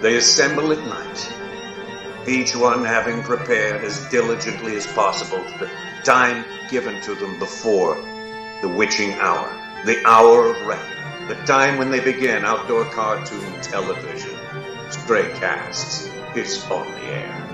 They assemble at night, each one having prepared as diligently as possible for the time given to them before the witching hour, the hour of reckoning, the time when they begin outdoor cartoon television. Stray Cats is on the air.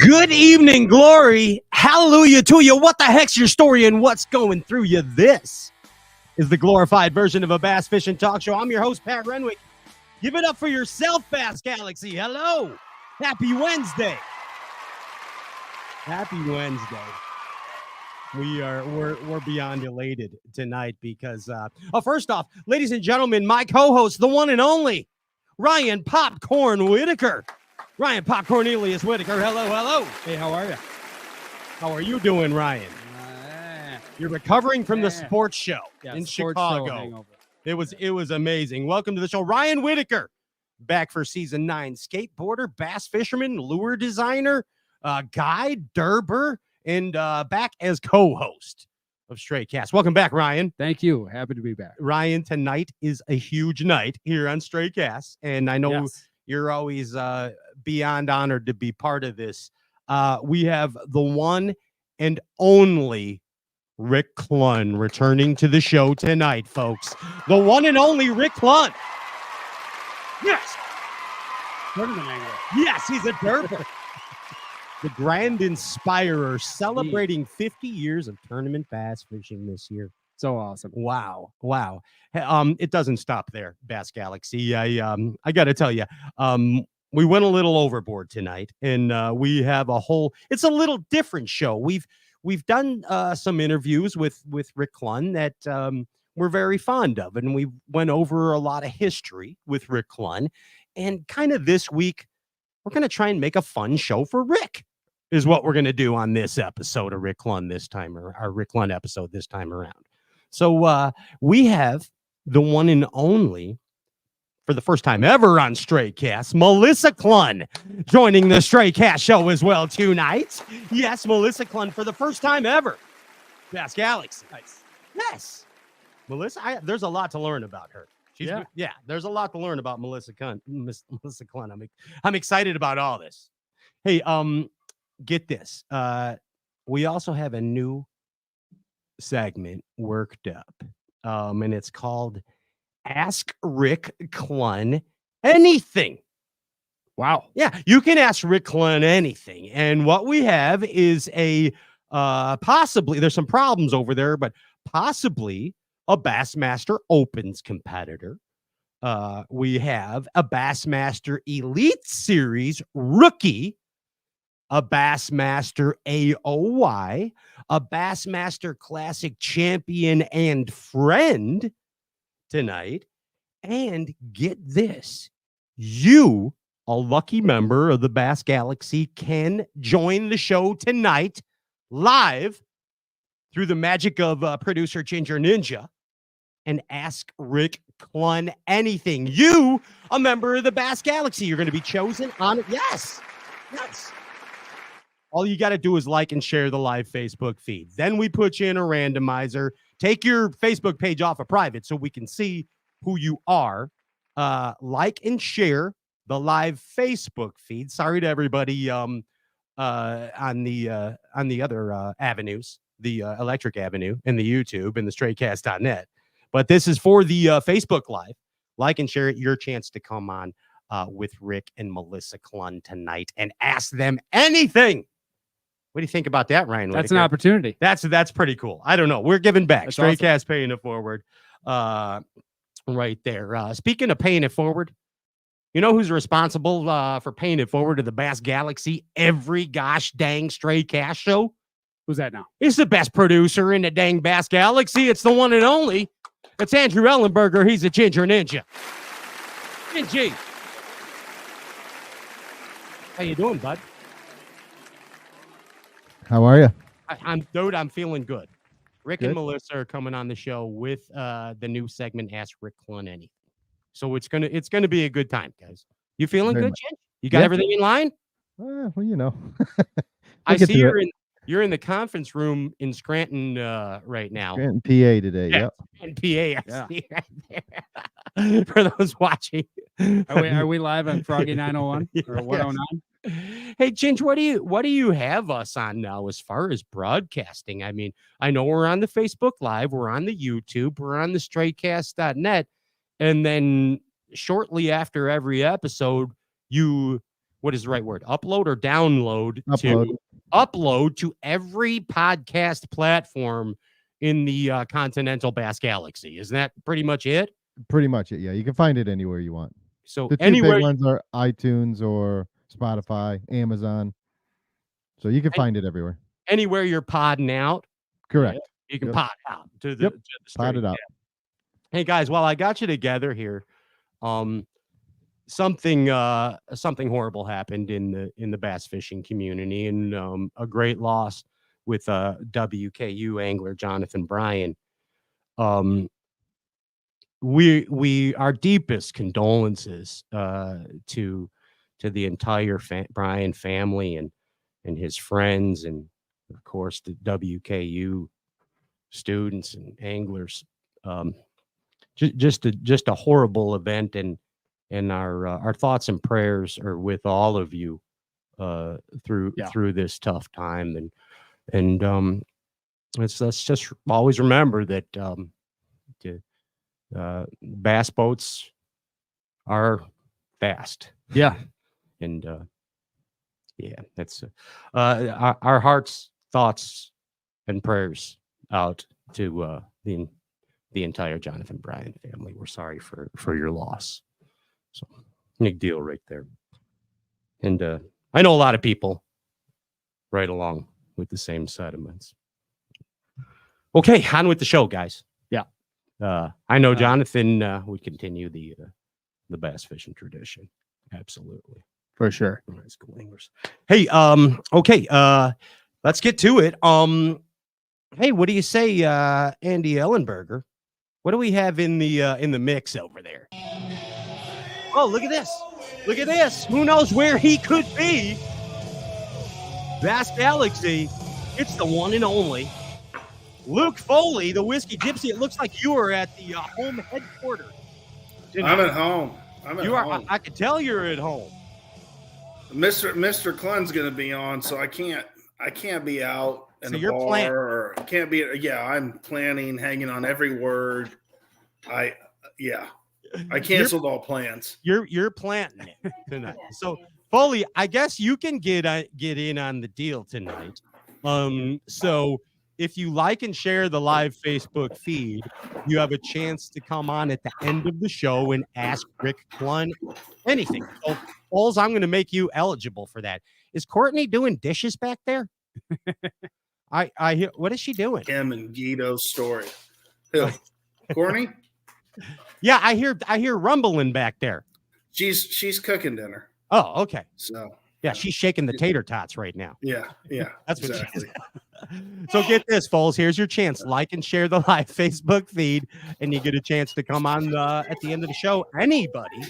Good evening, glory. Hallelujah to you. What the heck's your story and what's going through you? This is the glorified version of a bass fishing talk show. I'm your host, Pat Renwick. Give it up for yourself, Bass Galaxy. Hello. Happy Wednesday. Happy Wednesday. We're beyond elated tonight because first off, ladies and gentlemen, my co-host, the one and only Ryan Popcorn Whitaker. Ryan Popcorn Elias Whitaker. Hello, hello. Hey, how are you? How are you doing, Ryan? You're recovering from the sports show in Chicago. It was amazing. Welcome to the show. Ryan Whitaker, back for season 9. Skateboarder, bass fisherman, lure designer, guide, derber, and back as co-host of Stray Cats. Welcome back, Ryan. Thank you. Happy to be back. Ryan, tonight is a huge night here on Stray Cats, and I know you're always beyond honored to be part of this. We have the one and only Rick Clunn returning to the show tonight, folks. The one and only Rick Clunn. Yes. Yes, he's a derber. The Grand Inspirer, celebrating 50 years of tournament bass fishing this year. So awesome. Wow. It doesn't stop there, Bass Galaxy. I got to tell you, we went a little overboard tonight, and we have it's a little different show. We've done some interviews with Rick Clunn that we're very fond of, and we went over a lot of history with Rick Clunn. And kind of this week, we're going to try and make a fun show for Rick, is what we're going to do on this episode of Rick Clunn this time, or our Rick Clunn episode this time around. So we have the one and only, for the first time ever on Stray Cast, Melissa Clunn joining the Stray Cast show as well tonight. Yes, Melissa Clunn for the first time ever. Bass Galaxy. Nice. Yes. Melissa, there's a lot to learn about her. There's a lot to learn about Melissa Clunn. Melissa Clunn. I'm excited about all this. Hey, get this. We also have a new segment worked up, and it's called Ask Rick Clunn Anything. Wow. Yeah, you can ask Rick Clunn anything. And what we have is a possibly, there's some problems over there, but possibly a Bassmaster Opens competitor. We have a Bassmaster Elite Series rookie, a Bassmaster AOY, a Bassmaster Classic champion and friend tonight. And get this, you, a lucky member of the Bass Galaxy, can join the show tonight live through the magic of producer Ginger Ninja and ask Rick Clunn anything. You, a member of the Bass Galaxy, you're going to be chosen on it. Yes. All you got to do is like and share the live Facebook feed. Then we put you in a randomizer. Take your Facebook page off of private so we can see who you are. Like and share the live Facebook feed. Sorry to everybody on the other avenues, the Electric Avenue and the YouTube and the StrayCast.net. But this is for the Facebook Live. Like and share it. Your chance to come on with Rick and Melissa Clunn tonight and ask them anything. What do you think about that, Ryan? That's an opportunity. That's pretty cool. I don't know. We're giving back. Stray Cast paying it forward. right there. Speaking of paying it forward, you know who's responsible for paying it forward to the Bass Galaxy every gosh dang Stray Cash show? Who's that now? He's the best producer in the dang Bass Galaxy. It's the one and only. It's Andrew Ellenberger. He's a Ginger Ninja. NG. How you doing, bud? How are you? I'm feeling good. Rick and Good. Melissa are coming on the show with the new segment Ask Rick Clunn Anything. So it's gonna be a good time, guys. You feeling Very good, much. Jen? You got Yeah. everything in line? Well, you know. I get see through you're in the conference room in Scranton right now. Scranton, PA today. Yeah. Yep. And PA, I Yeah. see right there. For those watching. Are we live on Froggy 901 or 109? Hey, Ginge, what do you have us on now as far as broadcasting? I mean, I know we're on the Facebook Live, we're on the YouTube, we're on the straycast.net, and then shortly after every episode, what is the right word? Upload or download? Upload to every podcast platform in the continental Bass Galaxy. Isn't that pretty much it? Pretty much it. Yeah. You can find it anywhere you want. So The two anywhere big ones are iTunes or Spotify, Amazon. So you can find it everywhere. anywhere you're podding out, Correct. you can Yep. pod out to the, Yep. to the Pod stream. it out. Hey guys, while I got you together here, something horrible happened in the bass fishing community, and a great loss with WKU angler Jonathan Bryan. We our deepest condolences to the entire Bryan family and his friends, and of course the WKU students and anglers. Just a horrible event, and our thoughts and prayers are with all of you through this tough time, and let's just always remember that bass boats are fast. Yeah. And that's our hearts, thoughts, and prayers out to the entire Jonathan Bryan family. We're sorry for your loss. So big deal right there. And I know a lot of people right along with the same sentiments. Okay, on with the show, guys. Yeah. I know Jonathan would continue the bass fishing tradition. Absolutely. For sure. High school anglers. Hey, okay, let's get to it. Hey, what do you say, Andy Ellenberger? What do we have in the mix over there? Oh, look at this. Look at this. Who knows where he could be? Bass Galaxy. It's the one and only Luke Foley, the Whiskey Gypsy. It looks like you are at the home headquarters. I'm at home. Home. I could tell you're at home. Mr. Clunn's going to be on, so I can't be out in a bar or can't be. Yeah, I'm planning, hanging on every word. I canceled all plans. You're planting it tonight. So Foley, I guess you can get in on the deal tonight. So if you like and share the live Facebook feed, you have a chance to come on at the end of the show and ask Rick Clunn anything. So, Foles, I'm going to make you eligible for that. Is Courtney doing dishes back there? I hear. What is she doing? Him and Guido's story. Who? Courtney? Yeah, I hear rumbling back there. She's cooking dinner. Oh, okay. So yeah, she's shaking the tater tots right now. Yeah, that's exactly. What so get this, Foles. Here's your chance. Like and share the live Facebook feed, and you get a chance to come on at the end of the show. Anybody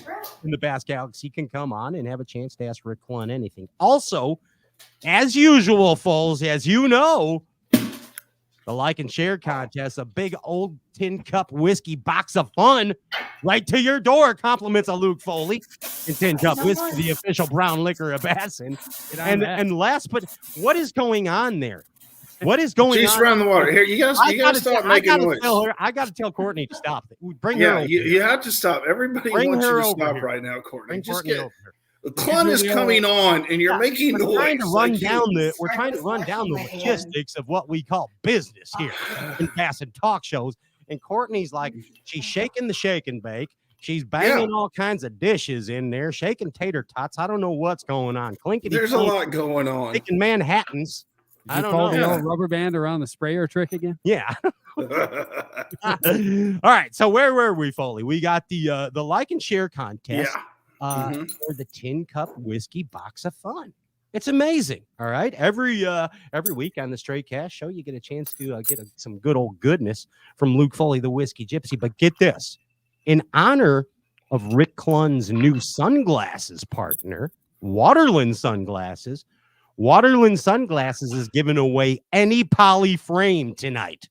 in the Bass Galaxy can come on and have a chance to ask Rick Clunn anything. Also, as usual, Foles, as you know, the like and share contest, a big old tin cup whiskey box of fun right to your door. Compliments of Luke Foley and tin cup whiskey, the official brown liquor of Bassin. And last, but what is going on there? What is going on? She's around the water. Here, you guys stop making noise. I got to tell Courtney to stop. Bring her over. You have to stop. Everybody wants you to stop right now, Courtney. Just get over here. Clunn is coming on, and you're making noise. We're trying to run down the logistics of what we call business here in Bass and talk shows. And Courtney's like, she's shaking the shake and bake. She's banging all kinds of dishes in there, shaking tater tots. I don't know what's going on. Clinkety. There's a lot going on. Making Manhattans. I don't know. The old rubber band around the sprayer trick again. Yeah. All right. So where were we, Foley? We got the like and share contest for the Tin Cup Whiskey Box of Fun. It's amazing. All right. Every week on the Straight Cash Show, you get a chance to get some good old goodness from Luke Foley, the Whiskey Gypsy. But get this, in honor of Rick Clunn's new sunglasses partner, Waterland Sunglasses. Waterland Sunglasses is giving away any poly frame tonight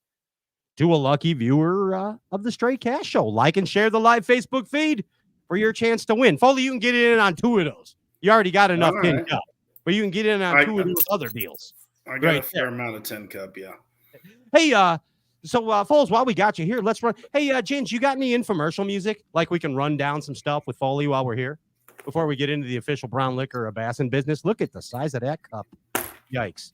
to a lucky viewer of the Straight Cash Show. Like and share the live Facebook feed for your chance to win. Foley, you can get in on 2 of those. You already got enough Tin Cup, but you can get in on 2 of those other deals. I got a fair amount of Tin Cup, yeah. Hey, so Foles, while we got you here, let's run. Hey, Ginge, you got any infomercial music? Like we can run down some stuff with Foley while we're here? Before we get into the official brown liquor of Bassin business, look at the size of that cup. Yikes.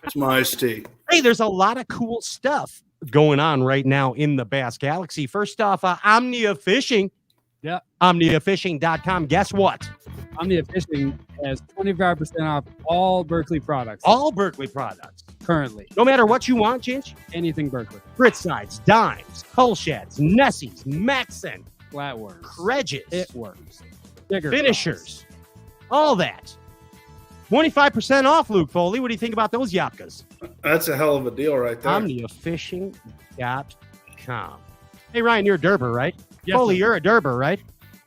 It's my iced tea. Hey, there's a lot of cool stuff going on right now in the Bass Galaxy. First off, Omnia Fishing. Yeah. OmniaFishing.com. Guess what? Omnia Fishing has 25% off all Berkeley products. All Berkeley products. Currently. No matter what you want, Ginge. Anything Berkeley. Grit sides, dimes, hull sheds, Nessies, Maxen. Flatworms. Credges. It works. Finishers. All that. 25% off, Luke Foley. What do you think about those yapkas? That's a hell of a deal right there. OmniaFishing.com. Hey, Ryan, you're a Derber, right? Yes, Foley, sir. you're a Derber, right?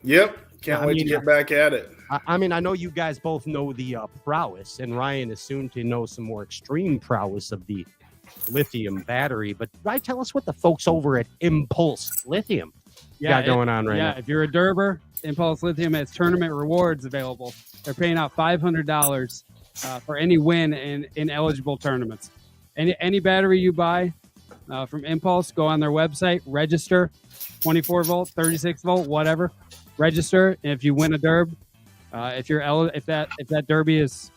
Yep. Can't wait to get back at it. I mean, I know you guys both know the prowess, and Ryan is soon to know some more extreme prowess of the lithium battery. But Ryan, tell us what the folks over at Impulse Lithium got going on right now. If you're a Derber, Impulse Lithium has tournament rewards available. They're paying out $500 for any win in eligible tournaments. Any battery you buy from Impulse, go on their website, register, 24 volt, 36 volt, whatever. Register, and if you win a derb, if that derby is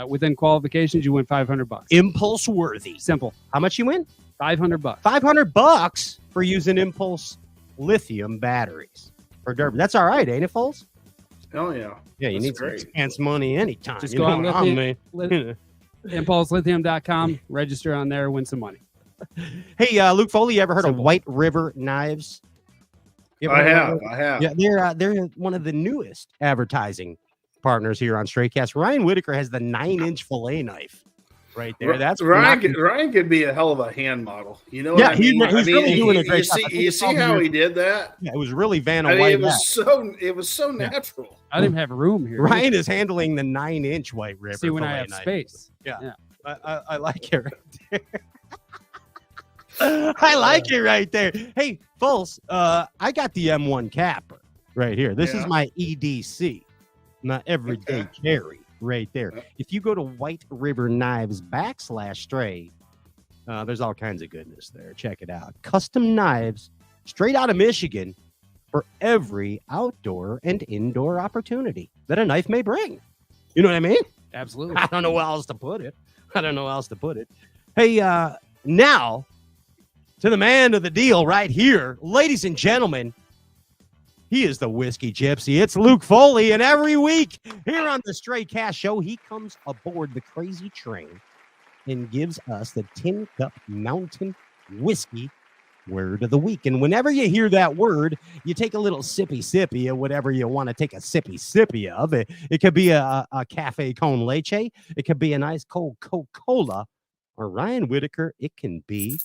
within qualifications, you win $500. Impulse worthy. Simple. How much you win? $500. $500 for using Impulse lithium batteries for derby. That's all right, ain't it, Foles? Oh yeah. Yeah, you need some expense money anytime. Just go on ImpulseLithium.com, register on there, win some money. Hey, Luke Foley, you ever heard of White River Knives? I have. Yeah, they're one of the newest advertising partners here on Straightcast. Ryan Whitaker has the 9-inch fillet knife right there. That's Ryan could be a hell of a hand model. You know what I mean? He's really doing a great job. You see how he did that? Yeah, it was really Vanna White. White. It was so natural. I didn't have room here. Ryan is handling the 9-inch White River. See, when I have knife. space. Yeah. I like it right there. I like it right there. Hey, Foles, I got the M1 capper right here. This is my EDC, my everyday carry right there. If you go to White River Knives /stray, there's all kinds of goodness there. Check it out. Custom knives straight out of Michigan for every outdoor and indoor opportunity that a knife may bring. You know what I mean? Absolutely. I don't know how else to put it. Hey, now to the man of the deal right here. Ladies and gentlemen, he is the Whiskey Gypsy. It's Luke Foley, and every week here on the Straight Cash Show, he comes aboard the crazy train and gives us the Tin Cup Mountain Whiskey word of the week. And whenever you hear that word, you take a little sippy of whatever you want to take a sippy of. It could be a cafe con leche. It could be an ice cold Coca-Cola. Or Ryan Whitaker, it can be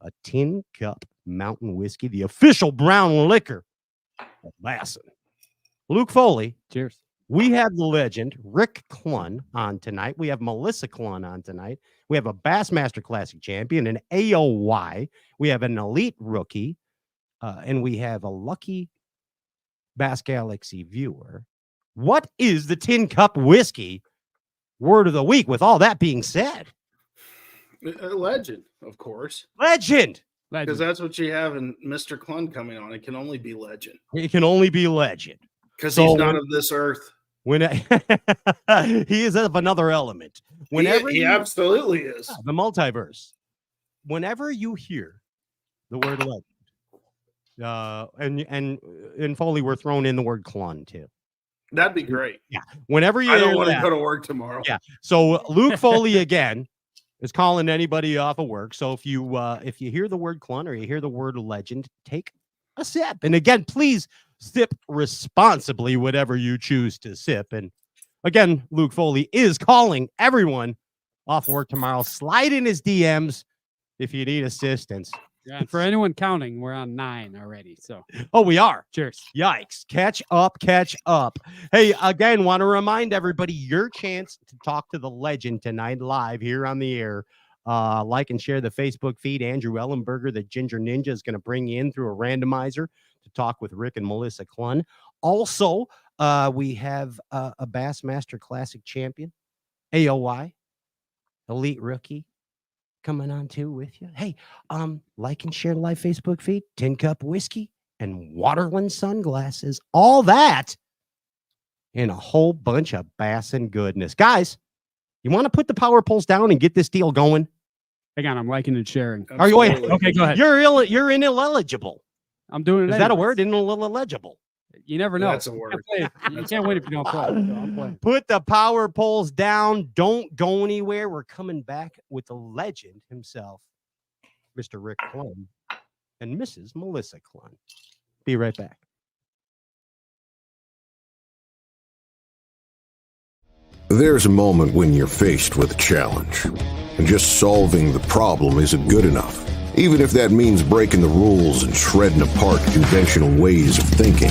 a Tin Cup Mountain Whiskey, the official brown liquor of Bassin. Luke Foley. Cheers. We have the legend, Rick Clunn, on tonight. We have Melissa Clunn on tonight. We have a Bassmaster Classic champion, an AOY. We have an elite rookie, and we have a lucky Bass Galaxy viewer. What is the Tin Cup Whiskey word of the week? With all that being said, a legend, of course. Legend. Because that's what you have in Mr. Clunn coming on. It can only be legend. It can only be legend. Because he's not of this earth. He is of another element. Whenever he absolutely is. The multiverse. Whenever you hear the word legend. And Foley, we're throwing in the word Clunn too. That'd be great. Yeah. Whenever you I don't hear want to that, go to work tomorrow. yeah. So Luke Foley again is calling anybody off of work. So if you hear the word Clunn or you hear the word legend, take a sip. And again, please sip responsibly, whatever you choose to sip. And again, Luke Foley is calling everyone off work tomorrow. Slide in his DMs if you need assistance. Yeah, and for anyone counting, we're on 9 already. So, we are. Cheers. Yikes. Catch up. Hey, again, want to remind everybody your chance to talk to the legend tonight live here on the air. Like and share the Facebook feed. Andrew Ellenberger, the Ginger Ninja, is going to bring you in through a randomizer to talk with Rick and Melissa Clunn. Also, we have a Bassmaster Classic champion, AOY, Elite Rookie, coming on too with you. Hey, like and share the live Facebook feed, Tin Cup Whiskey and Waterland sunglasses, all that and a whole bunch of bass and goodness. Guys, you want to put the power poles down and get this deal going? Hang on, I'm liking and sharing. Are you wait? Okay, go ahead. You're ineligible. I'm doing it. Is that a word? Ineligible. You never know. That's a word. You can't win if you don't play. So I'm playing. Put the power poles down. Don't go anywhere. We're coming back with the legend himself, Mr. Rick Clunn and Mrs. Melissa Clunn. Be right back. There's a moment when you're faced with a challenge, and just solving the problem isn't good enough, even if that means breaking the rules and shredding apart conventional ways of thinking,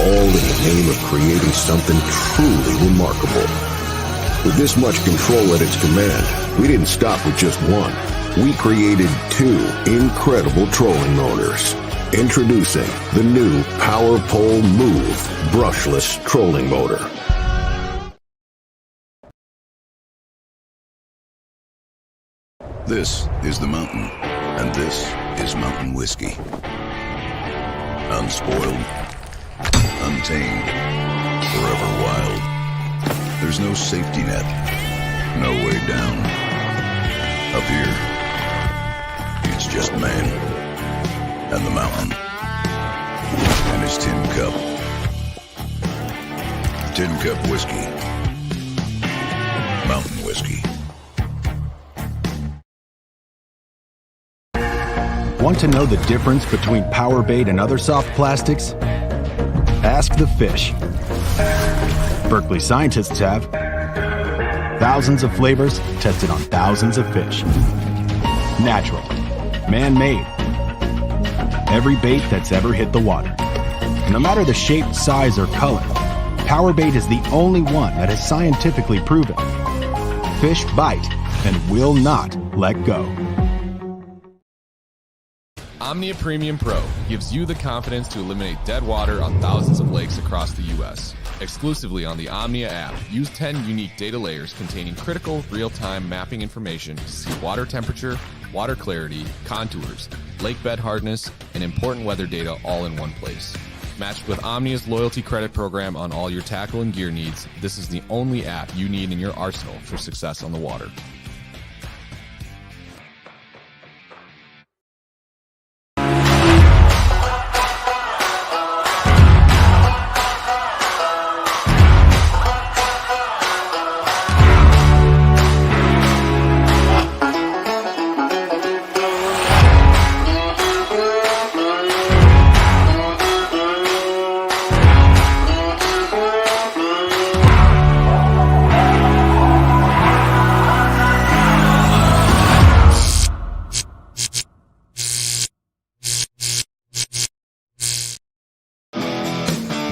all in the name of creating something truly remarkable. With this much control at its command, we didn't stop with just one. We created 2 incredible trolling motors. Introducing the new Power Pole Move brushless trolling motor. This is the mountain, and this is mountain whiskey. Unspoiled, untamed, forever wild. There's no safety net, no way down. Up here, it's just man, and the mountain, and his tin cup. Tin Cup Whiskey. Mountain whiskey. Want to know the difference between power bait and other soft plastics? Ask the fish. Berkeley scientists have thousands of flavors tested on thousands of fish. Natural, man-made. Every bait that's ever hit the water. No matter the shape, size, or color, power bait is the only one that is scientifically proven. Fish bite and will not let go. Omnia Premium Pro gives you the confidence to eliminate dead water on thousands of lakes across the U.S. Exclusively on the Omnia app, use 10 unique data layers containing critical real-time mapping information to see water temperature, water clarity, contours, lake bed hardness, and important weather data all in one place. Matched with Omnia's loyalty credit program on all your tackle and gear needs, this is the only app you need in your arsenal for success on the water.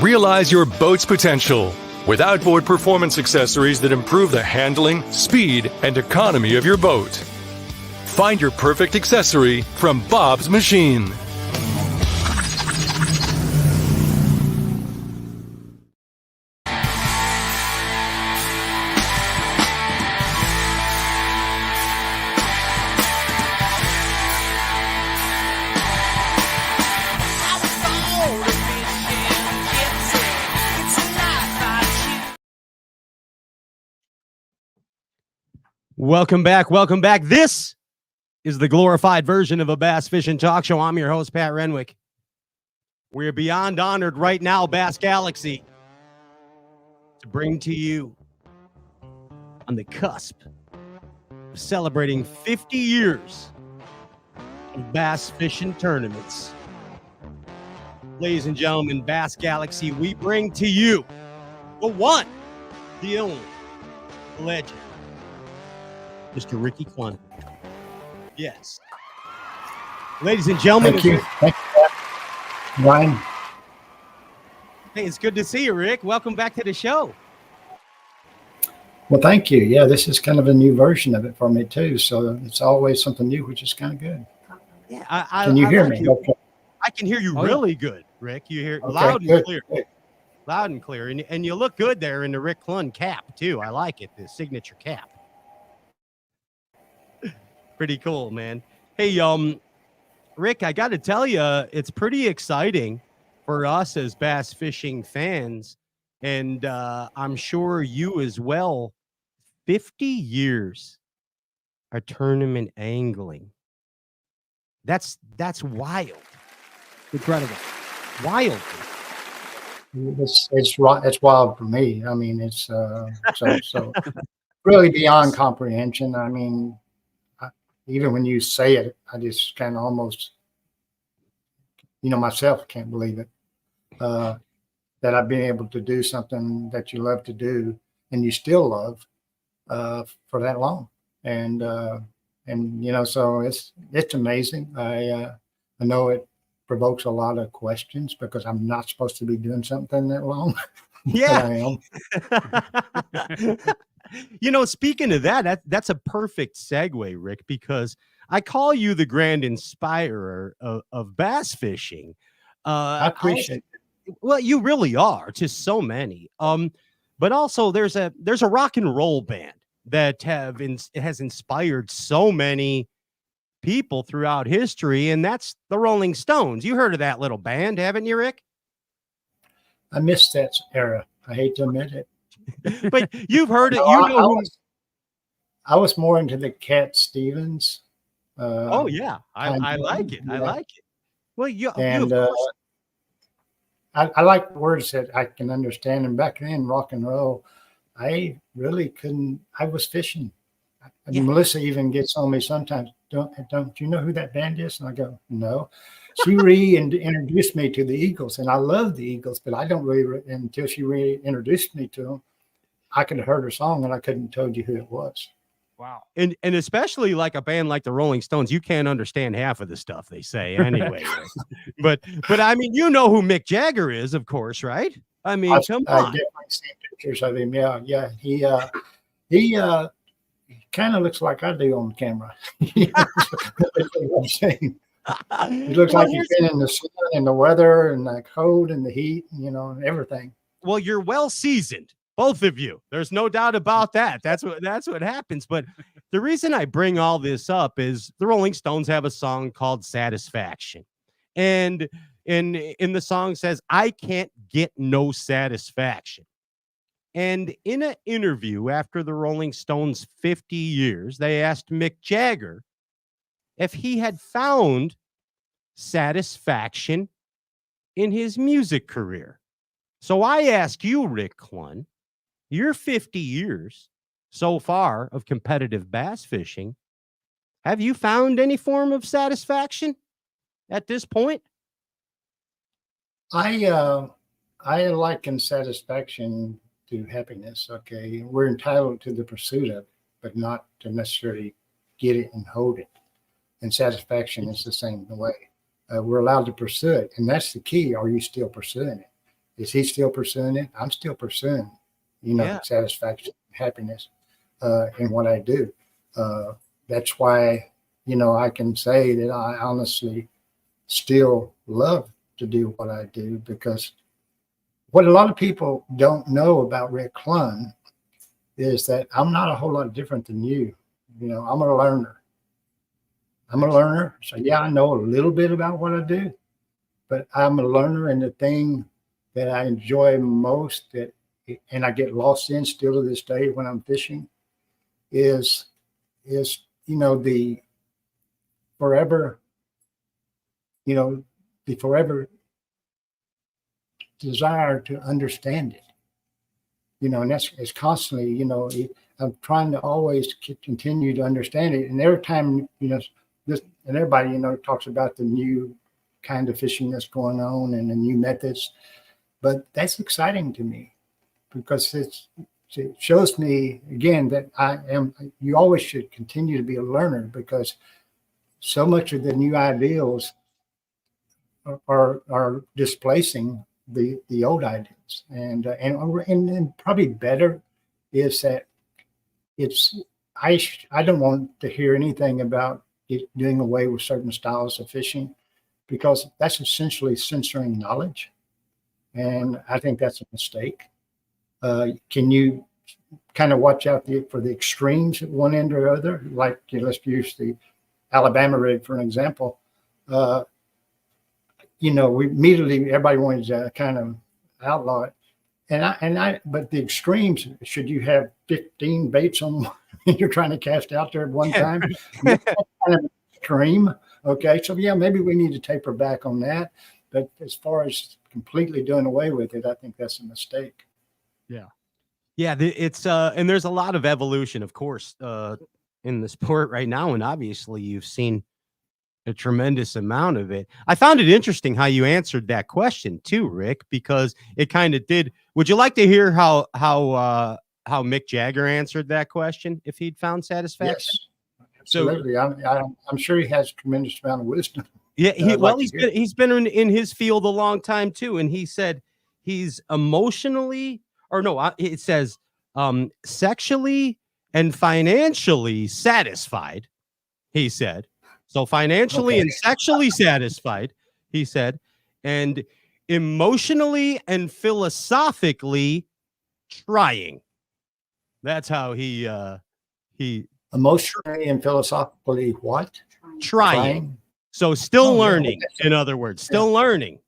Realize your boat's potential with outboard performance accessories that improve the handling, speed, and economy of your boat. Find your perfect accessory from Bob's Machine. Welcome back. This is the glorified version of a bass fishing talk show. I'm your host, Pat Renwick. We're beyond honored right now, Bass Galaxy, to bring to you on the cusp of celebrating 50 years of bass fishing tournaments. Ladies and gentlemen, Bass Galaxy, we bring to you the one, the only, the legend, Mr. Ricky Clunn. Yes. Ladies and gentlemen. Thank you. Thank you, Ryan. Hey, it's good to see you, Rick. Welcome back to the show. Well, thank you. Yeah, this is kind of a new version of it for me, too. So it's always something new, which is kind of good. Yeah, Can you hear me? Okay. I can hear you really good, Rick. You hear Okay, loud and good, clear. good. Loud and clear. And you look good there in the Rick Clunn cap, too. I like it, the signature cap. Pretty cool, man. Hey, Rick, I got to tell you, it's pretty exciting for us as bass fishing fans, and I'm sure you as well. 50 years of tournament angling. That's wild. Incredible. Wild. It's wild for me. I mean, it's so really beyond comprehension. I mean, even when you say it, I just kind of almost, myself can't believe it, that I've been able to do something that you love to do and you still love for that long. And so it's amazing. I know it provokes a lot of questions because I'm not supposed to be doing something that long. Yeah. I am. Speaking of that's a perfect segue, Rick, because I call you the grand inspirer of bass fishing. I appreciate it. Well, you really are to so many. But also there's a rock and roll band that has inspired so many people throughout history, and that's the Rolling Stones. You heard of that little band, haven't you, Rick? I missed that era. I hate to admit it. But you've heard it. No, I was more into the Cat Stevens. Oh yeah, I like it. Yeah. I like it. Well, I like words that I can understand. And back then, rock and roll, I really couldn't. I was fishing. Yeah. Melissa even gets on me sometimes. Don't you know who that band is? And I go, no. She reintroduced me to the Eagles, and I love the Eagles, but I don't really until she reintroduced me to them. I could have heard her song, and I couldn't have told you who it was. Wow. And especially like a band like the Rolling Stones, you can't understand half of the stuff they say anyway. But I mean, you know who Mick Jagger is, of course, right? I mean, come on. I definitely seen pictures of him. Yeah. He kind of looks like I do on camera. He looks like he's been in the sun and the weather and the cold and the heat, and everything. Well, you're well seasoned, both of you. There's no doubt about that. That's what happens. But the reason I bring all this up is the Rolling Stones have a song called Satisfaction. And in the song says, I can't get no satisfaction. And in an interview after the Rolling Stones 50 years, they asked Mick Jagger if he had found satisfaction in his music career. So I ask you, Rick Clunn, your 50 years so far of competitive bass fishing, have you found any form of satisfaction at this point? I liken satisfaction to happiness. Okay, we're entitled to the pursuit of it, but not to necessarily get it and hold it. And satisfaction is the same way. We're allowed to pursue it, and that's the key. Are you still pursuing it? Is he still pursuing it? I'm still pursuing, satisfaction, happiness in what I do. That's why, I can say that I honestly still love to do what I do, because what a lot of people don't know about Rick Clunn is that I'm not a whole lot different than you. I'm a learner. So yeah, I know a little bit about what I do, but I'm a learner, and the thing that I enjoy most and I get lost in still to this day when I'm fishing is the forever, the forever desire to understand it. And it's constantly, I'm trying to always continue to understand it. And every time, and everybody, talks about the new kind of fishing that's going on and the new methods, but that's exciting to me because it shows me again that you always should continue to be a learner, because so much of the new ideals are displacing the old ideals, and probably better is that I don't want to hear anything about it doing away with certain styles of fishing, because that's essentially censoring knowledge, and I think that's a mistake. Can you kind of watch out for the extremes at one end or other? Like, let's use the Alabama rig for an example. We immediately, everybody wanted to kind of outlaw it. But the extremes, should you have 15 baits on you're trying to cast out there at one time? That's kind of extreme. Okay. So yeah, maybe we need to taper back on that. But as far as completely doing away with it, I think that's a mistake. Yeah. Yeah. It's, and there's a lot of evolution, of course, in the sport right now. And obviously you've seen a tremendous amount of it. I found it interesting how you answered that question too, Rick, because it kind of did. Would you like to hear how Mick Jagger answered that question if he'd found satisfaction? Yes, absolutely. So, I'm sure he has a tremendous amount of wisdom. Yeah, he's been in his field a long time too, and he said he's emotionally, or no, it says sexually and financially satisfied. He said. So financially and sexually satisfied, he said, and emotionally and philosophically trying. That's how he emotionally and philosophically what? Trying. So still learning, in other words, still learning.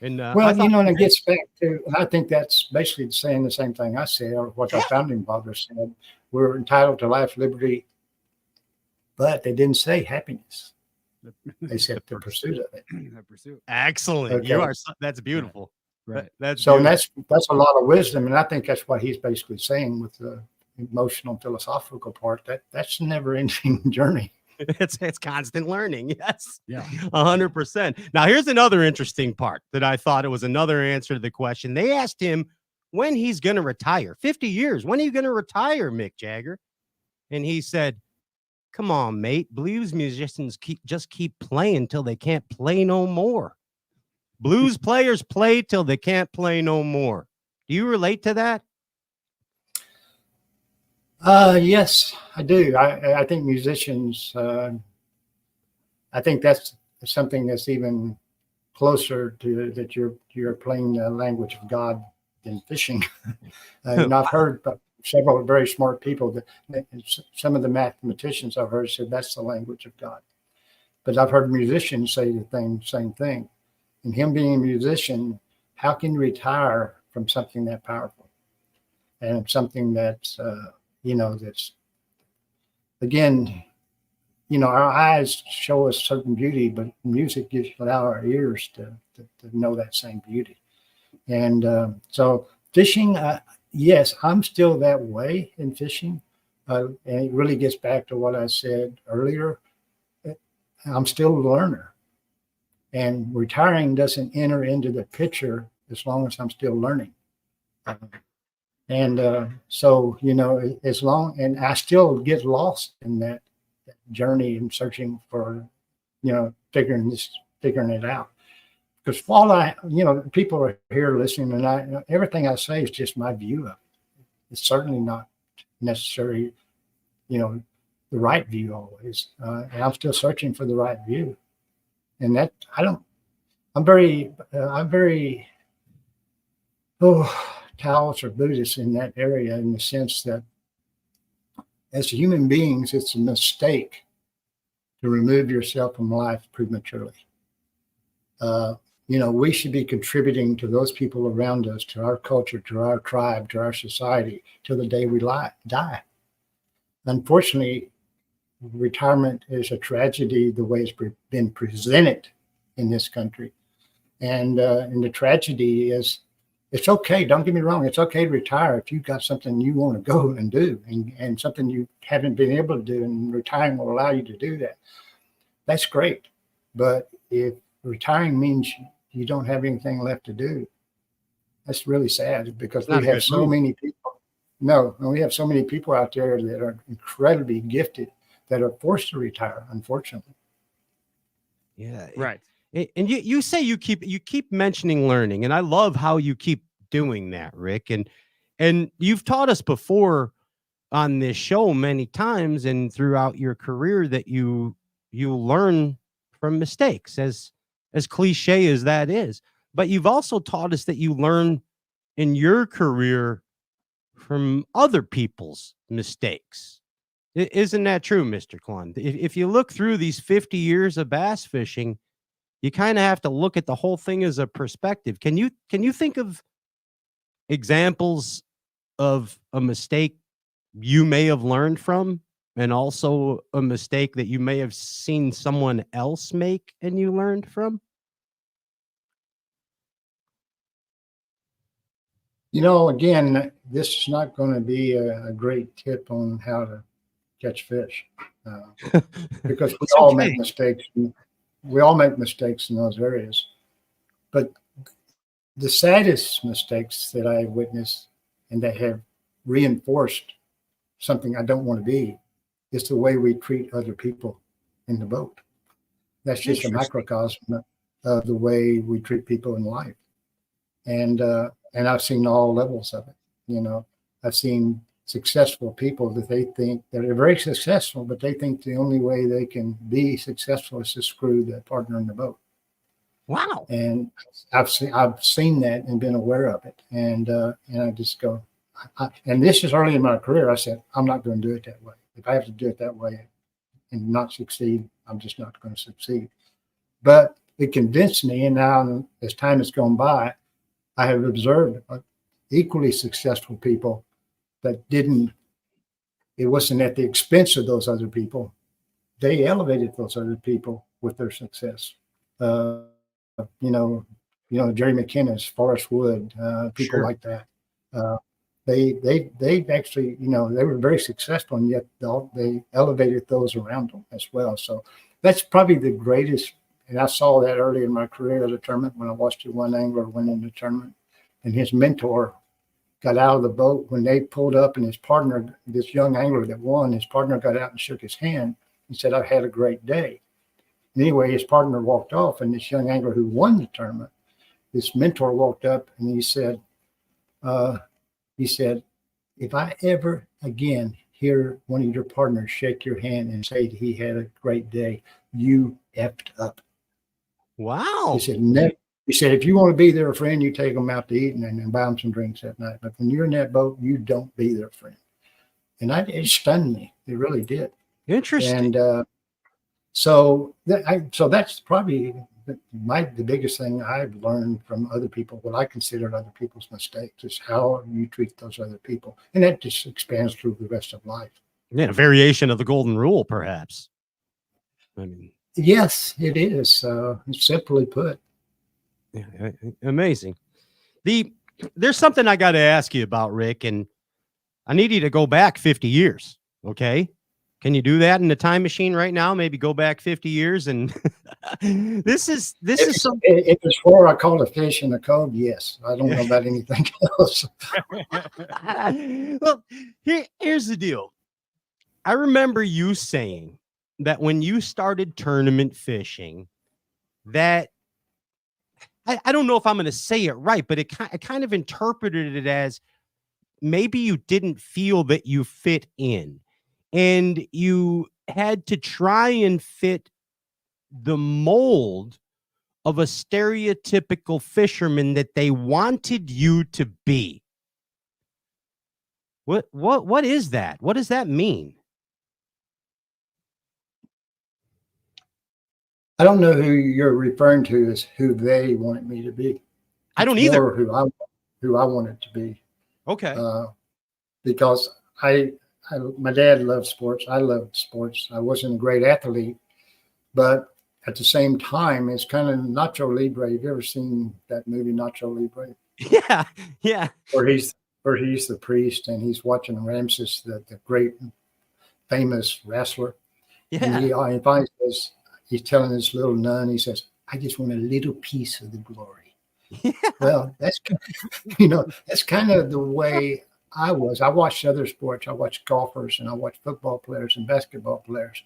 And and it gets back to, and I think that's basically saying the same thing I said, or what our founding fathers said. We're entitled to life, liberty, but they didn't say happiness. They said the pursuit of it. The pursuit. Excellent. Okay. That's beautiful. Right. That's a lot of wisdom, and I think that's what he's basically saying with the emotional, philosophical part. That's a never-ending journey. It's constant learning. Yes. Yeah. 100%. Now here's another interesting part that I thought it was another answer to the question. They asked him when he's going to retire. 50 years. When are you going to retire, Mick Jagger? And he said, "Come on, mate. Blues musicians keep playing till they can't play no more. Blues players play till they can't play no more." Do you relate to that? Yes, I do. I think musicians, I think that's something that's even closer to that you're playing the language of God than fishing. And I've heard several very smart people that some of the mathematicians I've heard said that's the language of God. But I've heard musicians say the same thing. And him being a musician, how can you retire from something that powerful and something that's that's, again, our eyes show us certain beauty, but music gives allow our ears to know that same beauty. And so fishing, yes, I'm still that way in fishing. And it really gets back to what I said earlier. I'm still a learner. And retiring doesn't enter into the picture as long as I'm still learning. So, as long, and I still get lost in that journey and searching for, figuring it out. Because all people are here listening, and everything I say is just my view of it. It's certainly not necessarily, the right view always. And I'm still searching for the right view. And that I'm very Taoist or Buddhist in that area, in the sense that as human beings, it's a mistake to remove yourself from life prematurely. We should be contributing to those people around us, to our culture, to our tribe, to our society, till the day we die. Unfortunately, retirement is a tragedy the way it's been presented in this country. And the tragedy is, it's okay. Don't get me wrong. It's okay to retire if you've got something you want to go and do, and something you haven't been able to do, and retiring will allow you to do that. That's great. But if retiring means you don't have anything left to do, that's really sad, because we have so many people. No, we have so many people out there that are incredibly gifted that are forced to retire, unfortunately. Yeah. Right. And you say you keep mentioning learning, and I love how you keep doing that, Rick. And you've taught us before on this show many times and throughout your career that you learn from mistakes, as cliche as that is. But you've also taught us that you learn in your career from other people's mistakes. Isn't that true, Mr. Clunn? If you look through these 50 years of bass fishing, you kind of have to look at the whole thing as a perspective. Can you think of examples of a mistake you may have learned from, and also a mistake that you may have seen someone else make and you learned from? Again, this is not going to be a great tip on how to catch fish, because we all make mistakes. We all make mistakes in those areas. But the saddest mistakes that I have witnessed and that have reinforced something I don't want to be is the way we treat other people in the boat. That's just a microcosm of the way we treat people in life. And I've seen all levels of it. I've seen successful people that they think that are very successful, but they think the only way they can be successful is to screw the partner in the boat. Wow. And I've seen that and been aware of it. And I just go, and this is early in my career. I said, I'm not going to do it that way. If I have to do it that way and not succeed, I'm just not going to succeed. But it convinced me. And now, as time has gone by, I have observed equally successful people that it wasn't at the expense of those other people. They elevated those other people with their success. Jerry McKinnon, Forrest Wood, people like that. They actually, they were very successful, and yet they elevated those around them as well. So that's probably the greatest. And I saw that early in my career as a tournament when I watched one angler win in the tournament, and his mentor got out of the boat when they pulled up, and his partner, this young angler that won, his partner got out and shook his hand and said, "I've had a great day." And anyway, his partner walked off, and this young angler who won the tournament, this mentor walked up and he said, "If I ever again hear one of your partners shake your hand and say he had a great day, you effed up." Wow. He said, "Never." He said, "If you want to be their friend, you take them out to eat and buy them some drinks that night. But when you're in that boat, you don't be their friend." And it stunned me. It really did. Interesting. And so that's probably the biggest thing I've learned from other people, what I consider other people's mistakes, is how you treat those other people. And that just expands through the rest of life. Yeah, a variation of the golden rule, perhaps. I mean, yes, it is. Simply put. Yeah, amazing. There's something I got to ask you about, Rick, and I need you to go back 50 years. Okay. Can you do that in the time machine right now? Maybe go back 50 years. And this is something. If it's where I caught a fish in the cove, yes. I don't know about anything else. Well, here's the deal. I remember you saying that when you started tournament fishing, that I don't know if I'm going to say it right, but I kind of interpreted it as maybe you didn't feel that you fit in, and you had to try and fit the mold of a stereotypical fisherman that they wanted you to be. What is that? What does that mean? I don't know who you're referring to as who they wanted me to be. I don't either. Or who I wanted to be. Okay. Because I my dad loved sports. I loved sports. I wasn't a great athlete, but at the same time, it's kind of Nacho Libre. Have you ever seen that movie Nacho Libre? Yeah, yeah. Where he's the priest and he's watching Ramses, the great famous wrestler. Yeah. And he finally says, he's telling this little nun, he says, I just want a little piece of the glory. Yeah. Well, that's that's kind of the way I was. I watched other sports. I watched golfers and I watched football players and basketball players.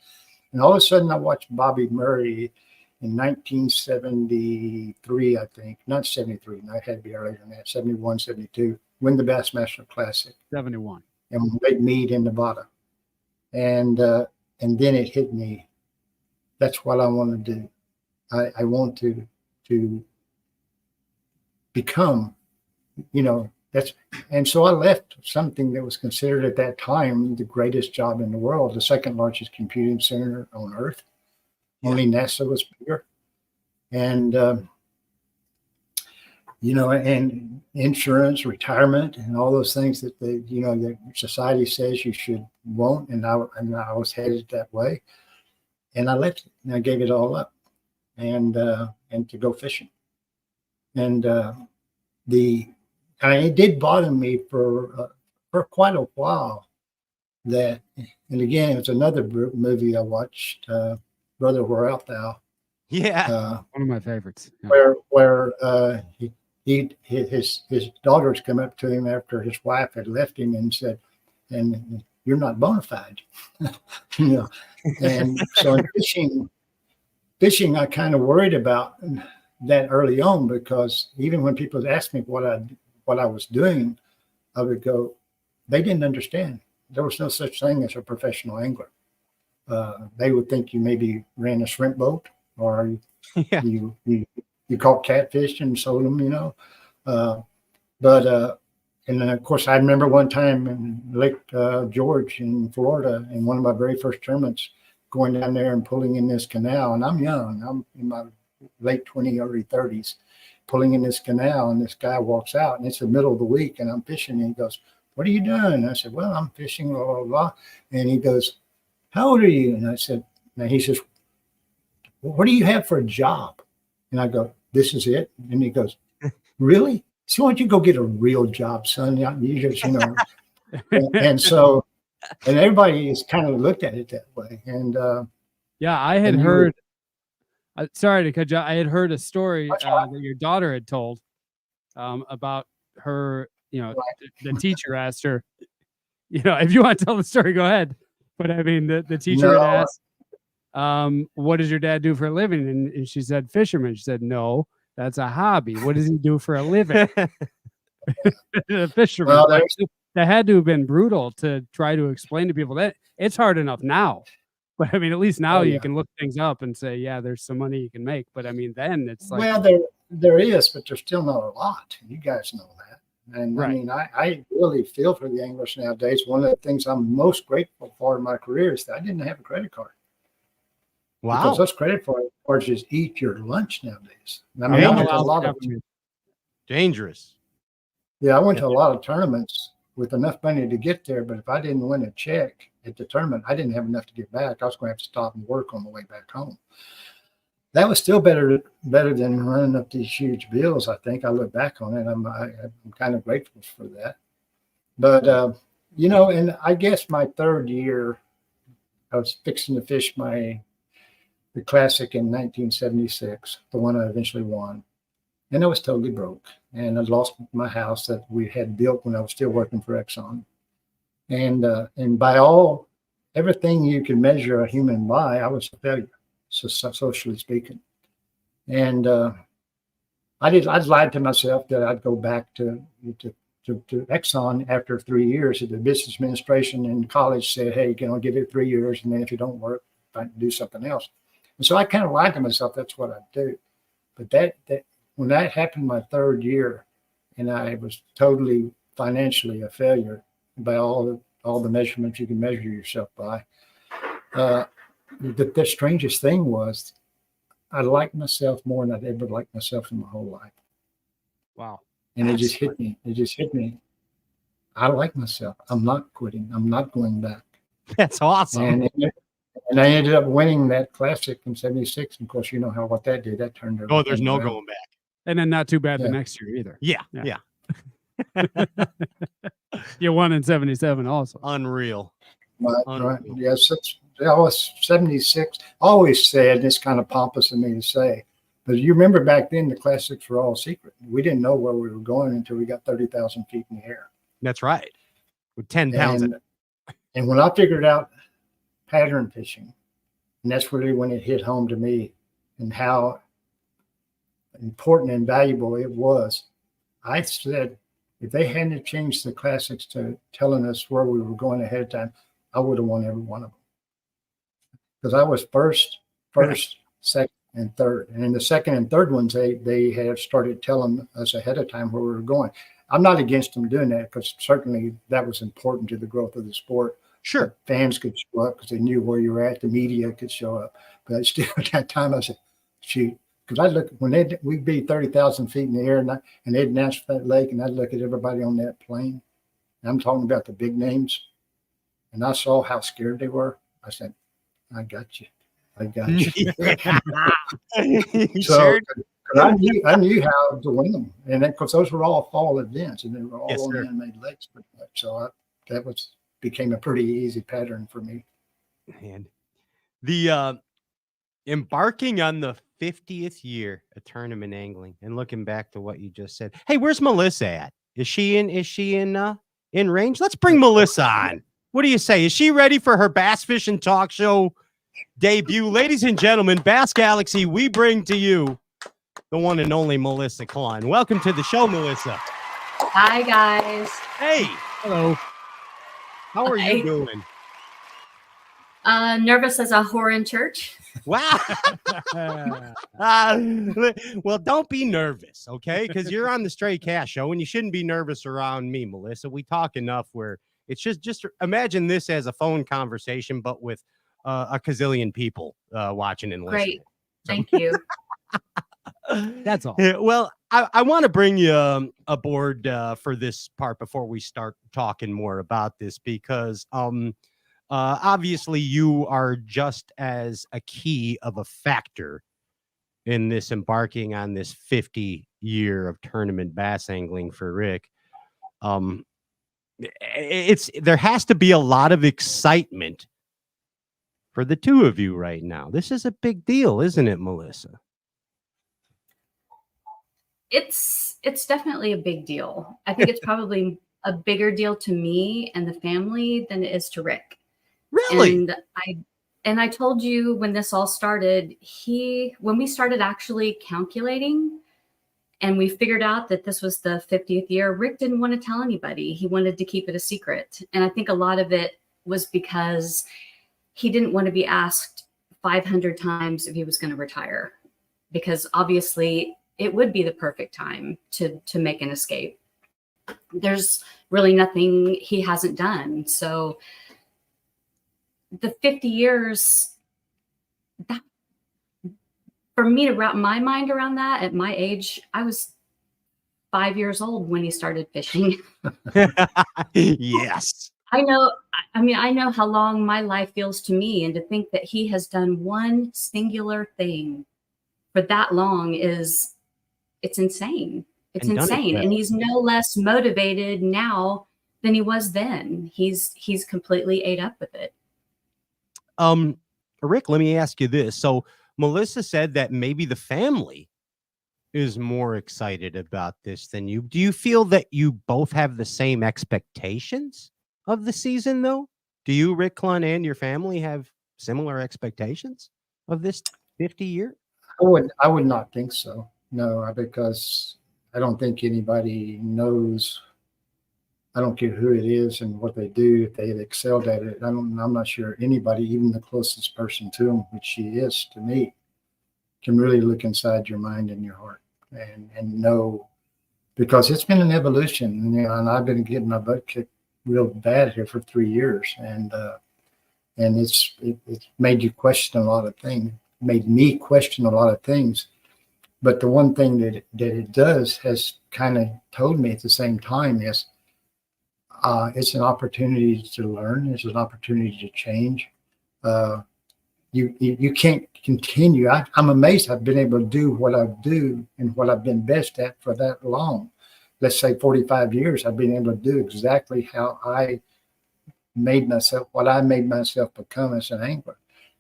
And all of a sudden I watched Bobby Murray in 1973, I think. Not 73. No, it had to be earlier than that. 71, 72. Win the Bassmaster Classic. 71. And Lake Mead in Nevada. And then it hit me. That's what I want to do. I want to become, and so I left something that was considered at that time the greatest job in the world, the second largest computing center on Earth. Yeah. Only NASA was bigger. And, and insurance, retirement, and all those things that that society says you should want. And I was headed that way. And I left it and I gave it all up and to go fishing. And it did bother me for quite a while and again, it was another movie I watched, Brother, Where Art Thou? Yeah. One of my favorites. Yeah. Where his daughters come up to him after his wife had left him and said, and you're not bona fide, And so in fishing, I kind of worried about that early on, because even when people asked me what I was doing, I would go, they didn't understand. There was no such thing as a professional angler. They would think you maybe ran a shrimp boat or you caught catfish and sold them, and then, of course, I remember one time in Lake George in Florida, in one of my very first tournaments, going down there and pulling in this canal. And I'm young. I'm in my late 20s, early 30s, pulling in this canal. And this guy walks out, and it's the middle of the week, and I'm fishing. And he goes, what are you doing? And I said, well, I'm fishing, blah, blah, blah. And he goes, how old are you? And I said, and he says, well, what do you have for a job? And I go, this is it. And he goes, really? So why don't you go get a real job, son? You just, and so, and everybody has kind of looked at it that way. And I had heard. Sorry to cut you. I had heard a story that your daughter had told about her. The teacher asked her, if you want to tell the story, go ahead. But I mean, the teacher had asked, what does your dad do for a living? And she said, fisherman. She said, no. That's a hobby. What does he do for a living? A fisherman. Well, that had to have been brutal to try to explain to people. That it's hard enough now, but I mean, at least now you can look things up and say, yeah, there's some money you can make. But I mean, then it's like, well, there is, but there's still not a lot. You guys know that. And right. I mean, I really feel for the anglers nowadays. One of the things I'm most grateful for in my career is that I didn't have a credit card. Wow. Because those credit cards just eat your lunch nowadays. I mean, I went to a lot of dangerous. Yeah, I went to a lot of tournaments with enough money to get there, but if I didn't win a check at the tournament, I didn't have enough to get back. I was going to have to stop and work on the way back home. That was still better than running up these huge bills. I think I look back on it. I'm kind of grateful for that. But and I guess my third year, I was fixing to fish the Classic in 1976, the one I eventually won. And I was totally broke. And I lost my house that we had built when I was still working for Exxon. And by everything you can measure a human by, I was a failure, socially speaking. And I'd lied to myself that I'd go back to Exxon after 3 years. The business administration in college said, hey, give it 3 years, and then if you don't work, do something else. And so I kind of lied to myself that's what I'd do. But that when that happened my third year, and I was totally financially a failure by all the measurements you can measure yourself by, the strangest thing was I liked myself more than I'd ever liked myself in my whole life. Wow. And it just hit me. I like myself. I'm not quitting. I'm not going back. That's awesome. And I ended up winning that classic in '76. Of course, you know what that did. That turned everything There's no around. going back. And then not too bad the Yeah. next year either. Yeah. You won in '77 also. Unreal. Right. Yes, I was 76. Always said, it's kind of pompous of me to say, but you remember back then the classics were all secret. We didn't know where we were going until we got 30,000 feet in the air. That's right. With 10 pounds. And when I figured out pattern fishing, and that's really when it hit home to me and how important and valuable it was, I said, if they hadn't changed the classics to telling us where we were going ahead of time, I would have won every one of them. Because I was first, second, and third. And in the second and third ones, they had started telling us ahead of time where we were going. I'm not against them doing that, because certainly that was important to the growth of the sport. Sure. The fans could show up because they knew where you were at. The media could show up. But still at that time, I said, shoot. Because I look, when we'd be 30,000 feet in the air and they'd announce that lake, and I'd look at everybody on that plane. And I'm talking about the big names. And I saw how scared they were. I said, I got you. I got you. So I knew how to win them. And because those were all fall events, and they were all on man-made lakes pretty much. So that became a pretty easy pattern for me. And the embarking on the 50th year of tournament angling, and looking back to what you just said. Hey, where's Melissa at? Is she in range? Let's bring Melissa on. What do you say? Is she ready for her bass fishing talk show debut? Ladies and gentlemen, Bass Galaxy, we bring to you the one and only Melissa Clunn. Welcome to the show, Melissa. Hi, guys. Hey. Hello. How are you doing? Nervous as a whore in church. Wow. Well, don't be nervous, okay? Because you're on the Straight Cash Show, and you shouldn't be nervous around me, Melissa. We talk enough where it's just imagine this as a phone conversation, but with a gazillion people watching and listening. Great. Thank you. That's all. Well, I want to bring you aboard for this part before we start talking more about this, because obviously you are just as a key of a factor in this embarking on this 50 year of tournament bass angling for Rick. There has to be a lot of excitement for the two of you right now. This is a big deal, isn't it, Melissa? It's definitely a big deal. I think it's probably a bigger deal to me and the family than it is to Rick. Really? And I told you when this all started, when we started actually calculating and we figured out that this was the 50th year, Rick didn't want to tell anybody. He wanted to keep it a secret. And I think a lot of it was because he didn't want to be asked 500 times if he was going to retire, because obviously it would be the perfect time to make an escape. There's really nothing he hasn't done. So the 50 years, that, for me to wrap my mind around that at my age, I was 5 years old when he started fishing. Yes. I know how long my life feels to me, and to think that he has done one singular thing for that long it's insane. It's insane. And he's no less motivated now than he was then. He's completely ate up with it. Rick, let me ask you this. So Melissa said that maybe the family is more excited about this than you. Do you feel that you both have the same expectations of the season, though? Do you, Rick Clunn, and your family have similar expectations of this 50 year? I would not think so. No, because I don't think anybody knows. I don't care who it is and what they do, if they have excelled at it. I'm not sure anybody, even the closest person to them, which she is to me, can really look inside your mind and your heart and know, because it's been an evolution, and I've been getting my butt kicked real bad here for 3 years, and it's made you question a lot of things, made me question a lot of things. But the one thing that it does has kind of told me at the same time is, It's an opportunity to learn. It's an opportunity to change. You can't continue. I'm amazed I've been able to do what I do and what I've been best at for that long. Let's say 45 years, I've been able to do exactly how I made myself, what I made myself become as an angler.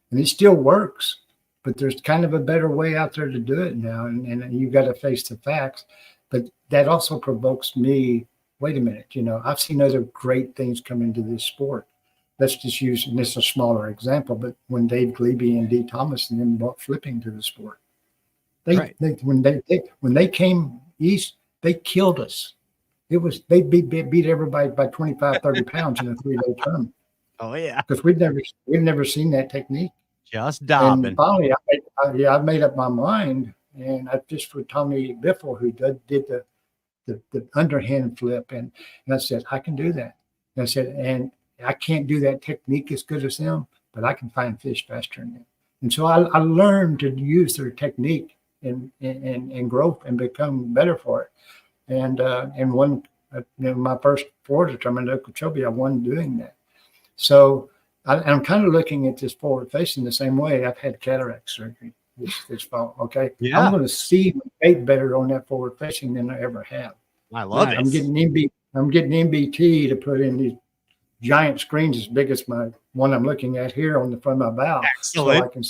And it still works, but there's kind of a better way out there to do it now. And you got to face the facts. But that also provokes me, wait a minute, I've seen other great things come into this sport. Let's just use, and this is a smaller example, but when Dave Glebe and Dee Thomas and them brought flipping to the sport, when they came east, they killed us. They beat everybody by 25, 30 pounds in a 3-day tournament. Oh yeah, because we've never seen that technique. Just dobbing. And finally, I made up my mind, and I fished with Tommy Biffle, who did the underhand flip, and I said I can do that. And I said, and I can't do that technique as good as them, but I can find fish faster than them. And so I learned to use their technique and grow and become better for it. And won my first Florida tournament at Okeechobee, I won doing that. So I'm kind of looking at this forward facing the same way. I've had cataract surgery this fall. Okay, yeah. I'm going to see my bait better on that forward facing than I ever have. I love it. I'm getting MBT to put in these giant screens as big as my one I'm looking at here on the front of my bow. Excellent. So I can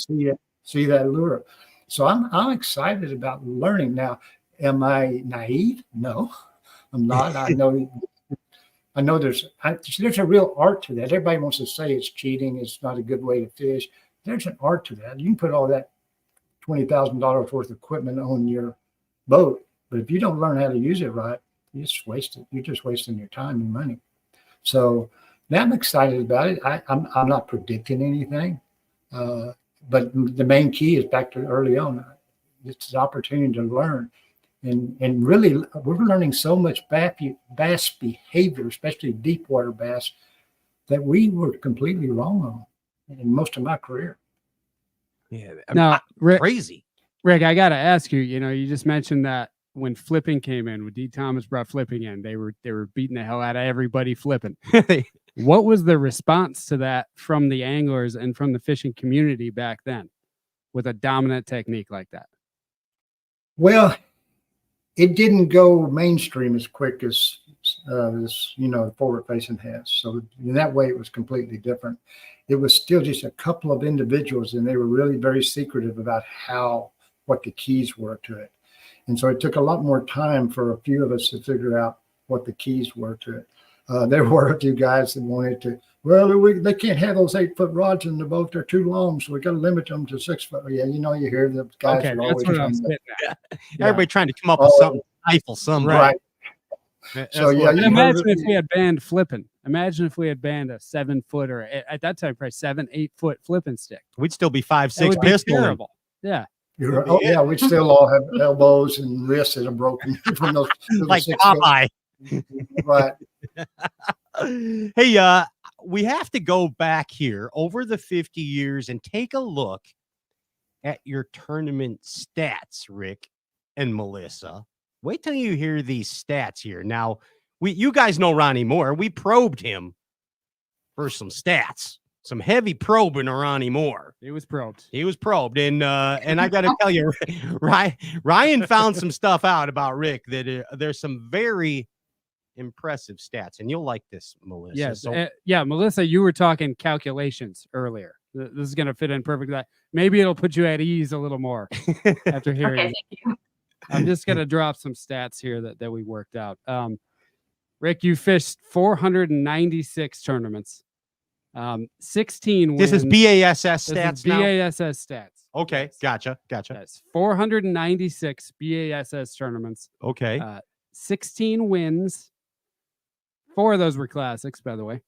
see that lure. So I'm excited about learning. Now, am I naive? No, I'm not. I know there's a real art to that. Everybody wants to say it's cheating. It's not a good way to fish. There's an art to that. You can put all that $20,000 worth of equipment on your boat, but if you don't learn how to use it right, you just waste it. You're just wasting your time and money. So now I'm excited about it. I'm not predicting anything, but the main key is back to early on. It's an opportunity to learn. And really, we're learning so much bass behavior, especially deep water bass, that we were completely wrong on in most of my career. Yeah, now, Rick, crazy. Rick, I got to ask you. You just mentioned that when flipping came in, when Dee Thomas brought flipping in, they were beating the hell out of everybody flipping. What was the response to that from the anglers and from the fishing community back then, with a dominant technique like that? Well, it didn't go mainstream as quick as forward facing has. So in that way, it was completely different. It was still just a couple of individuals, and they were really very secretive about what the keys were to it. And so it took a lot more time for a few of us to figure out what the keys were to it. There were a few guys that wanted to, they can't have those 8-foot rods in the boat. They're too long, so we got to limit them to 6 foot. Yeah, you hear the guys are always trying to, everybody trying to come up with something to stifle something. Right. So imagine if we had banned flipping. Imagine if we had banned a 7-foot or at that time probably 7-8-foot flipping stick. We'd still be 5-6 pistol. Terrible. Yeah. Yeah, we'd still all have elbows and wrists that are broken from those like Popeye. Right. Hey, we have to go back here over the 50 years and take a look at your tournament stats, Rick and Melissa. Wait till you hear these stats here. Now, you guys know Ronnie Moore. We probed him for some stats, some heavy probing of Ronnie Moore. He was probed. And I got to tell you, Ryan found some stuff out about Rick that there's some very impressive stats, and you'll like this, Melissa. Yes, Melissa, you were talking calculations earlier. This is going to fit in perfectly. Maybe it'll put you at ease a little more after hearing. Okay, thank you. I'm just going to drop some stats here that we worked out. Rick, you fished 496 tournaments, 16 wins. This is BASS stats now? BASS stats. Okay, yes. Gotcha. Yes, 496 BASS tournaments. Okay. 16 wins. 4 of those were classics, by the way.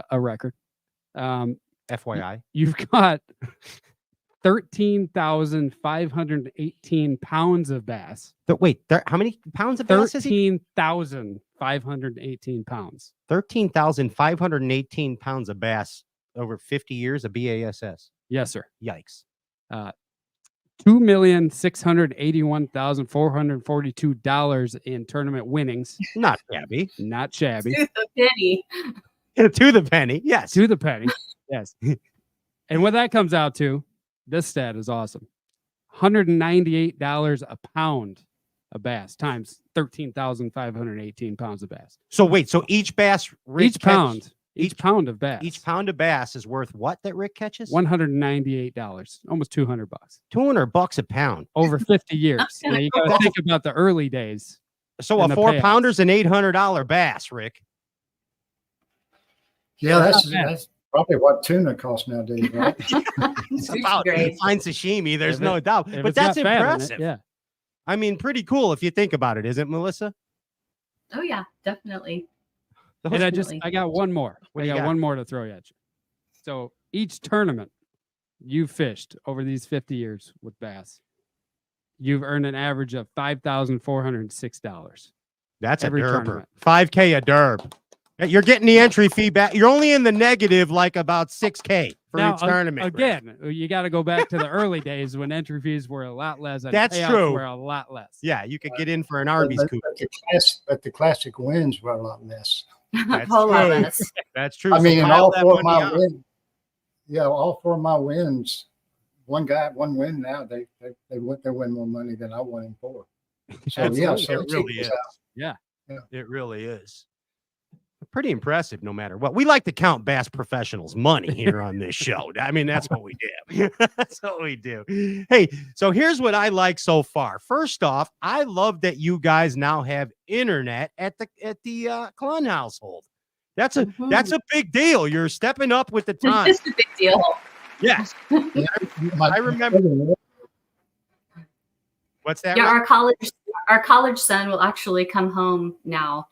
A record. FYI. You've got 13,518 pounds of bass. Wait, how many pounds of bass is he? 13,518 pounds. 13,518 pounds of bass over 50 years of BASS. Yes, sir. Yikes. $2,681,442 in tournament winnings. Not shabby. Not shabby. To the penny. To the penny. Yes. To the penny. Yes. And what that comes out to, this stat is awesome. $198 a pound of bass times 13,518 pounds of bass. So wait, so each bass, Rick each pound of bass. Each pound of bass is worth what that Rick catches? $198, almost $200. $200 a pound over 50 years. Now you got to think about the early days. So a 4-pounder's an $800 bass, Rick. Yeah, that's probably what tuna costs nowadays, right? It's about fine sashimi, there's no doubt. But that's impressive. Yeah. I mean, pretty cool if you think about it, isn't it, Melissa? Oh yeah, definitely. And I got one more. I got one more to throw at you. So each tournament you fished over these 50 years with bass, you've earned an average of $5,406. That's every a derb. tournament. 5K a derb. You're getting the entry fee back. You're only in the negative like about 6K for each tournament. Again, you got to go back to the early days when entry fees were a lot less. And That's payouts true. Were a lot less. Yeah, you could get in for an Arby's coupon. But the classic wins were a lot less. That's Whole lot true. less. That's true. I So mean, in pile all that four of money my on. wins, all four of my wins, one guy, one win now, they win more money than I won him for. So yeah, so it really is. Yeah, it really is. Pretty impressive, no matter what. We like to count bass professionals' money here on this show. I mean, that's what we do. That's what we do. Hey, so here's what I like so far. First off, I love that you guys now have internet at the Clunn household. That's a big deal. You're stepping up with the time. It's a big deal. Yes, I remember. What's that? Yeah, Rick? our college son will actually come home now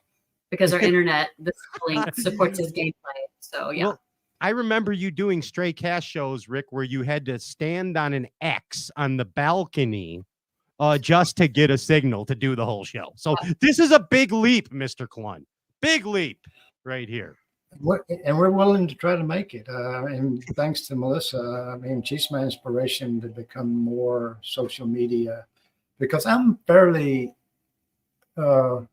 because our internet, the link supports his gameplay. So yeah. Well, I remember you doing stray cast shows, Rick, where you had to stand on an X on the balcony just to get a signal to do the whole show. So this is a big leap, Mr. Clunn. Big leap right here. And we're willing to try to make it. And thanks to Melissa, I mean, she's my inspiration to become more social media because I'm fairly, I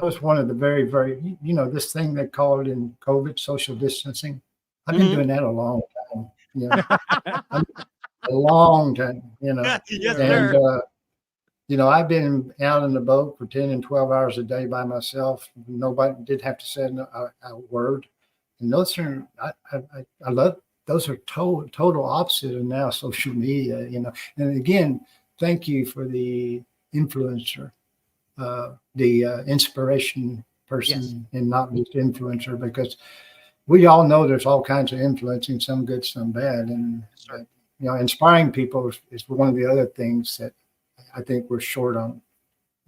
was one of the very, very, this thing they called in COVID social distancing. I've been doing that a long time, a long time, Yes, and, sir. I've been out in the boat for 10 and 12 hours a day by myself. Nobody did have to say a word. And those are, I love, those are total opposite of now social media, And again, thank you for the influencer, the inspiration person, and not just influencer, because we all know there's all kinds of influencing, some good, some bad. And, inspiring people is one of the other things that I think we're short on,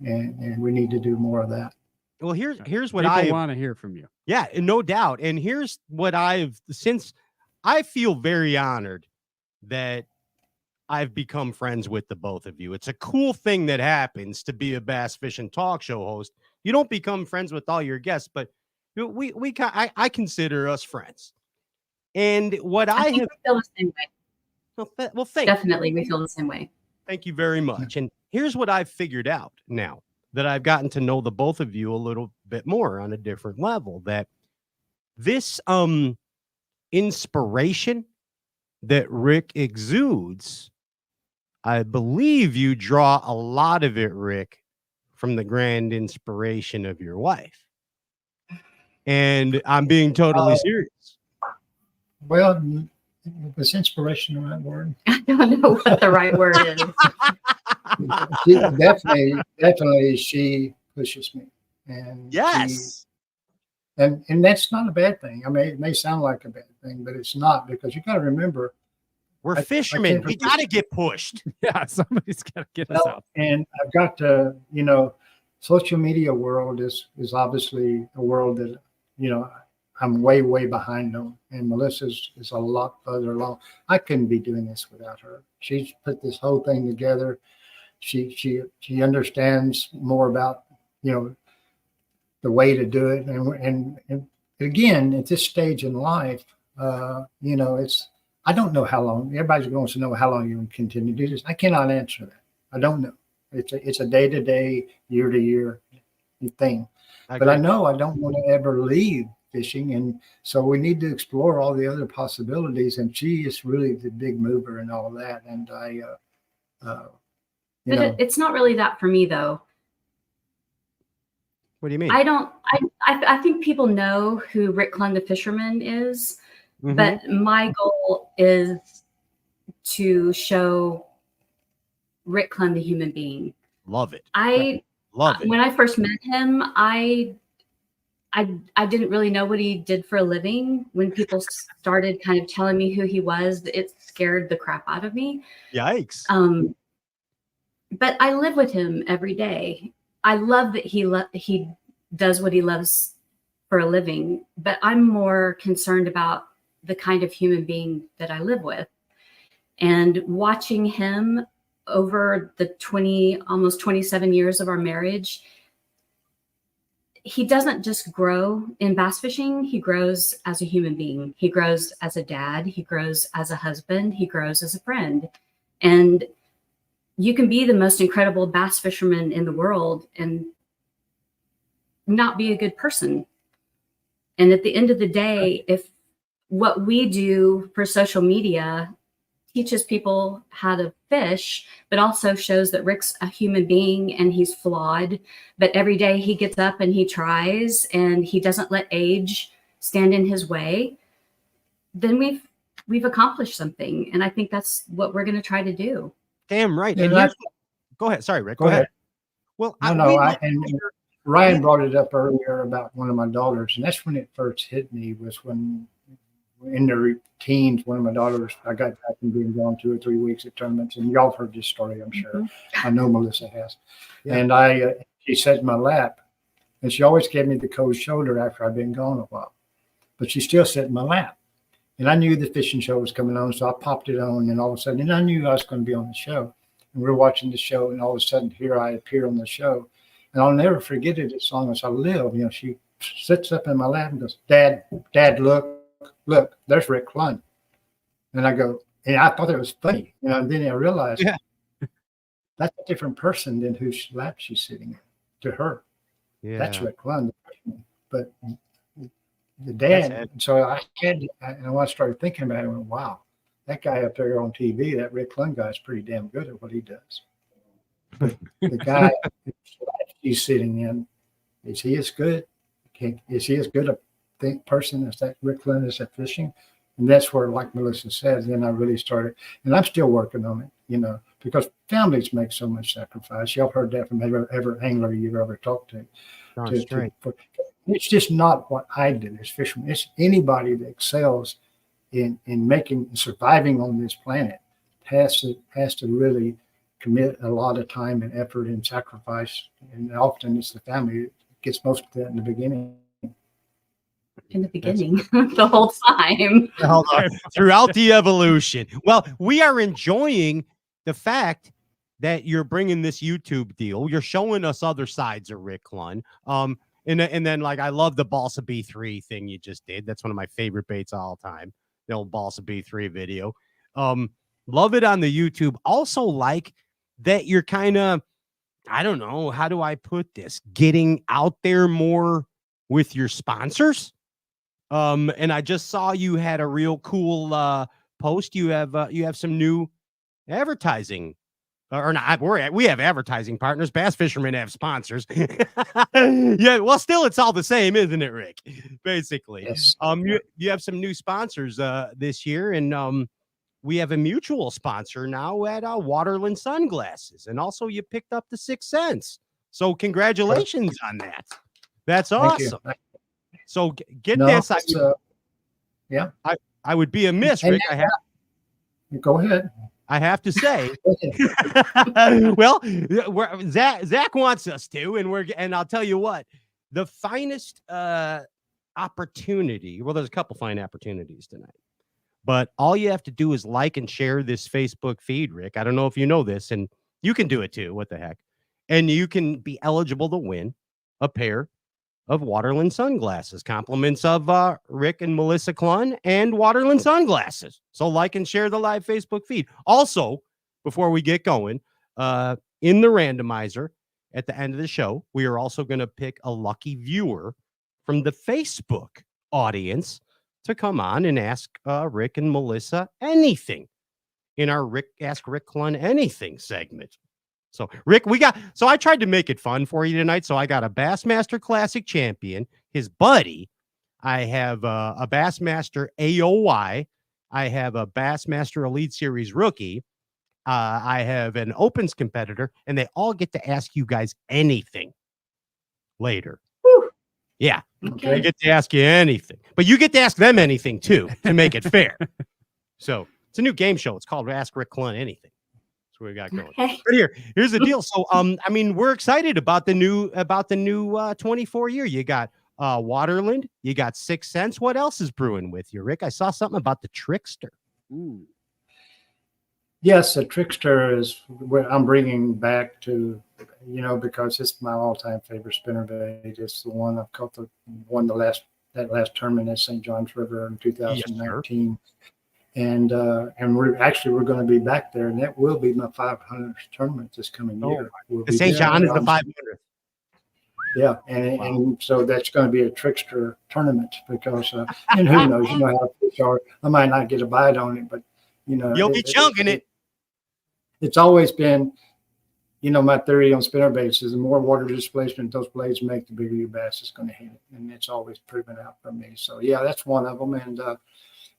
and we need to do more of that. Well, here's what People I want to hear from you. Yeah, no doubt. And here's what since I feel very honored that I've become friends with the both of you. It's a cool thing that happens to be a bass fishing talk show host. You don't become friends with all your guests, but I consider us friends. And what I think have we feel the same way. Well, thank you. Definitely, we feel the same way. Thank you very much. And here's what I've figured out now that I've gotten to know the both of you a little bit more on a different level, that this inspiration that Rick exudes, I believe you draw a lot of it, Rick, from the grand inspiration of your wife. And I'm being totally serious. Well, was inspiration the right word? I don't know what the right word is. Definitely, she pushes me, and yes, and that's not a bad thing. I mean, it may sound like a bad thing, but it's not, because you got to remember, we're fishermen. We got to get pushed. Yeah, somebody's got to get us out. And I've got to, social media world is obviously a world that, I'm way, way behind them. And Melissa's is a lot further along. I couldn't be doing this without her. She's put this whole thing together. She understands more about, the way to do it. And again, at this stage in life, I don't know how long. Everybody's going to know how long you can continue to do this. I cannot answer that. I don't know. It's a day-to-day, year-to-year thing. But I know I don't want to ever leave fishing, and so we need to explore all the other possibilities. And she is really the big mover and all of that. And it's not really that for me, though. What do you mean? I think people know who Rick Clunn the fisherman is, but my goal is to show Rick Clunn the human being. Love it. Love it. When I first met him, I didn't really know what he did for a living. When people started kind of telling me who he was, it scared the crap out of me. Yikes. But I live with him every day. I love that he does what he loves for a living, but I'm more concerned about the kind of human being that I live with. And watching him over the almost 27 years of our marriage, he doesn't just grow in bass fishing. He grows as a human being. He grows as a dad. He grows as a husband. He grows as a friend. And you can be the most incredible bass fisherman in the world and not be a good person. And at the end of the day, if what we do for social media teaches people how to fish, but also shows that Rick's a human being and he's flawed, but every day he gets up and he tries and he doesn't let age stand in his way, then we've accomplished something. And I think that's what we're going to try to do. Damn right. Yeah, And go ahead. Sorry, Rick. Go ahead. Well, Ryan brought it up earlier about one of my daughters, and that's when it first hit me, was when in their teens, one of my daughters, I got back from being gone 2 or 3 weeks at tournaments, and y'all have heard this story, I'm sure. I know Melissa has. Yeah. And she sat in my lap, and she always gave me the cold shoulder after I'd been gone a while, but she still sat in my lap. And I knew the fishing show was coming on, so I popped it on, and all of a sudden, and I knew I was going to be on the show. And we were watching the show, and all of a sudden, here I appear on the show. And I'll never forget it as long as I live. You know, she sits up in my lap and goes, Dad, look, there's Rick Clunn. And I go, and I thought it was funny. You know, and then I realized that's a different person than whose lap she's sitting in to her. Yeah. That's Rick Clunn. But the dad, so I had, and when I started thinking about it, I went, wow, that guy up there on TV, that Rick Clunn guy is pretty damn good at what he does. But the guy he's sitting in, is he as good? Is he as good a person as that Rick Clunn is at fishing? And that's where, like Melissa said, then I really started, and I'm still working on it, you know, because families make so much sacrifice. Y'all heard that from every angler you've ever talked to. It's just not what I do as fisherman. It's anybody that excels in making, surviving on this planet has to really commit a lot of time and effort and sacrifice. And often it's the family that gets most of that in the beginning. The whole time. Throughout the evolution. Well, we are enjoying the fact that you're bringing this YouTube deal. You're showing us other sides of Rick Clunn. And then, like, I love the Balsa B3 thing you just did. That's one of my favorite baits of all time. The old Balsa B3 video. Love it on the YouTube. Also like that you're kind of, I don't know, how do I put this? Getting out there more with your sponsors. And I just saw you had a real cool post. You have some new advertising. Or not, we have advertising partners. Bass fishermen have sponsors. Yeah, well, still, it's all the same, isn't it, Rick? Basically, yes. You have some new sponsors this year, and we have a mutual sponsor now at Waterland Sunglasses, and also you picked up the 6 cents. So congratulations on that. That's awesome. So get this. Yeah, I would be amiss, Rick. Go ahead. I have to say, well, Zach wants us to, and I'll tell you what, the finest opportunity. Well, there's a couple fine opportunities tonight, but all you have to do is like and share this Facebook feed, Rick. I don't know if you know this, and you can do it too. What the heck? And you can be eligible to win a pair of Waterland Sunglasses. Compliments of Rick and Melissa Clunn and Waterland Sunglasses. So like and share the live Facebook feed. Also, before we get going, in the randomizer at the end of the show, we are also going to pick a lucky viewer from the Facebook audience to come on and ask Rick and Melissa anything in our Ask Rick Clunn Anything segment. So, Rick, I tried to make it fun for you tonight. So I got a Bassmaster Classic champion, his buddy. I have a Bassmaster AOY. I have a Bassmaster Elite Series rookie. I have an Opens competitor, and they all get to ask you guys anything later. Whew. Yeah. Okay. They get to ask you anything, but you get to ask them anything too to make it fair. So it's a new game show. It's called Ask Rick Clunn Anything. That's what we got going. Okay. But here's the deal. So, I mean, we're excited about the new 24 year. You got Waterland. You got 6 Cents. What else is brewing with you, Rick? I saw something about the Trickster. Ooh. Yes, the Trickster is what I'm bringing back to, because it's my all-time favorite spinnerbait. It's the one I've caught won that last tournament at St. John's River in 2019. Yes, and we're going to be back there, and that will be my 500th tournament this coming year. The St. John is the 500th. Yeah, and so that's going to be a Trickster tournament because, and who knows, how fish are. I might not get a bite on it, but you'll be chunking it. It's always been, my theory on spinnerbaits is the more water displacement those blades make, the bigger your bass is going to hit it, and it's always proven out for me. So yeah, that's one of them, and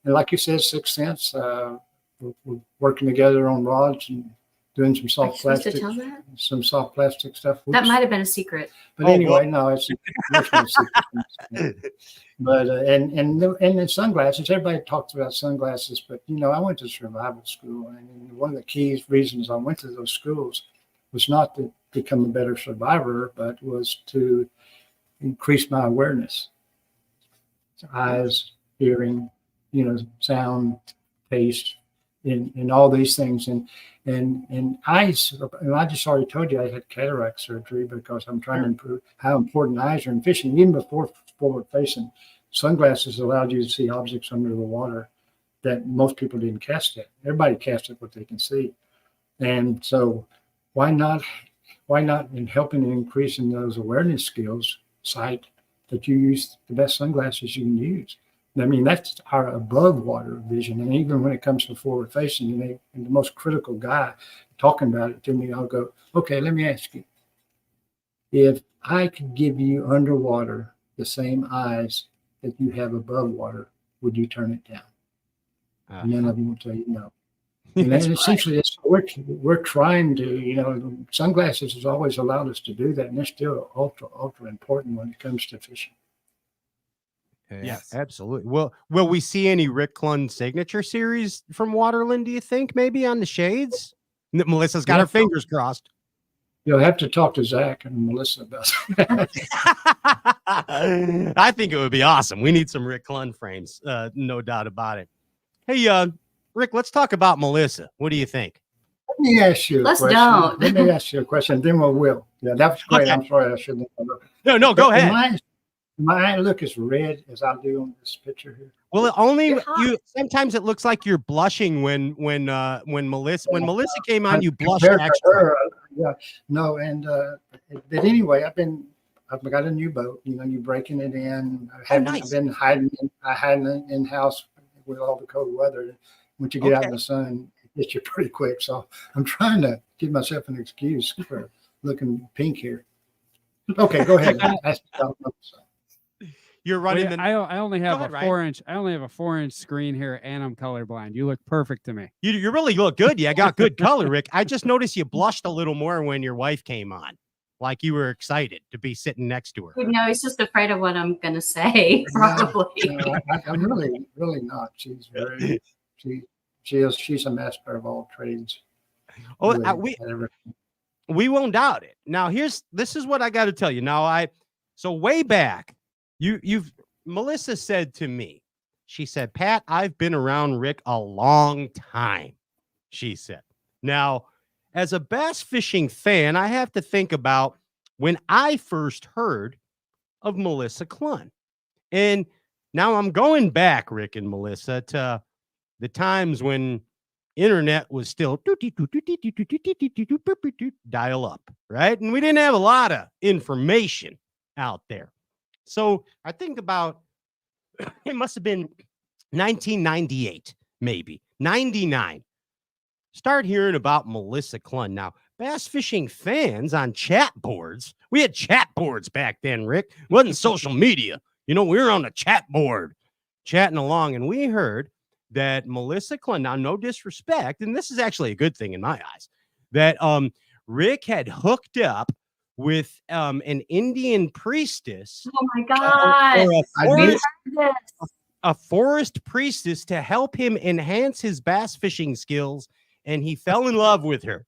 like you said, 6 Cents. We're working together on rods and doing some soft plastic, stuff. That might have been a secret. But anyway, no, it's no secret. But and then sunglasses. Everybody talks about sunglasses, but I went to survival school, and one of the key reasons I went to those schools was not to become a better survivor, but was to increase my awareness, eyes, hearing, sound, taste, and all these things, and eyes. And I just already told you I had cataract surgery because I'm trying to improve how important eyes are in fishing. Even before forward facing, sunglasses allowed you to see objects under the water that most people didn't cast at. Everybody cast at what they can see, and so why not in helping and increasing those awareness skills, sight, that you use the best sunglasses you can use. I mean, that's our above water vision. And even when it comes to forward facing, and the most critical guy talking about it to me, I'll go, okay, let me ask you, if I could give you underwater the same eyes that you have above water, would you turn it down? None of them will tell you no. And essentially, that's what we're trying to, sunglasses has always allowed us to do that. And they're still ultra important when it comes to fishing. Yes, absolutely. Well, will we see any Rick Clunn signature series from Waterland, do you think, maybe on the shades? Melissa's got her fingers crossed. You'll have to talk to Zach and Melissa about that. I think it would be awesome. We need some Rick Clunn frames, no doubt about it. Hey, Rick, let's talk about Melissa. What do you think? Let me ask you a question. Don't. Let me ask you a question, then we will. Yeah, that was great. Okay. I'm sorry I shouldn't have. No, go ahead. My eye look as red as I do on this picture here. Well, sometimes it looks like you're blushing when Melissa came on, you blushed extra. Yeah, no, and but anyway, I've got a new boat. You're breaking it in. I've been hiding in house with all the cold weather. Once you get out in the sun, it hits you pretty quick. So I'm trying to give myself an excuse for looking pink here. Okay, go ahead. You're running. I only have a 4-inch. I only have a 4-inch screen here, and I'm colorblind. You look perfect to me. You really look good. You got good color, Rick. I just noticed you blushed a little more when your wife came on, like you were excited to be sitting next to her. No, he's just afraid of what I'm gonna say. Probably. No, I'm really not. She's very. She's a master of all trades. Oh, really, we won't doubt it. Now, this is what I got to tell you. Now, so way back. Melissa said to me, she said, Pat, I've been around Rick a long time, she said. Now, as a bass fishing fan, I have to think about when I first heard of Melissa Clunn. And now I'm going back, Rick and Melissa, to the times when internet was still dial up, right? And we didn't have a lot of information out there. So I think about, it must have been 1998, maybe 99. Start hearing about Melissa Clunn. Now, bass fishing fans on chat boards. We had chat boards back then, Rick. It wasn't social media. We were on a chat board chatting along, and we heard that Melissa Clunn, now no disrespect, and this is actually a good thing in my eyes, that Rick had hooked up with an Indian priestess. Oh my God. A forest priestess to help him enhance his bass fishing skills, and he fell in love with her.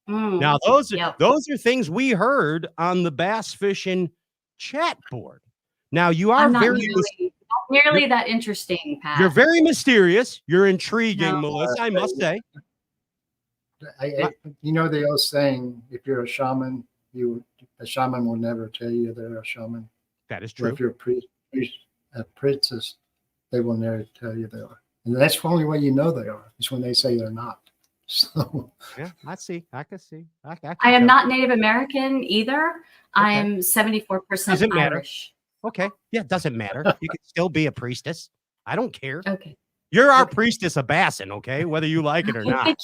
Now, those are things we heard on the bass fishing chat board. Now, you are not nearly that interesting, Pat. You're very mysterious. You're intriguing, Melissa, I must say. The old saying, if you're a shaman, a shaman will never tell you they're a shaman. That is true. Or if you're a princess, they will never tell you they are. And that's the only way you know they are, is when they say they're not. So yeah, I see. I can see. I am not Native American either. Okay. I am 74% Irish. Okay. Yeah, it doesn't matter. You can still be a priestess. I don't care. Okay. You're our priestess of Bassin, okay? Whether you like it or not.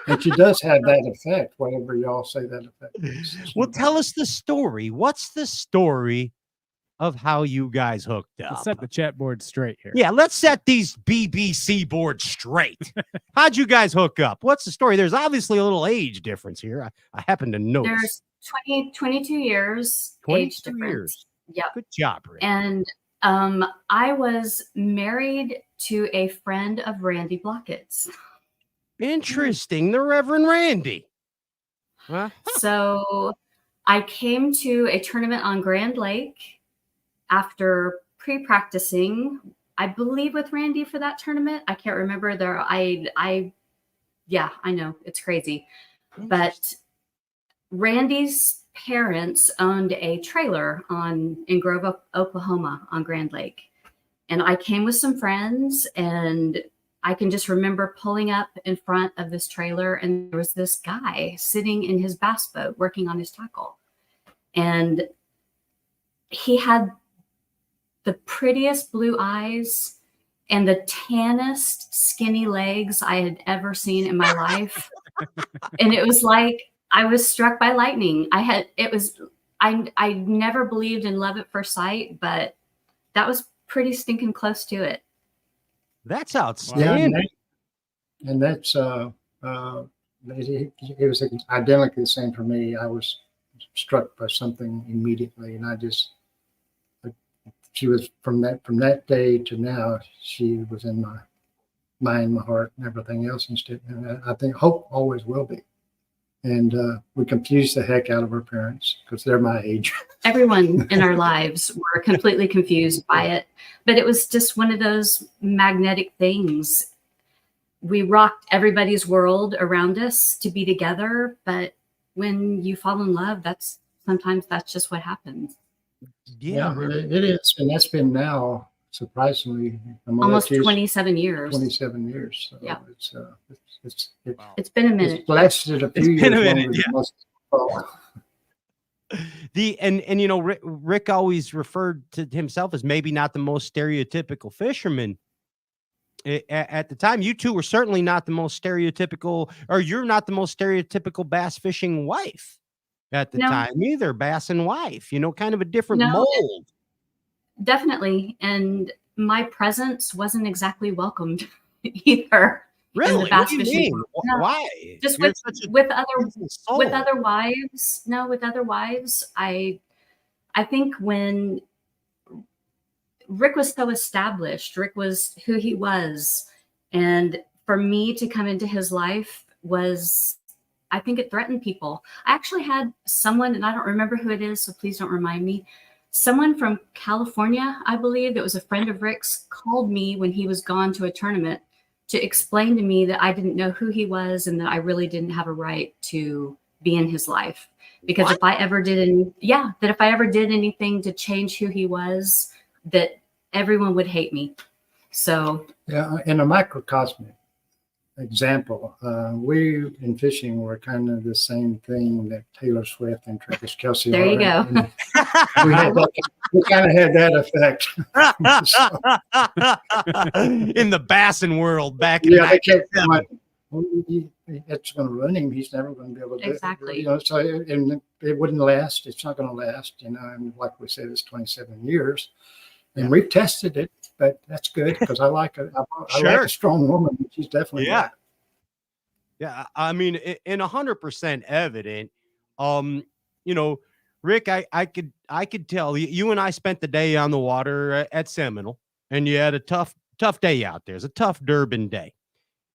But she does have that effect, whatever y'all say that effect is. Well, tell us the story. What's the story of how you guys hooked up? Let's set the chat board straight here. Yeah, let's set these BBC boards straight. How'd you guys hook up? What's the story? There's obviously a little age difference here. I happen to notice. There's 22 years age difference. Yep. Good job, Rick. And I was married to a friend of Randy Blockett's. Interesting. The Reverend Randy. So I came to a tournament on Grand Lake after pre-practicing, I believe, with Randy for that tournament. I can't remember I know it's crazy, but Randy's parents owned a trailer in Grove, Oklahoma on Grand Lake. And I came with some friends, and I can just remember pulling up in front of this trailer, and there was this guy sitting in his bass boat working on his tackle. And he had the prettiest blue eyes and the tannest skinny legs I had ever seen in my life. And it was like I was struck by lightning. I never believed in love at first sight, but that was pretty stinking close to it. That's outstanding. Yeah, and that's it was identically the same for me. I was struck by something immediately, and she was from that day to now, she was in my mind, my heart, and everything else. And I think hope always will be. And we confused the heck out of our parents because they're my age. Everyone in our lives were completely confused by it, but it was just one of those magnetic things. We rocked everybody's world around us to be together, but when you fall in love, sometimes that's just what happens. Yeah, it is, and that's been now surprisingly almost 27 years. 27 years. So yeah, it's been a minute. It's lasted a few years longer than most people. Rick always referred to himself as maybe not the most stereotypical fisherman. At the time, you two were certainly not the most stereotypical, or you're not the most stereotypical bass fishing wife at the time either. Bass and wife, kind of a different mold. Definitely. And my presence wasn't exactly welcomed either. Really? What do you mean? Why? Just with other wives. No, with other wives. I think when Rick was so established, Rick was who he was. And for me to come into his life I think it threatened people. I actually had someone, and I don't remember who it is, so please don't remind me. Someone from California, I believe, it was a friend of Rick's, called me when he was gone to a tournament to explain to me that I didn't know who he was and that I really didn't have a right to be in his life. Because if I ever did anything to change who he was, that everyone would hate me. So yeah, in a microcosmic example, we in fishing were kind of the same thing that Taylor Swift and Travis Kelce there are. you go. We kind of had that effect. In the Bassin world back in they kept going, it's going to run him. He's never going to be able to exactly. do it. So and it wouldn't last. It's not going to last. And like we said, it's 27 years, and we've tested it. But that's good because I like I like a strong woman. She's definitely Yeah. I mean, in 100% evident. Rick, I could tell you and I spent the day on the water at Seminole, and you had a tough day out there. It's a tough Durban day,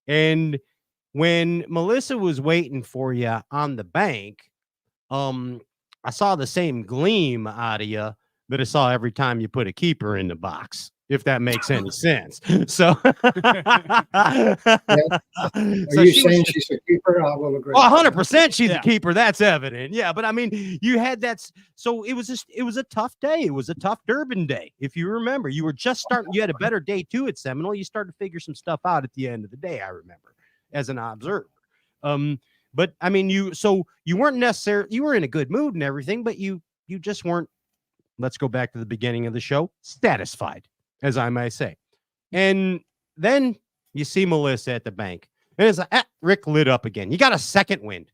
and when Melissa was waiting for you on the bank, I saw the same gleam out of you that I saw every time you put a keeper in the box, if that makes any sense. So, Are you saying she's a keeper? I will agree. 100% she's a keeper. That's evident. Yeah, but I mean, you had that. So it was a tough day. It was a tough Durban day. If you remember, you were just starting. You had a better day too at Seminole. You started to figure some stuff out at the end of the day. I remember as an observer. But I mean, you weren't necessarily, you were in a good mood and everything, but you just weren't. Let's go back to the beginning of the show. Satisfied, as I may say. And then you see Melissa at the bank. And it's like, Rick lit up again. You got a second wind.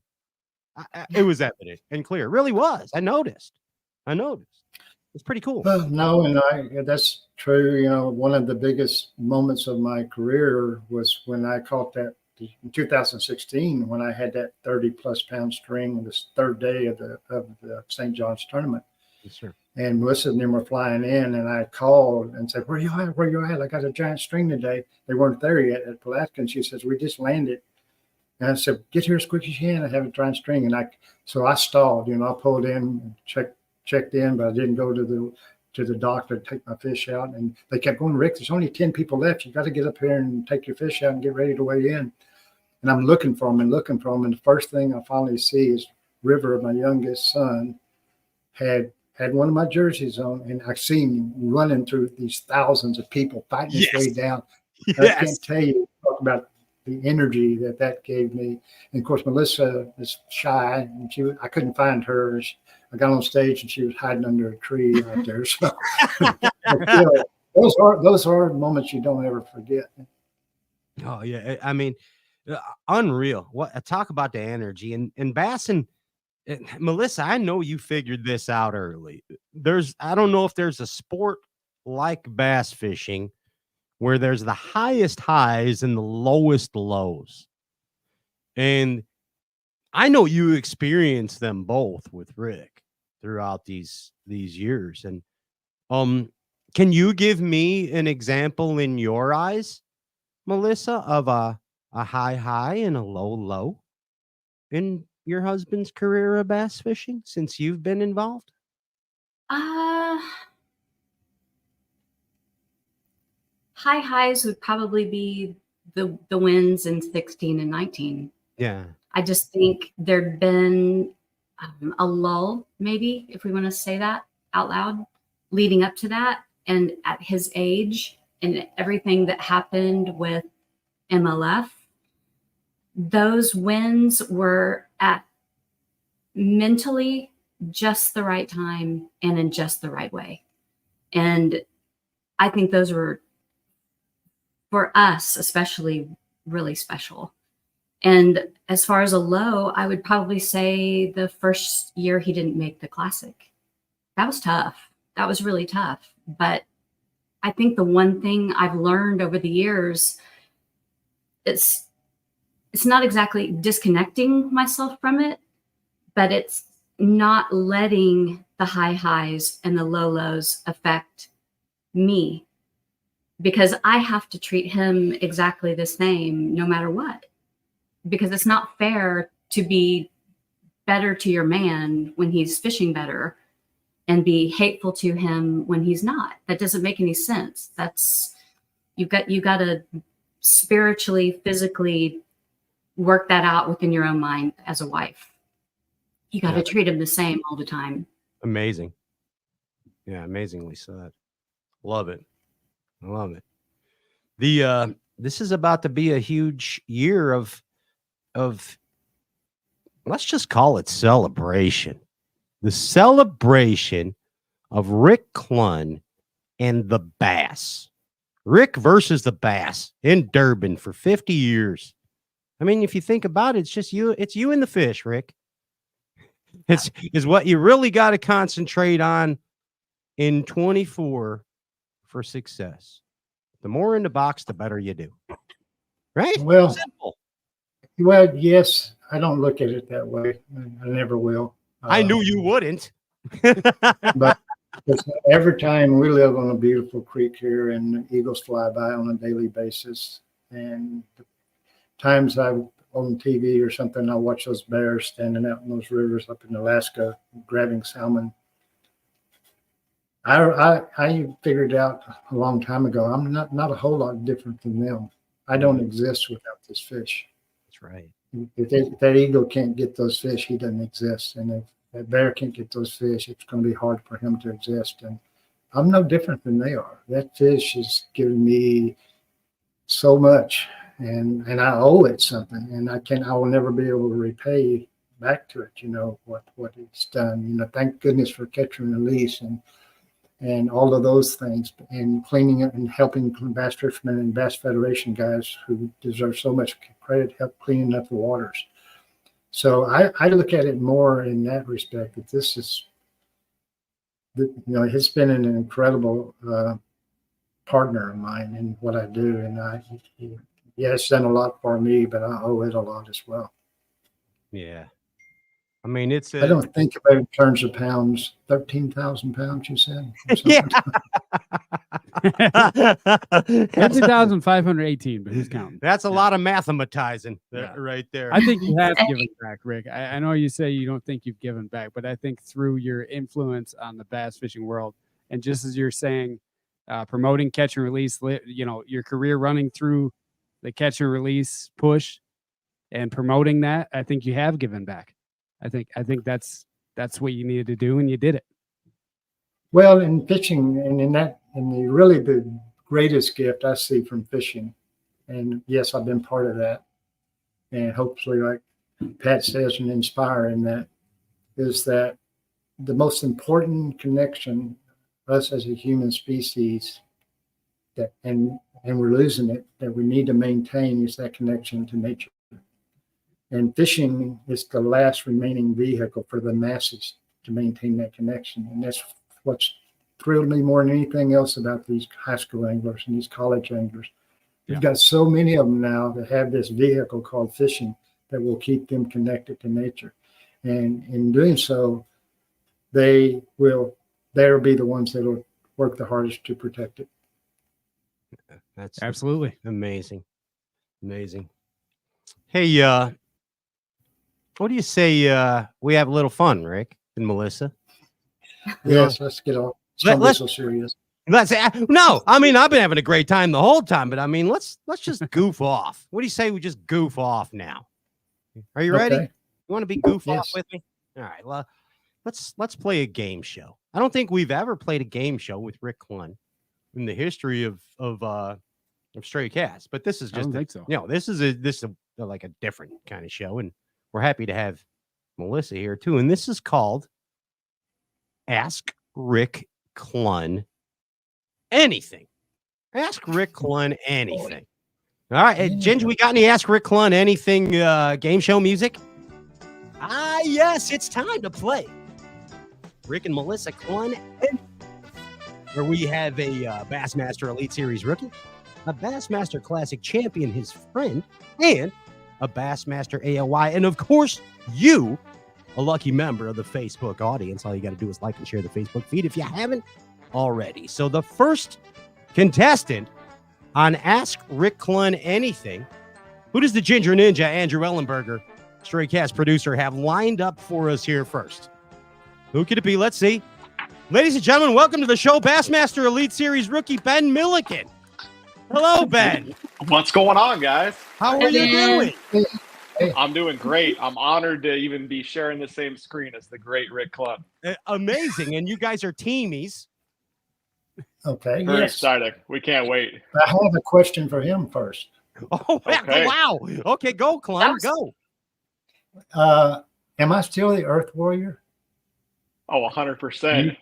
It was evident and clear. It really was. I noticed. It's pretty cool. No, and that's true. One of the biggest moments of my career was when I caught that in 2016, when I had that 30+ pound string on this third day of the St. John's tournament. Yes, sir. And Melissa and them were flying in, and I called and said, where you at? I got a giant string today. They weren't there yet at Pulaski. And she says, we just landed. And I said, get here as quick as you can. I have a giant string. And so I stalled, I pulled in, checked in, but I didn't go to the doctor to take my fish out. And they kept going, Rick, there's only 10 people left. You got to get up here and take your fish out and get ready to weigh in. And I'm looking for them. And the first thing I finally see is River, my youngest son, had one of my jerseys on, and I see him running through these thousands of people fighting his way down. Yes. I can't tell you, talk about the energy that gave me. And of course, Melissa is shy, and I couldn't find her. I got on stage and she was hiding under a tree out there. So those are moments you don't ever forget. Oh yeah, I mean, unreal. What talk about the energy and Bassin. Melissa, I know you figured this out early. I don't know if there's a sport like bass fishing where there's the highest highs and the lowest lows. And I know you experienced them both with Rick throughout these years. And can you give me an example in your eyes, Melissa, of a high and a low in your husband's career of bass fishing since you've been involved? High highs would probably be the wins in 16 and 19. Yeah. I just think there'd been a lull, maybe, if we want to say that out loud, leading up to that. And at his age and everything that happened with MLF, those wins were at mentally just the right time and in just the right way. And I think those were, for us especially, really special. And as far as a low, I would probably say the first year he didn't make the Classic. That was tough. That was really tough. But I think the one thing I've learned over the years, it's not exactly disconnecting myself from it, but it's not letting the high highs and the low lows affect me, because I have to treat him exactly the same no matter what, because it's not fair to be better to your man when he's fishing better and be hateful to him when he's not. That doesn't make any sense. You got to spiritually, physically work that out within your own mind as a wife. You got to treat them the same all the time. Amazing. Yeah, amazingly said. Love it. I love it. This is about to be a huge year of let's just call it celebration. The celebration of Rick Clunn and the Bass. Rick versus the Bass in Durban for 50 years. I mean, if you think about it, it's you and the fish, Rick. Is what you really got to concentrate on in 24 for success. The more in the box, the better you do. Right? Well, simple. Well, yes, I don't look at it that way. I never will. I knew you wouldn't. But every time we live on a beautiful creek here, and eagles fly by on a daily basis, and the times I'm on TV or something, I watch those bears standing out in those rivers up in Alaska grabbing salmon. I figured out a long time ago, I'm not a whole lot different than them. I don't exist without this fish. That's right. If that eagle can't get those fish, he doesn't exist. And if that bear can't get those fish, it's going to be hard for him to exist. And I'm no different than they are. That fish has given me so much, and I owe it something, and I will never be able to repay back to it, what it's done. Thank goodness for catch and release and all of those things, and cleaning it and helping bass fishermen and Bass Federation guys who deserve so much credit, help cleaning up the waters. So I look at it more in that respect, that this is, it's been an incredible partner of mine in what I do. And it's done a lot for me, but I owe it a lot as well. Yeah. I mean, I don't think about it in terms of pounds. 13,000 pounds, you said? Yeah. 13,518, but who's counting? That's a lot of mathematizing right there. I think you have given back, Rick. I know you say you don't think you've given back, but I think through your influence on the bass fishing world, and just as you're saying, promoting catch and release, your career running through the catch and release push and promoting that, I think you have given back. I think that's what you needed to do, and you did it. Well, in fishing, and the greatest gift I see from fishing, and yes, I've been part of that, and hopefully, like Pat says, and inspire in that, is that the most important connection us as a human species, and we're losing it, that we need to maintain, is that connection to nature. And fishing is the last remaining vehicle for the masses to maintain that connection. And that's what's thrilled me more than anything else about these high school anglers and these college anglers. We've got so many of them now that have this vehicle called fishing that will keep them connected to nature. And in doing so, they'll be the ones that will work the hardest to protect it. That's absolutely amazing. Amazing. Hey, what do you say we have a little fun, Rick and Melissa? Yes, let's get off. Let's so serious. No, I mean, I've been having a great time the whole time, but I mean, let's just goof off. What do you say we just goof off now? Are you ready? You want to be goof off with me? All right. Well, let's play a game show. I don't think we've ever played a game show with Rick Clunn in the history of Stray Cast, but this is just this is like a different kind of show, and we're happy to have Melissa here too. And this is called Ask Rick Clunn Anything. Ask Rick Clunn anything. All right, Ginger, we got any Ask Rick Clunn Anything game show music? Yes, it's time to play Rick and Melissa Clunn, where we have a Bassmaster Elite Series rookie, a Bassmaster Classic champion, his friend, and a Bassmaster AOY, and of course, you, a lucky member of the Facebook audience. All you got to do is like and share the Facebook feed if you haven't already. So the first contestant on Ask Rick Clunn Anything, who does the Ginger Ninja, Andrew Ellenberger, Stray Cast producer, have lined up for us here first? Who could it be? Let's see. Ladies and gentlemen, welcome to the show, Bassmaster Elite Series rookie Ben Milliken. Hello, Ben. What's going on, guys? How are you doing? I'm doing great. I'm honored to even be sharing the same screen as the great Rick Clunn. Amazing. And you guys are teamies. Okay. Very yes. exciting. We can't wait. I have a question for him first. Oh, Okay. wow. Okay, go, Clunn. Go. Am I still the Earth Warrior? Oh, 100%.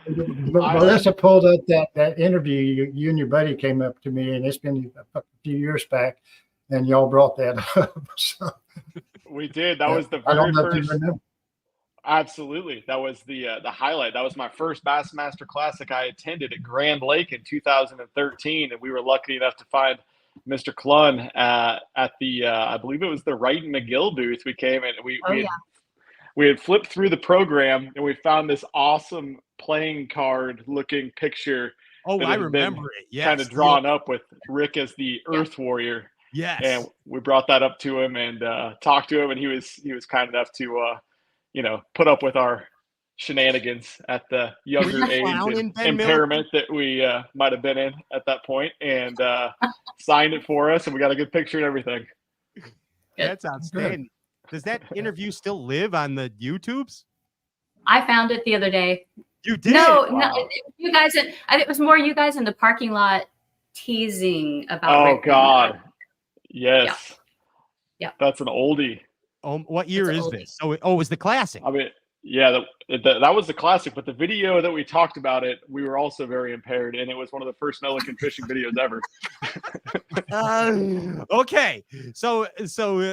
Melissa pulled up that interview. You and your buddy came up to me, and it's been a few years back, and y'all brought that up. So, we did. That was the I don't very know if you first. remember. Absolutely. That was the highlight. That was my first Bassmaster Classic I attended at Grand Lake in 2013, and we were lucky enough to find Mr. Clunn at the I believe it was the Wright and McGill booth. We came and we had flipped through the program, and we found this awesome playing card looking picture. Oh, I remember it. Yes. Kind of drawn up with Rick as the Earth Warrior. Yes. And we brought that up to him and talked to him, and he was kind enough to put up with our shenanigans at the younger age and impairment that we might have been in at that point, and signed it for us, and we got a good picture and everything. That's outstanding. Does that interview still live on the YouTubes? I found it the other day. You did? No, you guys. It was more you guys in the parking lot teasing about. Oh Rick God, yes. Yeah. That's an oldie. What year is this? Oh, it was the classic. I mean, yeah, that was the classic. But the video that we talked about it, we were also very impaired, and it was one of the first Milliken fishing videos ever. Okay, so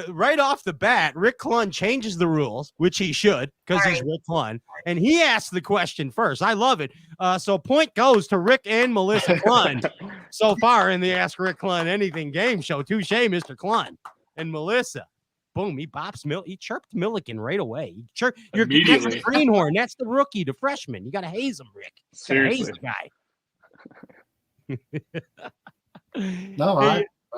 right off the bat, Rick Clunn changes the rules, which he should, because he's Rick Clunn, and he asked the question first. I love it. So point goes to Rick and Melissa Clunn so far in the Ask Rick Clunn Anything game show. Touche, Mr. Clunn and Melissa. Boom! He chirped Milliken right away. That's the greenhorn. That's the rookie, the freshman. You got to haze him, Rick. Seriously. Haze the guy. No,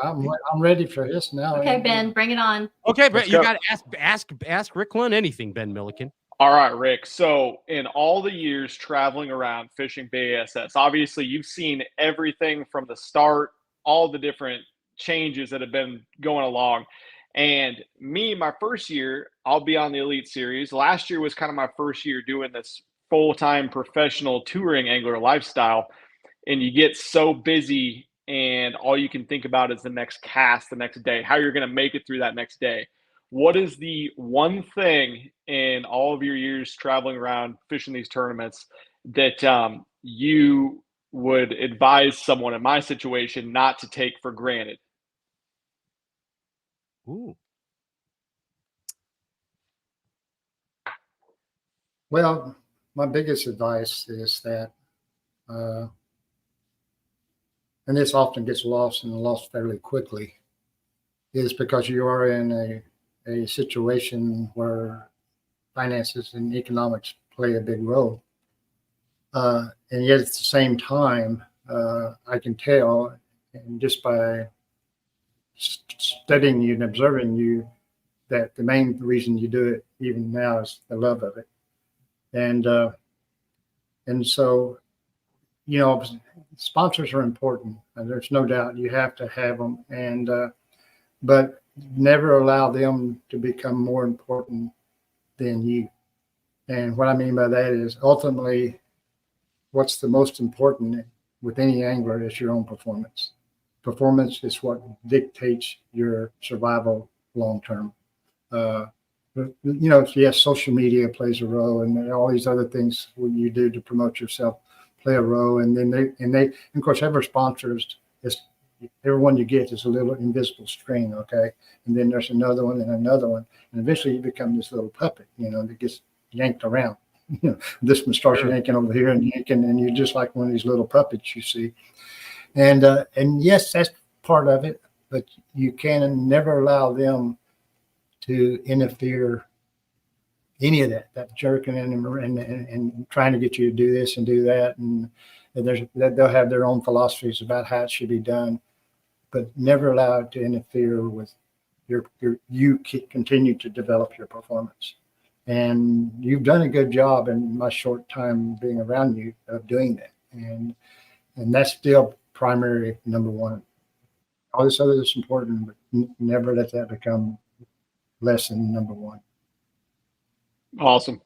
I'm ready for this now. Okay, Ben, bring it on. Okay, but you got to ask Rick Clunn anything, Ben Milliken. All right, Rick. So in all the years traveling around fishing BASS, obviously you've seen everything from the start, all the different changes that have been going along. And my first year, I'll be on the Elite Series. Last year was kind of my first year doing this full-time professional touring angler lifestyle. And you get so busy, and all you can think about is the next cast, the next day, how you're going to make it through that next day. What is the one thing in all of your years traveling around fishing these tournaments that you would advise someone in my situation not to take for granted? Ooh. Well, my biggest advice is that, and this often gets lost fairly quickly, is because you are in a situation where finances and economics play a big role. And yet at the same time, I can tell, and just by studying you and observing you, that the main reason you do it even now is the love of it. And so, sponsors are important, and there's no doubt you have to have them, and but never allow them to become more important than you. And what I mean by that is ultimately what's the most important with any angler is your own performance. Performance is what dictates your survival long term. Yes, social media plays a role, and all these other things you do to promote yourself play a role. And then they of course, every sponsors is everyone you get is a little invisible string, okay? And then there's another one and another one, and eventually you become this little puppet, that gets yanked around. This one starts yanking over here and yanking, and you're just like one of these little puppets you see. And yes, that's part of it, but you can never allow them to interfere any of that jerking and trying to get you to do this and do that. And they'll have their own philosophies about how it should be done, but never allow it to interfere with you continue to develop your performance. And you've done a good job in my short time being around you of doing that. And that's still primary number one. all this other is important, but never let that become less than number one. Awesome.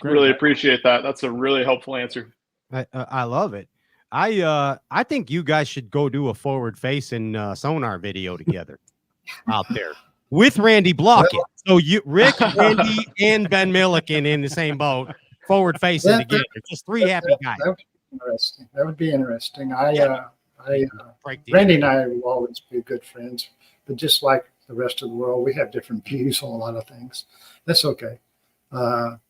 Great. Really appreciate that. That's a really helpful answer. I love it. I think you guys should go do a forward facing sonar video together out there with Randy Blockett. So you, Rick, Randy, and Ben Milliken in the same boat, forward facing together. Just three happy guys. That would be interesting. That would be interesting. Randy and I will always be good friends, but just like the rest of the world, we have different views on a lot of things. That's okay. But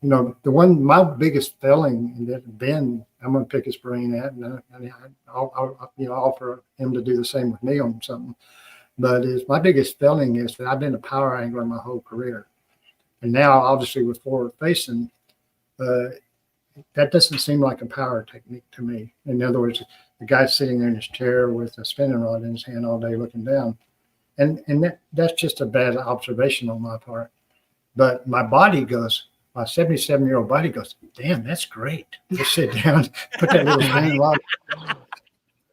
my biggest failing that Ben, I'm going to pick his brain at, and I'll offer him to do the same with me on something. But my biggest failing is that I've been a power angler my whole career, and now obviously with forward facing, that doesn't seem like a power technique to me. In other words, the guy's sitting there in his chair with a spinning rod in his hand all day looking down, and that's just a bad observation on my part. But my body goes. My 77-year-old body goes, damn, that's great. Just sit down, put that little spinning rod.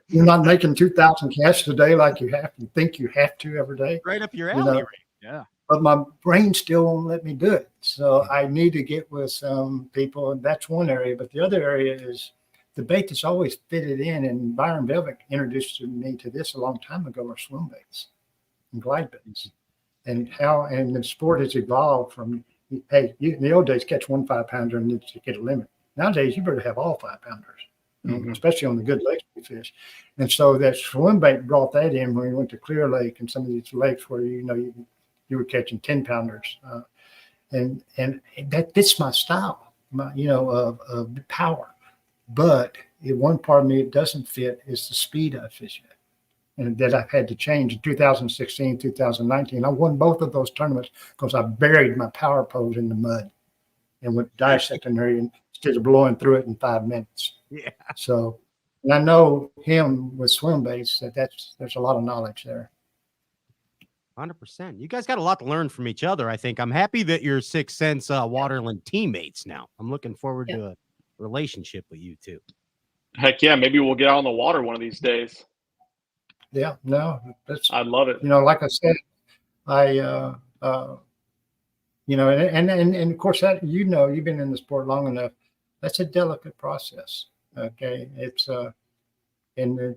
You're not making 2,000 casts a day like you think you have to every day. Right up your alley, Yeah. But my brain still won't let me do it. So I need to get with some people, and that's one area. But the other area is the bait that's always fitted in, and Byron Velvick introduced me to this a long time ago, are swim baits and glide baits. And the sport has evolved from, hey, in the old days, catch 1 5-pounder and then you get a limit. Nowadays, you better have all 5-pounders, especially on the good lakes we fish. And so that swim bait brought that in when we went to Clear Lake and some of these lakes where, you were catching 10-pounders. And that fits my style, of power. But one part of me it doesn't fit is the speed I fish at. And that I've had to change in 2016, 2019. I won both of those tournaments because I buried my power pose in the mud and went dissecting there instead of blowing through it in 5 minutes. Yeah. So, and I know him with swim baits there's a lot of knowledge there. 100%. You guys got a lot to learn from each other. I think I'm happy that you're Sixth Sense Waterland teammates now. I'm looking forward to a relationship with you two. Heck yeah, maybe we'll get out on the water one of these days. Yeah, no, I'd love it. Like I said, and of course that, you've been in the sport long enough. That's a delicate process. Okay. It's, and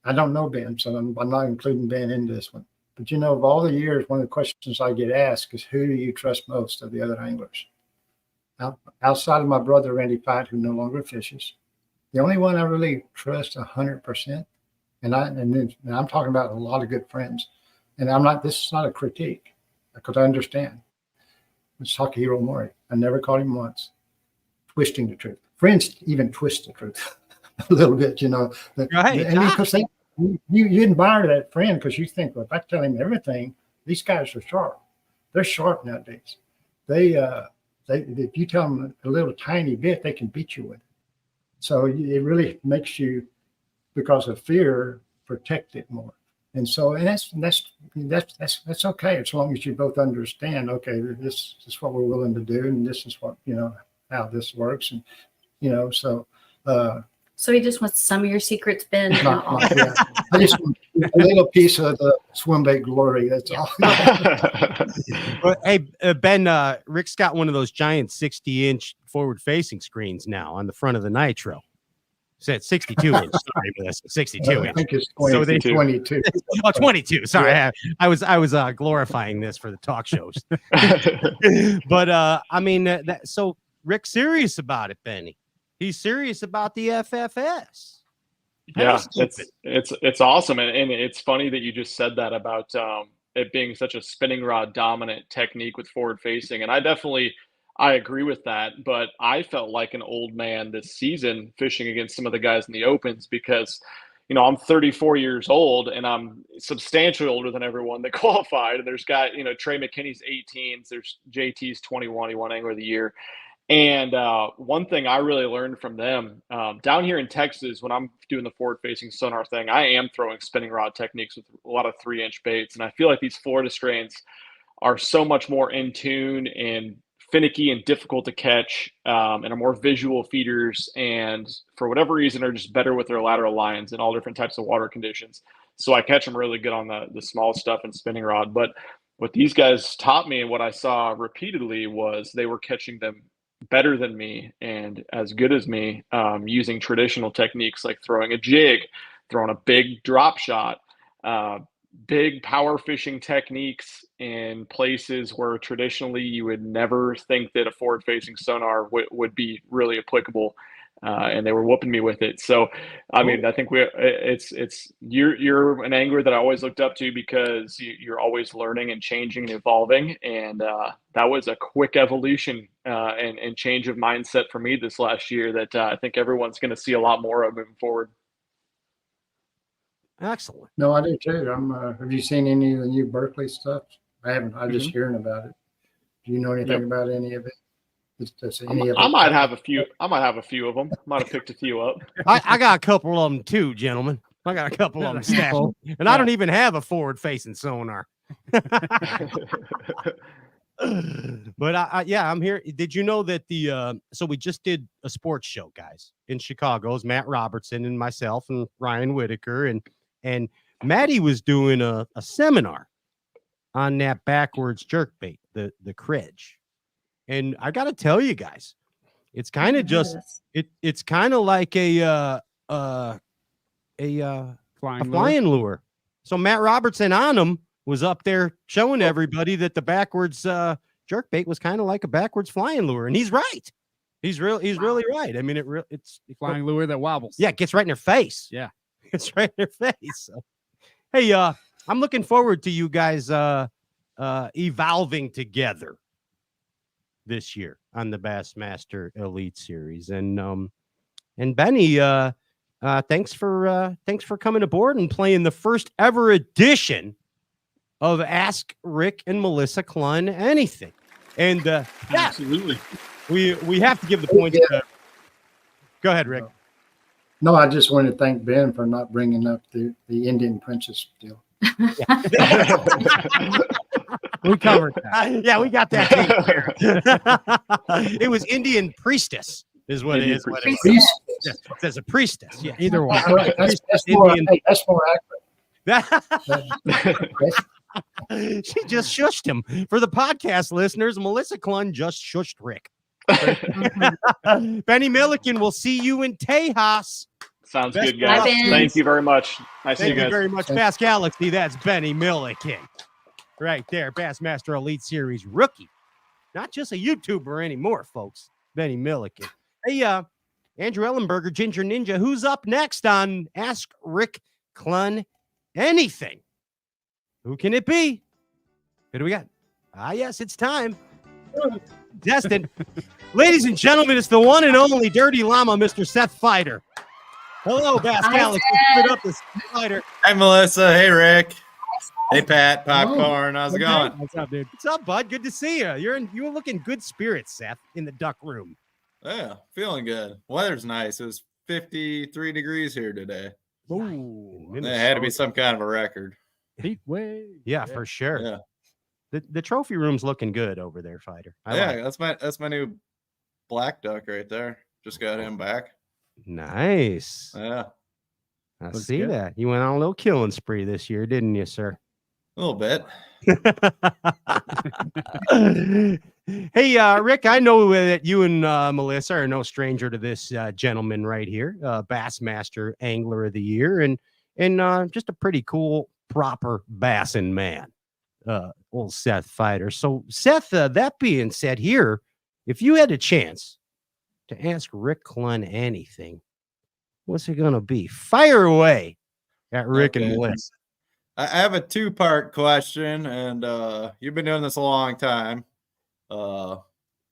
I don't know Ben, so I'm not including Ben in this one, but of all the years, one of the questions I get asked is, who do you trust most of the other anglers? Outside of my brother, Randy Feider, who no longer fishes, the only one I really trust 100%. And I'm talking about a lot of good friends, and this is not a critique because I understand. It's Takahiro Mori. I never caught him once twisting the truth. Friends even twist the truth a little bit, Right. And because you admire that friend because you think, well, if I tell him everything, these guys are sharp. They're sharp nowadays. If you tell them a little tiny bit, they can beat you with it. So it really makes you, because of fear, protect it more. And so, and that's okay as long as you both understand, okay, this is what we're willing to do, and this is what, how this works. And, so he just wants some of your secrets, Ben. Not I just want a little piece of the swim bait glory. That's all. Well, hey, Ben, Rick's got one of those giant 60-inch forward-facing screens now on the front of the Nitro. Said 62 inch. Sorry, but that's 62 inch. I think it's 22. Oh, 22. Sorry, I was glorifying this for the talk shows. But so Rick's serious about it, Benny. He's serious about the FFS. Yeah, it's awesome, and it's funny that you just said that about it being such a spinning rod dominant technique with forward facing, and I agree with that, but I felt like an old man this season fishing against some of the guys in the opens because, I'm 34 years old and I'm substantially older than everyone that qualified. And there's Trey McKinney's 18s, there's JT's 21, he won Angler of the Year. And one thing I really learned from them down here in Texas, when I'm doing the forward facing sonar thing, I am throwing spinning rod techniques with a lot of 3-inch baits. And I feel like these Florida strains are so much more in tune and finicky and difficult to catch, and are more visual feeders, and for whatever reason are just better with their lateral lines in all different types of water conditions. So I catch them really good on the small stuff and spinning rod. But what these guys taught me and what I saw repeatedly was they were catching them better than me and as good as me, using traditional techniques like throwing a jig, throwing a big drop shot, big power fishing techniques in places where traditionally you would never think that a forward facing sonar would be really applicable. And they were whooping me with it. So, I mean, I think you're an angler that I always looked up to because you're always learning and changing and evolving. And that was a quick evolution and change of mindset for me this last year that I think everyone's going to see a lot more of moving forward. Excellent. No, I do too. Have you seen any of the new Berkeley stuff? I haven't. I'm just hearing about it. Do you know anything about any of it? I might have a few. I might have a few of them. Might have picked a few up. I got a couple of them too, gentlemen. I got a couple of them stashed, and I don't even have a forward-facing sonar. But I'm here. Did you know that so we just did a sports show, guys, in Chicago. It was Matt Robertson and myself and Ryan Whitaker, and Matty was doing a seminar on that backwards jerkbait, the cridge. And I got to tell you guys, it's kind of just it's kind of like a flying lure. So Matt Robertson on him was up there showing everybody that the backwards jerkbait was kind of like a backwards flying lure, and he's right. He's really right. I mean, it's flying lure that wobbles. Yeah, it gets right in their face. Yeah, it's right in their face. So, hey, I'm looking forward to you guys evolving together this year on the Bassmaster Elite Series. And Benny, thanks for coming aboard and playing the first ever edition of Ask Rick and Melissa Clunn Anything. And absolutely, we have to give the points. Go ahead, Rick. No, I just want to thank Ben for not bringing up the Indian princess deal. We covered that. Yeah, we got that. It was Indian priestess, is what Indian it is. priestess. Yeah, there's a priestess. Yeah, either one. That's more accurate. She just shushed him. For the podcast listeners, Melissa Clunn just shushed Rick. Benny Milliken, we'll see you in Tejas. Sounds good, guys. Thank you very much. Nice to see you guys. Thank you very much, Bass Galaxy. That's Benny Milliken. Right there, Bassmaster Elite Series rookie. Not just a YouTuber anymore, folks. Benny Milliken. Hey, Andrew Ellenberger, Ginger Ninja, who's up next on Ask Rick Clunn Anything? Who can it be? Who do we got? Yes, it's time. Destined. Ladies and gentlemen, it's the one and only Dirty Llama, Mr. Seth Feider. Hello, Bass Galaxy. Give it up to Seth Feider. Hi, Melissa. Hey, Rick. Hey, Pat. Popcorn. How's it going? What's up, dude? What's up, bud? Good to see you. You were looking good spirits, Seth, in the duck room. Yeah, feeling good. Weather's nice. It was 53 degrees here today. Ooh, it had to be some kind of a record. Heat wave. Yeah, for sure. Yeah. The trophy room's looking good over there, Feider. That's my new black duck right there. Just got him back. Nice. Yeah. I see that. You went on a little killing spree this year, didn't you, sir? A little bit. Hey, Rick, I know that you and Melissa are no stranger to this gentleman right here, Bassmaster Angler of the Year, and just a pretty cool, proper bassin' man, old Seth Feider. So, Seth, that being said here, if you had a chance to ask Rick Clunn anything, what's it going to be? Fire away at Rick and Melissa. I have a two-part question, and you've been doing this a long time. I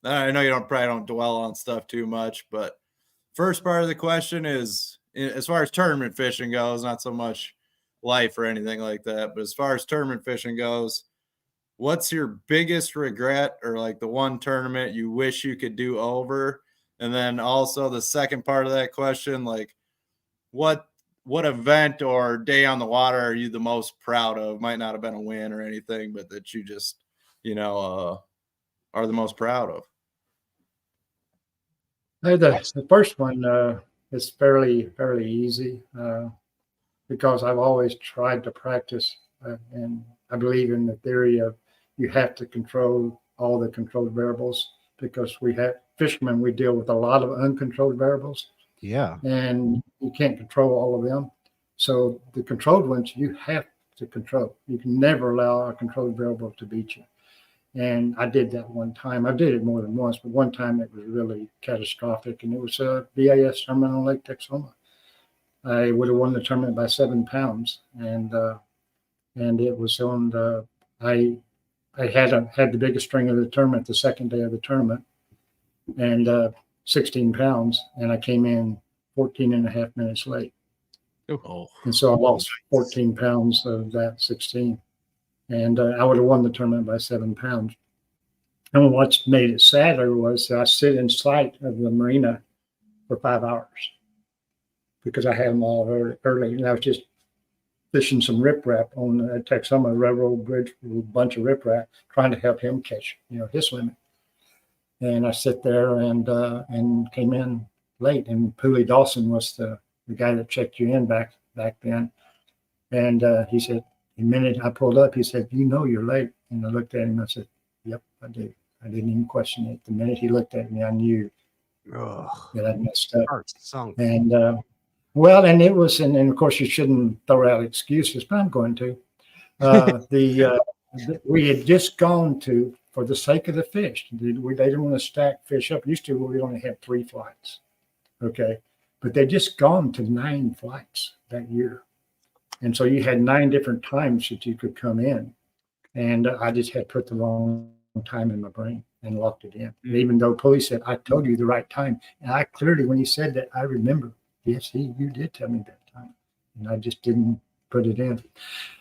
know you probably don't dwell on stuff too much, but first part of the question is, as far as tournament fishing goes, not so much life or anything like that, but as far as tournament fishing goes, what's your biggest regret or like the one tournament you wish you could do over? And then also the second part of that question, like what event or day on the water are you the most proud of? Might not have been a win or anything, but that you just, are the most proud of. The first one is fairly easy because I've always tried to practice, and I believe in the theory of you have to control all the controlled variables, because fishermen, we deal with a lot of uncontrolled variables. Yeah. And you can't control all of them. So the controlled ones you have to control. You can never allow a controlled variable to beat you. And I did that one time. I did it more than once, but one time it was really catastrophic, and it was a BAS tournament on Lake Texoma. I would have won the tournament by 7 pounds, and it was on the I had the biggest string of the tournament the second day of the tournament, and 16 pounds, and I came in 14 and a half minutes late. Oh. And so I lost 14 pounds of that 16. And I would have won the tournament by 7 pounds. And what made it sadder was I sit in sight of the marina for 5 hours because I had them all early. And I was just fishing some riprap on the Texoma Railroad Bridge, a bunch of riprap, trying to help him catch, his limit. And I sit there and came in late. And Pooley Dawson was the guy that checked you in back then. And he said, the minute I pulled up, he said, you're late. And I looked at him and I said, yep, I do. I didn't even question it. The minute he looked at me, I knew that I messed up. And and it was, and of course you shouldn't throw out excuses, but I'm going to. We had just gone to, for the sake of the fish, they didn't want to stack fish up. Used to, we only had 3 flights. Okay. But they'd just gone to 9 flights that year. And so you had 9 different times that you could come in. And I just had put the wrong time in my brain and locked it in. And even though police said, I told you the right time. And I clearly, when he said that, I remember, yes, you did tell me that time. And I just didn't put it in.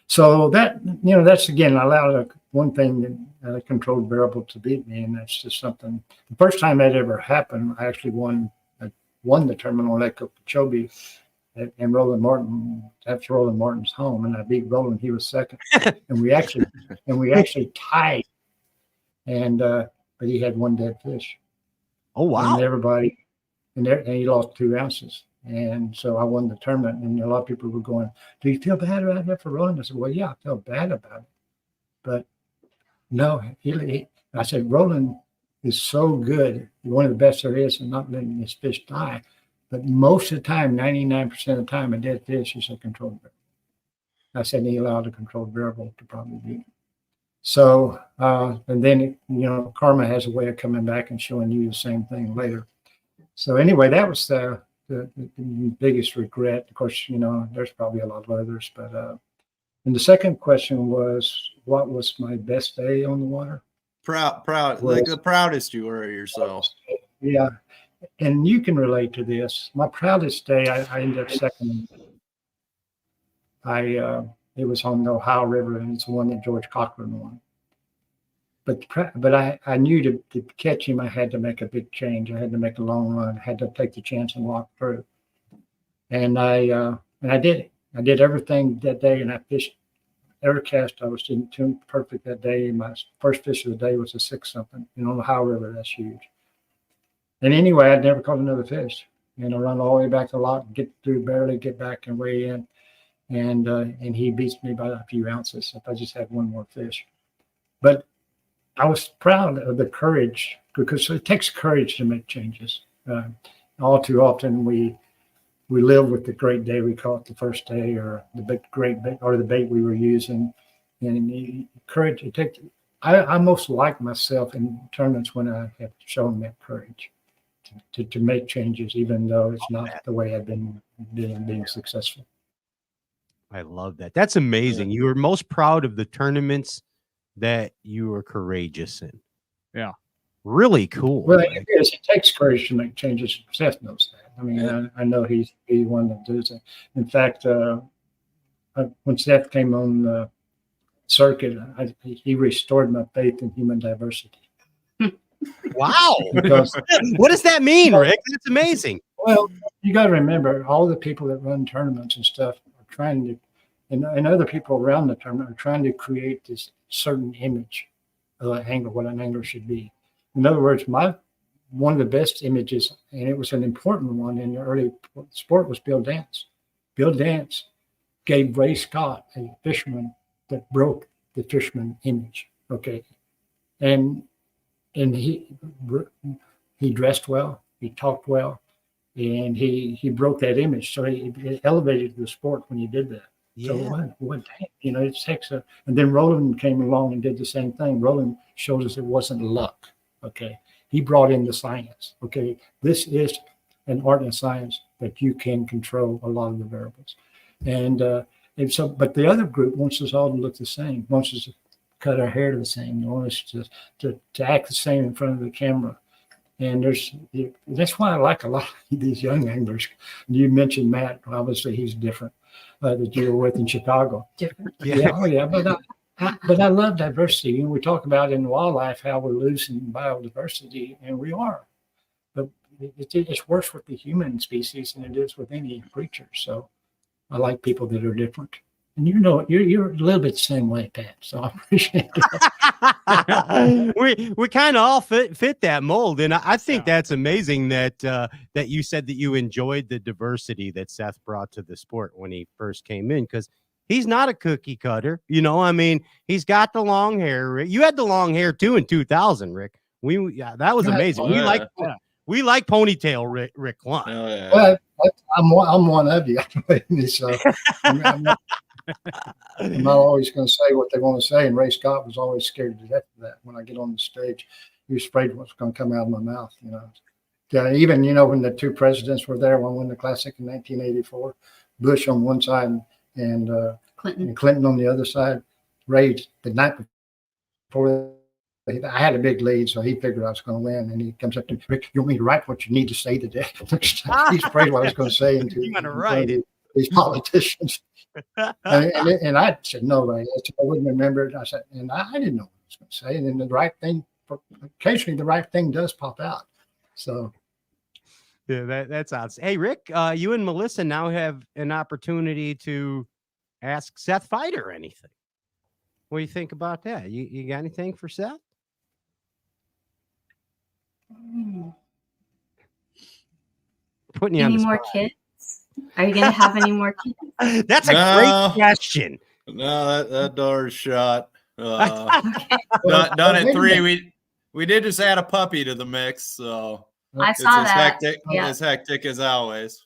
So that, that's again, allowed one thing, that a controlled variable to beat me. And that's just something. The first time that ever happened, I actually won the tournament on Lake Okeechobee. And Roland Martin, that's Roland Martin's home, and I beat Roland. He was second, and we actually tied. And but he had 1 dead fish. Oh wow! And he lost 2 ounces, and so I won the tournament. And a lot of people were going, "Do you feel bad about that for Roland?" I said, "Well, yeah, I feel bad about it, but no." I said, "Roland is so good, one of the best there is, and not letting his fish die." But most of the time, 99% of the time, a dead fish is a controlled variable. I said he allowed a controlled variable to probably beat him. So, and then, karma has a way of coming back and showing you the same thing later. So anyway, that was the biggest regret. Of course, there's probably a lot of others. But and the second question was, what was my best day on the water? Proud, like the proudest you were of yourself. Yeah. And you can relate to this. My proudest day, I ended up second. It was on the Ohio River, and it's the one that George Cochran won. But I knew to catch him, I had to make a big change. I had to make a long run. I had to take the chance and walk through. And I did it. I did everything that day, and I fished every cast. I was tuned perfect that day. My first fish of the day was a 6-something. On the Ohio River, that's huge. And anyway, I'd never caught another fish. Run all the way back to the lock, get through barely, get back and weigh in. And he beats me by a few ounces if I just had one more fish. But I was proud of the courage, because it takes courage to make changes. All too often we live with the great day we caught the first day, or the great bait, or the bait we were using. And courage, it takes. I most like myself in tournaments when I have shown that courage to make changes, even though it's not the way I've been being successful. I love that. That's amazing. You were most proud of the tournaments that you were courageous in. Yeah. Really cool. Well, it is. It takes courage to make changes. Seth knows that. I mean, I know he's one that does it. In fact, when Seth came on the circuit, he restored my faith in human diversity. Wow. What does that mean, Rick? That's amazing. Well, you got to remember, all the people that run tournaments and stuff are trying to, and other people around the tournament are trying to create this certain image of an angler, what an angler should be. In other words, my one of the best images, and it was an important one in the early sport, was Bill Dance. Bill Dance gave Ray Scott, a fisherman, that broke the fisherman image. Okay, and he dressed well, he talked well, and he broke that image. So he elevated the sport when he did that. Yeah. So what it takes a, and then Roland came along and did the same thing. Roland showed us it wasn't luck. Okay, he brought in the science. Okay, this is an art and science that you can control a lot of the variables, and so. But the other group wants us all to look the same. Wants us to cut our hair the same. They want us to act the same in front of the camera. And that's why I like a lot of these young anglers. You mentioned Matt. Obviously, he's different. That you were with in Chicago. Different. Yeah. Oh, yeah. But I love diversity. You know, we talk about in wildlife how we're losing biodiversity, and we are. But it's worse with the human species than it is with any creature. So I like people that are different. And you know, you're a little bit the same way, Pat. So I appreciate it. we kind of all fit that mold, and I think that's amazing that that you said that you enjoyed the diversity that Seth brought to the sport when he first came in, because he's not a cookie cutter. You know, I mean, he's got the long hair. Rick. You had the long hair too in 2000, Rick. That was amazing. Oh, yeah. We like ponytail Rick Clunn. Oh, yeah. Well, I'm one of you. So I'm not always going to say what they want to say. And Ray Scott was always scared to death of that. When I get on the stage, he was afraid what's going to come out of my mouth. You know, yeah. Even when the two presidents were there, one won the Classic in 1984, Bush on one side and Clinton on the other side. Ray, the night before, I had a big lead, so he figured I was going to win. And he comes up to me, Rick, you want me to write what you need to say today? He's afraid what I was going to say. You got to write it. These politicians. and I said, no, Ray. I wouldn't remember it. I said, and I didn't know what I was going to say. And then the right thing, occasionally the right thing does pop out. So. Yeah, that's awesome. Hey, Rick, you and Melissa now have an opportunity to ask Seth Feider anything. What do you think about that? You got anything for Seth? Putting you any on the more spot. Kids? Are you going to have any more kids? That's a great question. No, that door's shut. Done at 3. We did just add a puppy to the mix, so I saw that. As hectic as always.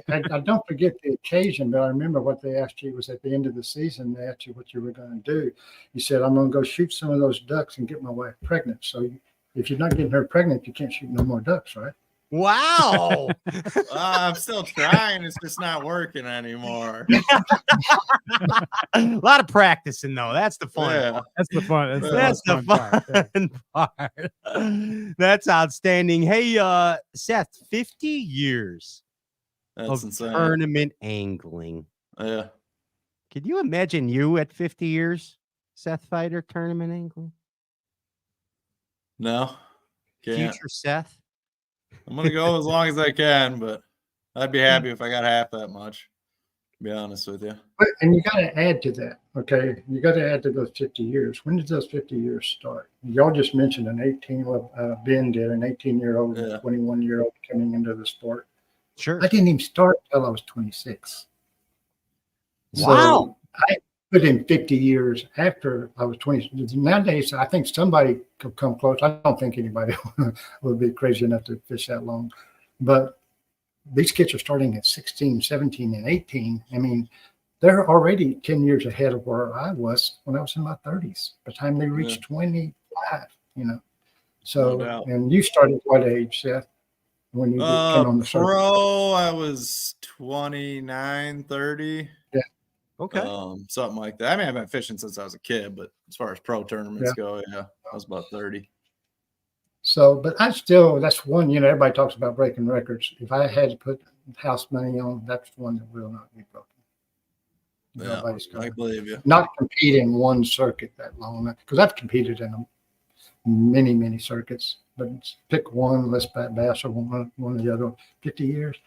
I don't forget the occasion, but I remember what they asked you was at the end of the season. They asked you what you were going to do. You said, I'm going to go shoot some of those ducks and get my wife pregnant. So if you're not getting her pregnant, you can't shoot no more ducks, right? Wow. I'm still trying. It's just not working anymore. A lot of practicing, though. That's the fun. Yeah. That's the fun. That's the fun part. That's outstanding. Hey, Seth, 50 years That's of insane. tournament angling. Yeah. Could you imagine you at 50 years, Seth Feider, tournament angling? No. Can't. Future Seth? I'm going to go as long as I can, but I'd be happy if I got half that much, to be honest with you. And you got to add to that, okay? You got to add to those 50 years. When did those 50 years start? Y'all just mentioned an 18, Ben did, an 18-year-old and a 21-year-old coming into the sport. Sure. I didn't even start until I was 26. Wow. So I put in 50 years after I was 20. Nowadays, I think somebody could come close. I don't think anybody would be crazy enough to fish that long. But these kids are starting at 16, 17, and 18. I mean, they're already 10 years ahead of where I was when I was in my 30s. By the time they reached 25, So, No doubt. and you started what age, Seth? When you came on the circuit? Pro, I was 29, 30. Yeah. Okay. Something like that. I mean, I've been fishing since I was a kid, but as far as pro tournaments go, I was about 30. So, but I still, that's one, everybody talks about breaking records. If I had to put house money on, that's one that will not be broken. Yeah, I believe you. Not compete in one circuit that long, because I've competed in many, many circuits, but pick one, let's bass or one of the other 50 years.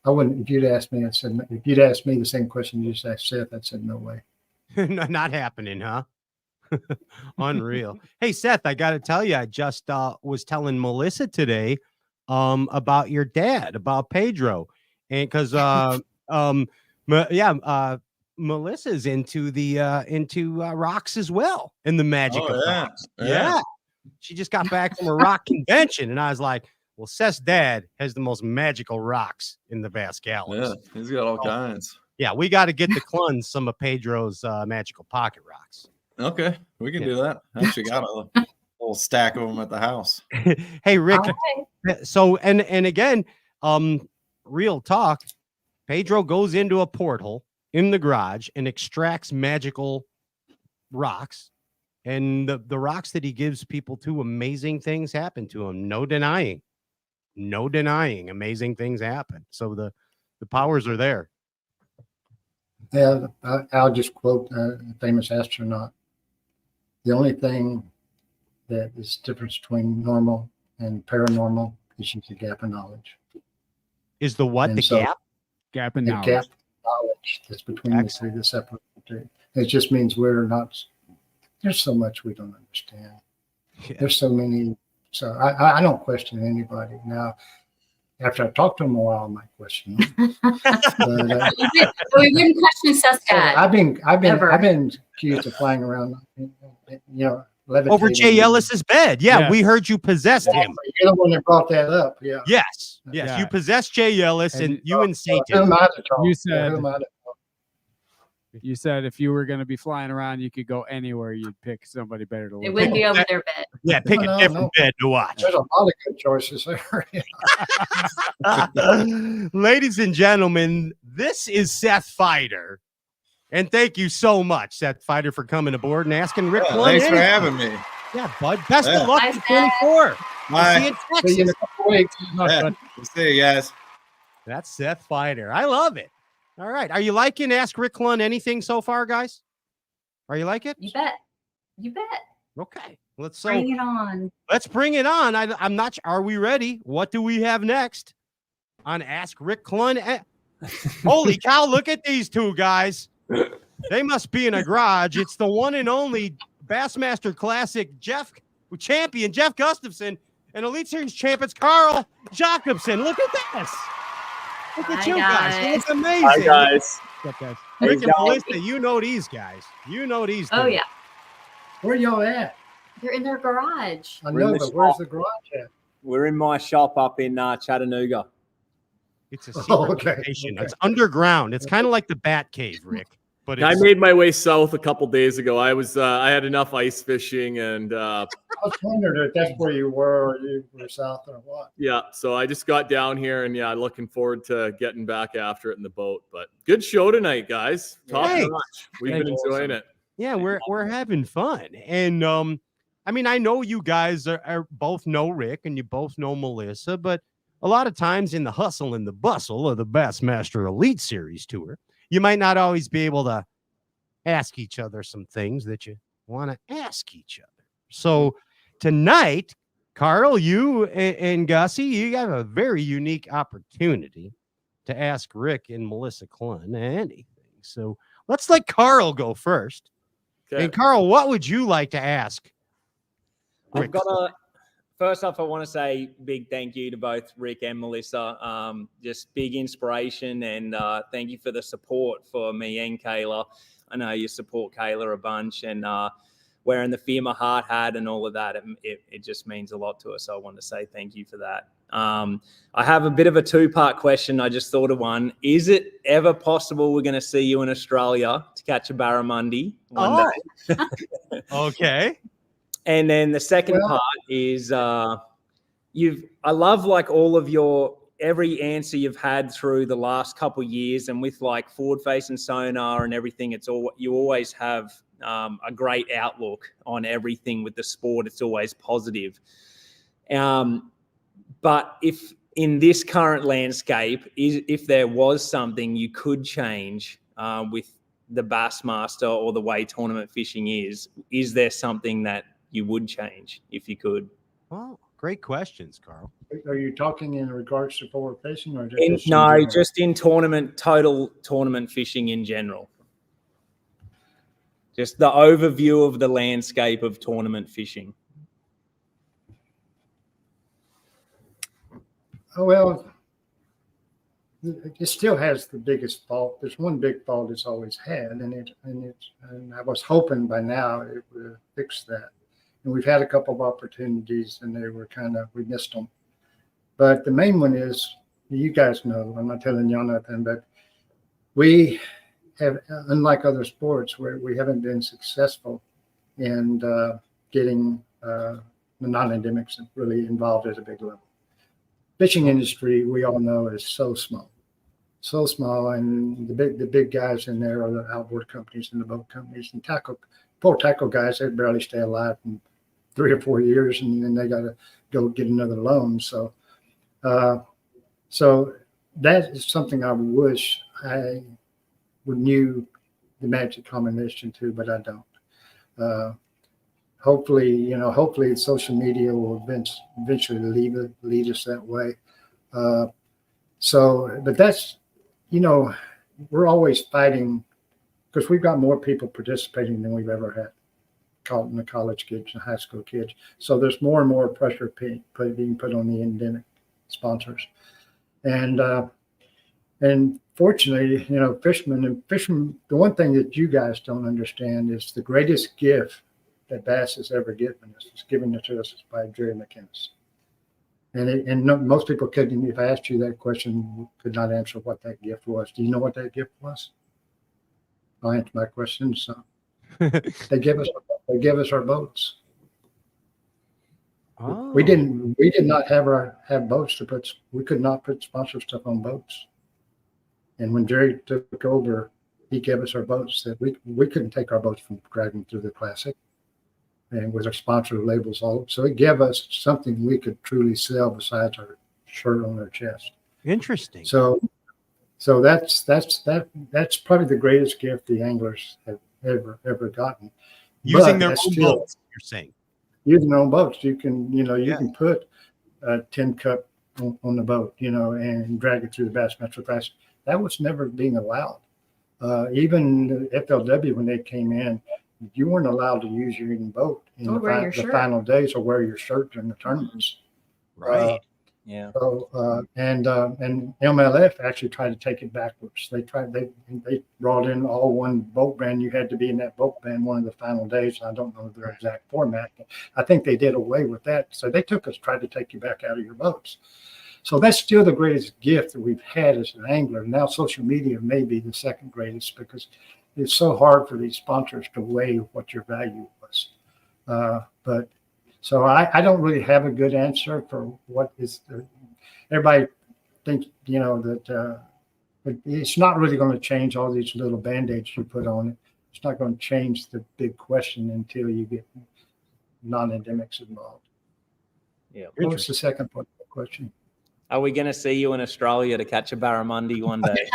I wouldn't, if you'd asked me, if you'd asked me the same question you just asked Seth, I'd said no way. Not happening, huh? Unreal. Hey, Seth, I got to tell you, I just was telling Melissa today about your dad, about Pedro. And because Melissa's into the rocks as well, and the magic of rocks. Yeah. She just got back from a rock convention, and I was like, well, Seth's dad has the most magical rocks in the vast galaxy. Yeah, he's got all kinds. Yeah, we got to get the Clunn some of Pedro's magical pocket rocks. Okay, we can do that. I actually got a little stack of them at the house. Hey, Rick. So, and again, real talk, Pedro goes into a porthole in the garage and extracts magical rocks. And the rocks that he gives people to, amazing things happen to him. No denying. Amazing things happen. So the powers are there. Yeah, I'll just quote a famous astronaut. The only thing that is difference between normal and paranormal is just a gap of knowledge. Is the what? And the so gap? Gap in the knowledge. gap of knowledge that's between the two, the separate two. It just means we're not. There's so much we don't understand. Yeah. There's so many. So I don't question anybody now. After I talk to them a while, I might question them. But, we wouldn't question Seth's dad. I've been accused of flying around, levitating. Over Jay Ellis's bed. Yeah, we heard you possessed him. You're the one that brought that up. Yeah. Yes. You possessed Jay Ellis, and you and Satan. You said if you were going to be flying around, you could go anywhere. You'd pick somebody better to look. It wouldn't be over their bed. Yeah, pick a different bed to watch. There's a lot of good choices there. Ladies and gentlemen, this is Seth Feider. And thank you so much, Seth Feider, for coming aboard and asking Rick Clunn. Thanks for having me. Yeah, bud. Best of luck in 24. Bye. See you in Texas. See you in a couple weeks. See you guys. That's Seth Feider. I love it. All right. Are you liking Ask Rick Clunn anything so far, guys? Are you like it? You bet. Okay. Let's bring it on. Let's bring it on. I'm not sure. Are we ready? What do we have next on Ask Rick Clunn? Holy cow, look at these two guys. They must be in a garage. It's the one and only Bassmaster Classic champion Jeff Gustafson and Elite Series champions Carl Jocumsen. Look at this. Look at you guys. You look amazing. Hi, guys. What's up, guys? Rick and Melissa, you know these guys. You know these Oh, dudes. yeah. Where y'all at? They're in their garage. I know, but where's the garage at? We're in my shop up in Chattanooga. It's a secret location. It's underground. It's kind of like the Bat Cave, Rick. But I made my way south a couple days ago. I had enough ice fishing, and I was wondering if that's where you were, or you were south or what. yeah, so I just got down here, and looking forward to getting back after it in the boat. But good show tonight, guys. Top notch. We've been enjoying it. Yeah, we're having fun. And I mean, I know you guys are both know Rick and you both know Melissa, but a lot of times in the hustle and the bustle of the Bassmaster Elite Series Tour, you might not always be able to ask each other some things that you want to ask each other. So tonight, Carl, you and Gussie, you have a very unique opportunity to ask Rick and Melissa Clunn anything. So let's let Carl go first. Okay. And Carl, what would you like to ask Rick? First off, I want to say big thank you to both Rick and Melissa. Just big inspiration, and thank you for the support for me and Kayla. I know you support Kayla a bunch, and wearing the Fear My Heart hat and all of that, it just means a lot to us. So I want to say thank you for that. I have a bit of a two-part question. I just thought of one. Is it ever possible we're going to see you in Australia to catch a barramundi one day? Okay. And then the second part is I love like all of every answer you've had through the last couple of years, and with like forward facing sonar and everything, you always have a great outlook on everything with the sport. It's always positive. But if in this current landscape, if there was something you could change with the Bassmaster or the way tournament fishing is there something that you would change if you could? Well, great questions, Carl. Are you talking in regards to forward facing or just in total tournament fishing in general? Just the overview of the landscape of tournament fishing. Oh, well, it still has the biggest fault. There's one big fault it's always had, and I was hoping by now it would fix that. And we've had a couple of opportunities, and we missed them. But the main one is, you guys know, I'm not telling y'all nothing, but we have, unlike other sports where we haven't been successful in getting the non-endemics really involved at a big level. Fishing industry, we all know, is so small, and the big guys in there are the outboard companies and the boat companies, and poor tackle guys, they barely stay alive in 3 or 4 years, and then they got to go get another loan. So that is something I wish I knew the magic combination to, but I don't. Hopefully social media will eventually lead us that way. But that's, we're always fighting because we've got more people participating than we've ever had, the college kids and high school kids. So there's more and more pressure being put on the endemic sponsors. And fortunately, fishermen, the one thing that you guys don't understand is the greatest gift that Bass has ever given us is given it to us by Jerry McInnes. And most people couldn't, if I asked you that question, could not answer what that gift was. Do you know what that gift was? I'll answer my question. So they give us our boats. Oh. We did not have boats to put. We could not put sponsor stuff on boats. And when Jerry took over, he gave us our boats that we couldn't take our boats from driving through the Classic, and with our sponsor labels all. So it gave us something we could truly sell besides our shirt on our chest. Interesting. So that's probably the greatest gift the anglers have ever gotten. Using their own boats, you're saying. Using their own boats, you can you can put a 10 cup on the boat, and drag it through the Bassmaster Classic. That was never being allowed. Even the FLW, when they came in, you weren't allowed to use your own boat in the final days or wear your shirt during the tournaments. Right. Yeah. So and MLF actually tried to take it backwards. They brought in all one boat brand. You had to be in that boat brand one of the final days. I don't know their exact format. I think they did away with that. So they tried to take you back out of your boats. So that's still the greatest gift that we've had as an angler. Now social media may be the second greatest because it's so hard for these sponsors to weigh what your value was. But so I don't really have a good answer for what is everybody thinks, that it's not really going to change all these little Band-Aids you put on it. It's not going to change the big question until you get non-endemics involved. Yeah. What was the second part of the question? Are we going to see you in Australia to catch a barramundi one day?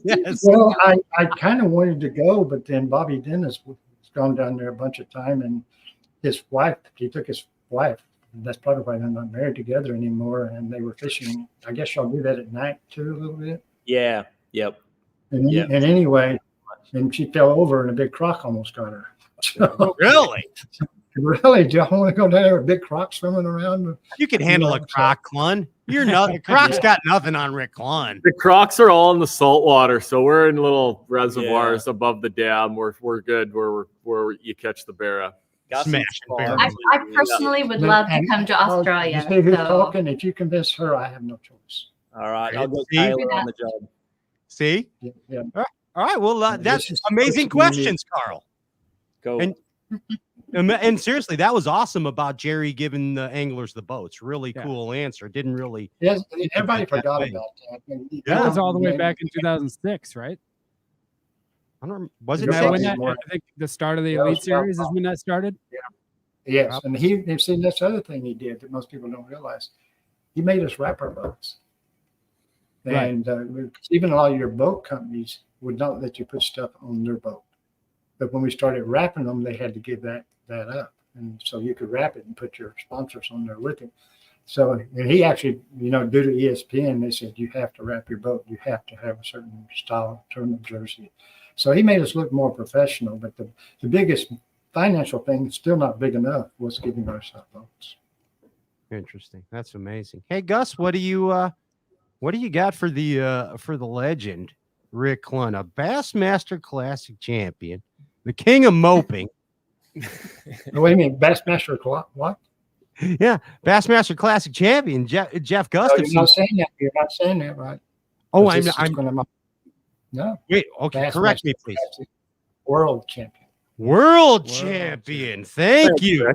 Yes. Well, I kind of wanted to go, but then Bobby Dennis has gone down there a bunch of time, and his wife, he took his wife. That's probably why they're not married together anymore, and they were fishing. I guess y'all do that at night too, a little bit. Yeah. Yep. And anyway, and she fell over, and a big croc almost got her. So, Really? Really? Do y'all want to go down there with a big croc swimming around? You can handle a croc, Clunn. You're nothing. Croc's got nothing on Rick Clunn. The crocs are all in the salt water, so we're in little reservoirs above the dam. We're good where you catch the barra. Smash. I personally would love to come to Australia. You see who's talking? If you convince her, I have no choice. All right, I'll go Taylor on the job. See? Yeah. All right. Well, that's amazing questions, Carl. Go. And seriously, that was awesome about Jerry giving the anglers the boats. Really cool answer. Didn't really. Yes, everybody forgot about that. That was all the way back in 2006, right? I don't. Was it? I think the start of the Elite Series is when that started. Yeah. Yes, and see that's the other thing he did that most people don't realize. He made us wrap our boats, and even a lot of your boat companies would not let you put stuff on their boat. But when we started wrapping them, they had to give that up, and so you could wrap it and put your sponsors on there with it. So, and he actually, due to ESPN, they said you have to wrap your boat. You have to have a certain style tournament jersey. So he made us look more professional. But the biggest financial thing, still not big enough, was giving ourselves votes. Interesting. That's amazing. Hey, Gus, what do you got for the legend, Rick Clunn, a Bassmaster Classic champion, the king of moping? What do you mean, Bassmaster what? Yeah, Bassmaster Classic champion, Jeff No, Gustafson. you're not saying that. You're not saying that right. Oh, No. Wait, okay, correct me, please. World champion. World champion. Thank you.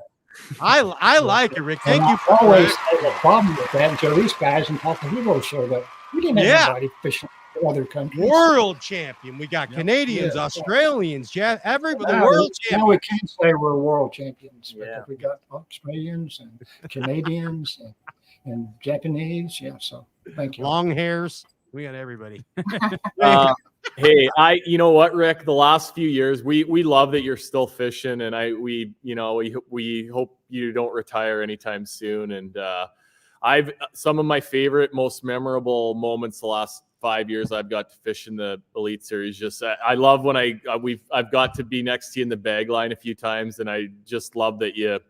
I like it, Rick. Thank you. I always had a problem with that until these guys and Talking Hero showed up. We didn't have anybody fishing for other countries. World champion. We got Canadians, Australians, everybody. Now, World champion. Now we can't say we're world champions because we got Australians and Canadians and Japanese. Yeah, so thank you. Long hairs. We got everybody. Hey, you know what, Rick? The last few years, we love that you're still fishing, and we hope you don't retire anytime soon. And I've some of my favorite, most memorable moments the last 5 years I've got to fish in the Elite Series. Just I love when I've got to be next to you in the bag line a few times, and I just love that you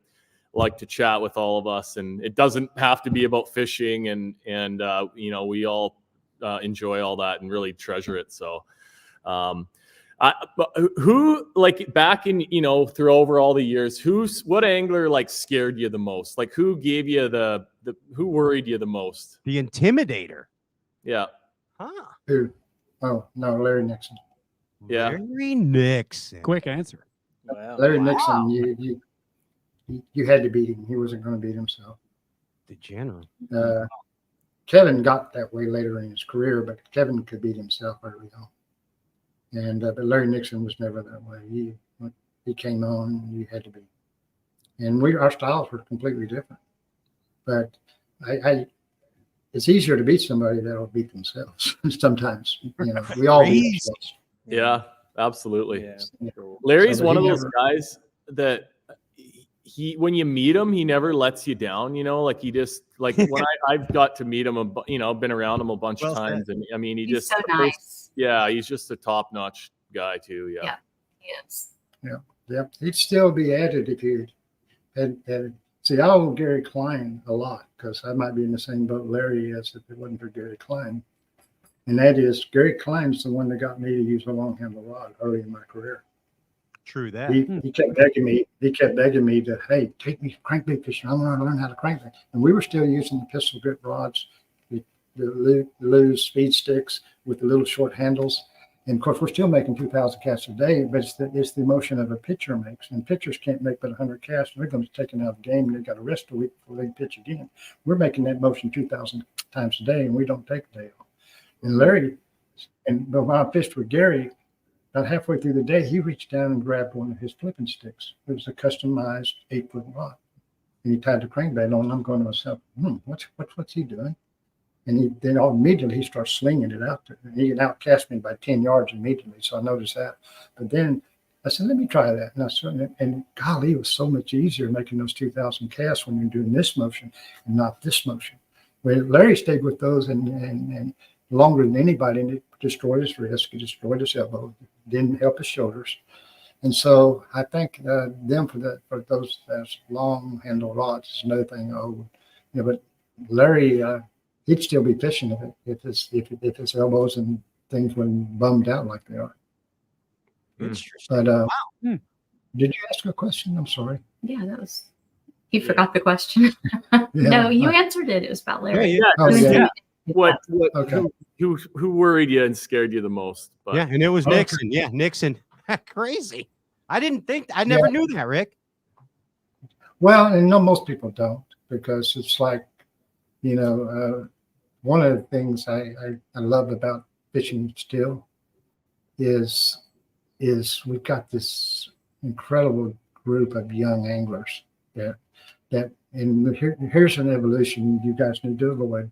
like to chat with all of us. And it doesn't have to be about fishing, and we all enjoy all that and really treasure it. So but who, like, back in through over all the years, what angler like scared you the most? Like, who gave you who worried you the most? The intimidator. Yeah. Who? Oh no, Larry Nixon. Yeah. Larry Nixon. Quick answer. Larry Nixon, you had to beat him. He wasn't going to beat himself. The general. Kevin got that way later in his career, but Kevin could beat himself early on. And but Larry Nixon was never that way. He came on, you had to be. And our styles were completely different. But it's easier to beat somebody that'll beat themselves sometimes. We all beat ourselves. Yeah, absolutely. Yeah. Larry's one of those guys that when you meet him, he never lets you down, like he just, like, when I've got to meet him, been around him a bunch of times. And I mean, he's just so nice. Yeah. He's just a top notch guy too. Yeah. He is. Yeah. He'd still be added if you had. See, I owe Gary Klein a lot because I might be in the same boat Larry is if it wasn't for Gary Klein. And that is, Gary Klein's the one that got me to use a long handle rod early in my career. True that. He kept begging me. He kept begging me to, hey, take me crankbait fishing. I want to learn how to crankbait. And we were still using the pistol grip rods, the loose speed sticks with the little short handles. And of course, we're still making 2,000 casts a day, but it's the motion of a pitcher makes. And pitchers can't make but 100 casts. And they're going to be taken out of the game, and they've got to rest a week before they pitch again. We're making that motion 2,000 times a day, and we don't take a day off. And Larry, but when I fished with Gary, about halfway through the day, he reached down and grabbed one of his flipping sticks. It was a customized 8-foot rod, and he tied the crankbait on. And I'm going to myself, what's he doing? And then immediately he starts slinging it out there. And he outcast me by 10 yards immediately, so I noticed that. But then I said, let me try that. And I started, and golly, it was so much easier making those 2,000 casts when you're doing this motion and not this motion. Well, Larry stayed with those and longer than anybody, and it destroyed his wrist, it destroyed his elbow, didn't help his shoulders. And so I thank them for those long handle rods is another thing. But Larry, he'd still be fishing if his elbows and things weren't bummed out like they are. Interesting. But did you ask a question? I'm sorry. Yeah, that was. He forgot the question. No, you answered it. It was about Larry. Who worried you and scared you the most? But. Yeah, and it was Nixon. Yeah, Nixon. Crazy. I never knew that, Rick. Well, and no, most people don't, because it's like, one of the things I love about fishing still is we've got this incredible group of young anglers and here's an evolution you guys need to avoid.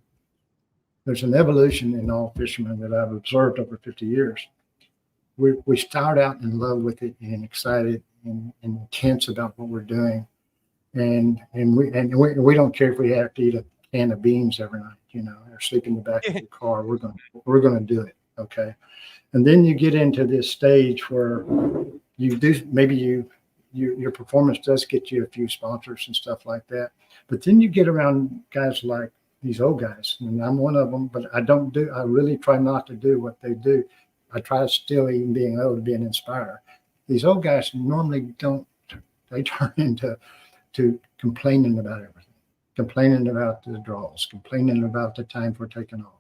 There's an evolution in all fishermen that I've observed over 50 years. We start out in love with it and excited and intense about what we're doing, and we don't care if we have to eat a can of beans every night, or sleep in the back of the car. We're gonna do it. Okay. And then you get into this stage where you do, maybe your performance does get you a few sponsors and stuff like that. But then you get around guys like these old guys, and I'm one of them, but I really try not to do what they do. I try still, even being old, being inspired. These old guys normally don't, they turn into complaining about everything, complaining about the draws, complaining about the time for taking off.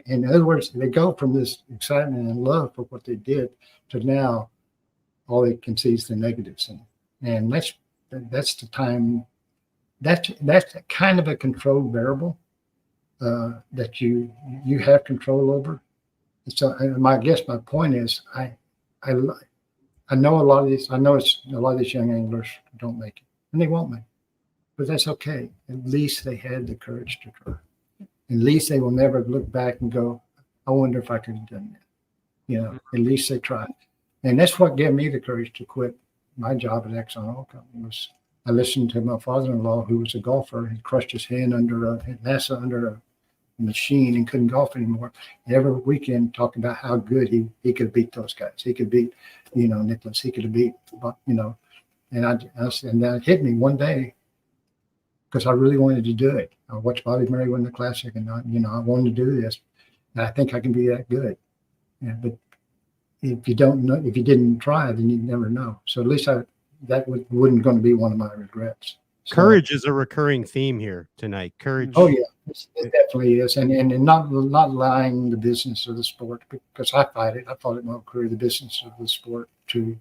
In other words, they go from this excitement and love for what they did to now all they can see is the negatives in it. And that's the time, that's kind of a controlled variable that you have control over. So my point is I know a lot of these, a lot of these young anglers don't make it, and they won't make it, but that's okay. At least they had the courage to try. At least they will never look back and go, I wonder if I could have done that. At least they tried. And that's what gave me the courage to quit my job at Exxon Oil Company. I listened to my father-in-law, who was a golfer. He crushed his hand under a machine and couldn't golf anymore. And every weekend talking about how good he could beat those guys. He could beat, Nicholas. He could have beat, and that hit me one day because I really wanted to do it. I watched Bobby Murray win the Classic, and I wanted to do this, and I think I can be that good. Yeah, but if you don't know, if you didn't try, then you'd never know. So at least that wouldn't going to be one of my regrets. So, courage is a recurring theme here tonight. Courage. Oh yeah, it definitely is, and not lying the business of the sport, because I fight it. I fought it in my career, the business of the sport, to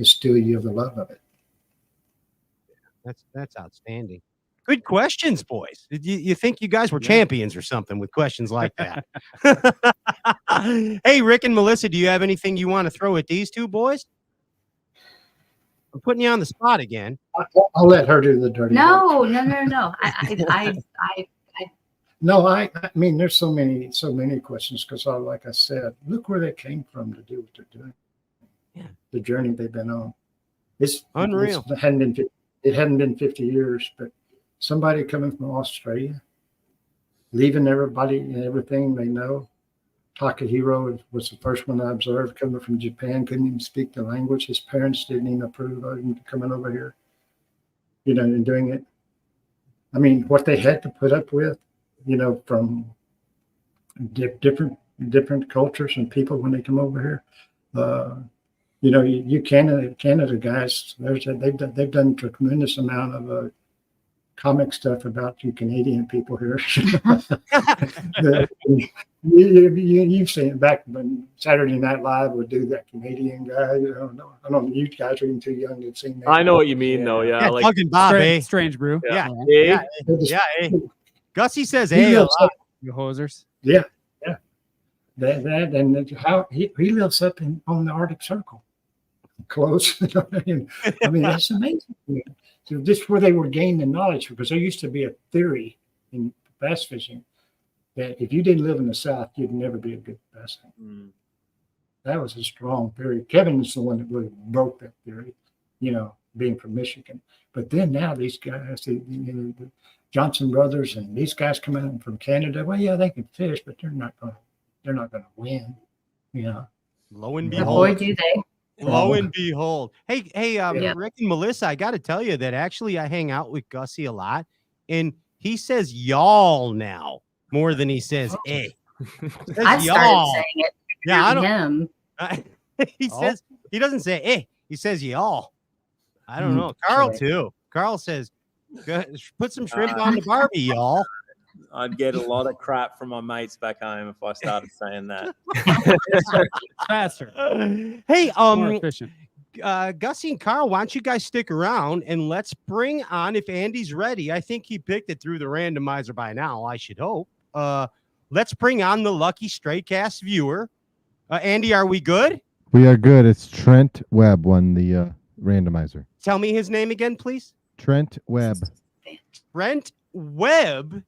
steal you of the love of it. That's outstanding. Good questions, boys. You think you guys were champions or something with questions like that? Hey, Rick and Melissa, do you have anything you want to throw at these two boys? I'm putting you on the spot again. I'll let her do the dirty work. No. I mean, there's so many questions because, like I said, look where they came from to do what they're doing. Yeah, the journey they've been on. It's unreal. It hadn't been 50 years, but somebody coming from Australia, leaving everybody and everything they know. Takahiro was the first one I observed coming from Japan, couldn't even speak the language. His parents didn't even approve of him coming over here, and doing it. I mean, what they had to put up with, from different cultures and people when they come over here. You Canada guys, they've done a tremendous amount of comic stuff about you Canadian people here. You've seen it back when Saturday Night Live would do that Canadian guy. I don't know. You guys are even too young to have seen that. I know what you mean, though. Yeah, like fucking Bob, Strange Brew. Yeah. Gussie says, He a lives lot. up- You hosers. Yeah. That and how he lives up on the Arctic Circle, close. I mean, that's amazing. So this is where they were gaining the knowledge, because there used to be a theory in bass fishing that if you didn't live in the South, you'd never be a good bass angler. That was a strong theory. Kevin is the one that really broke that theory, being from Michigan. But then now these guys, the Johnson brothers and these guys coming in from Canada, well, yeah, they can fish, but they're not going to win, Lo and Boy, behold. do they. Lo and behold. Hey, Yeah. Rick and Melissa, I got to tell you that actually I hang out with Gussie a lot, and he says y'all now more than he says eh. He says I started y'all. saying it. Yeah, I don't. Him. He says he doesn't say eh. He says y'all. I don't know. Carl too. Carl says, put some shrimp on the Barbie, y'all. I'd get a lot of crap from my mates back home if I started saying that. Faster. Hey, More efficient. Gussie and Carl, why don't you guys stick around and let's bring on, if Andy's ready. I think he picked it through the randomizer by now, I should hope. Let's bring on the lucky Straightcast viewer. Andy, are we good? We are good. It's Trent Webb won the randomizer. Tell me his name again, please. Trent Webb. Trent Webb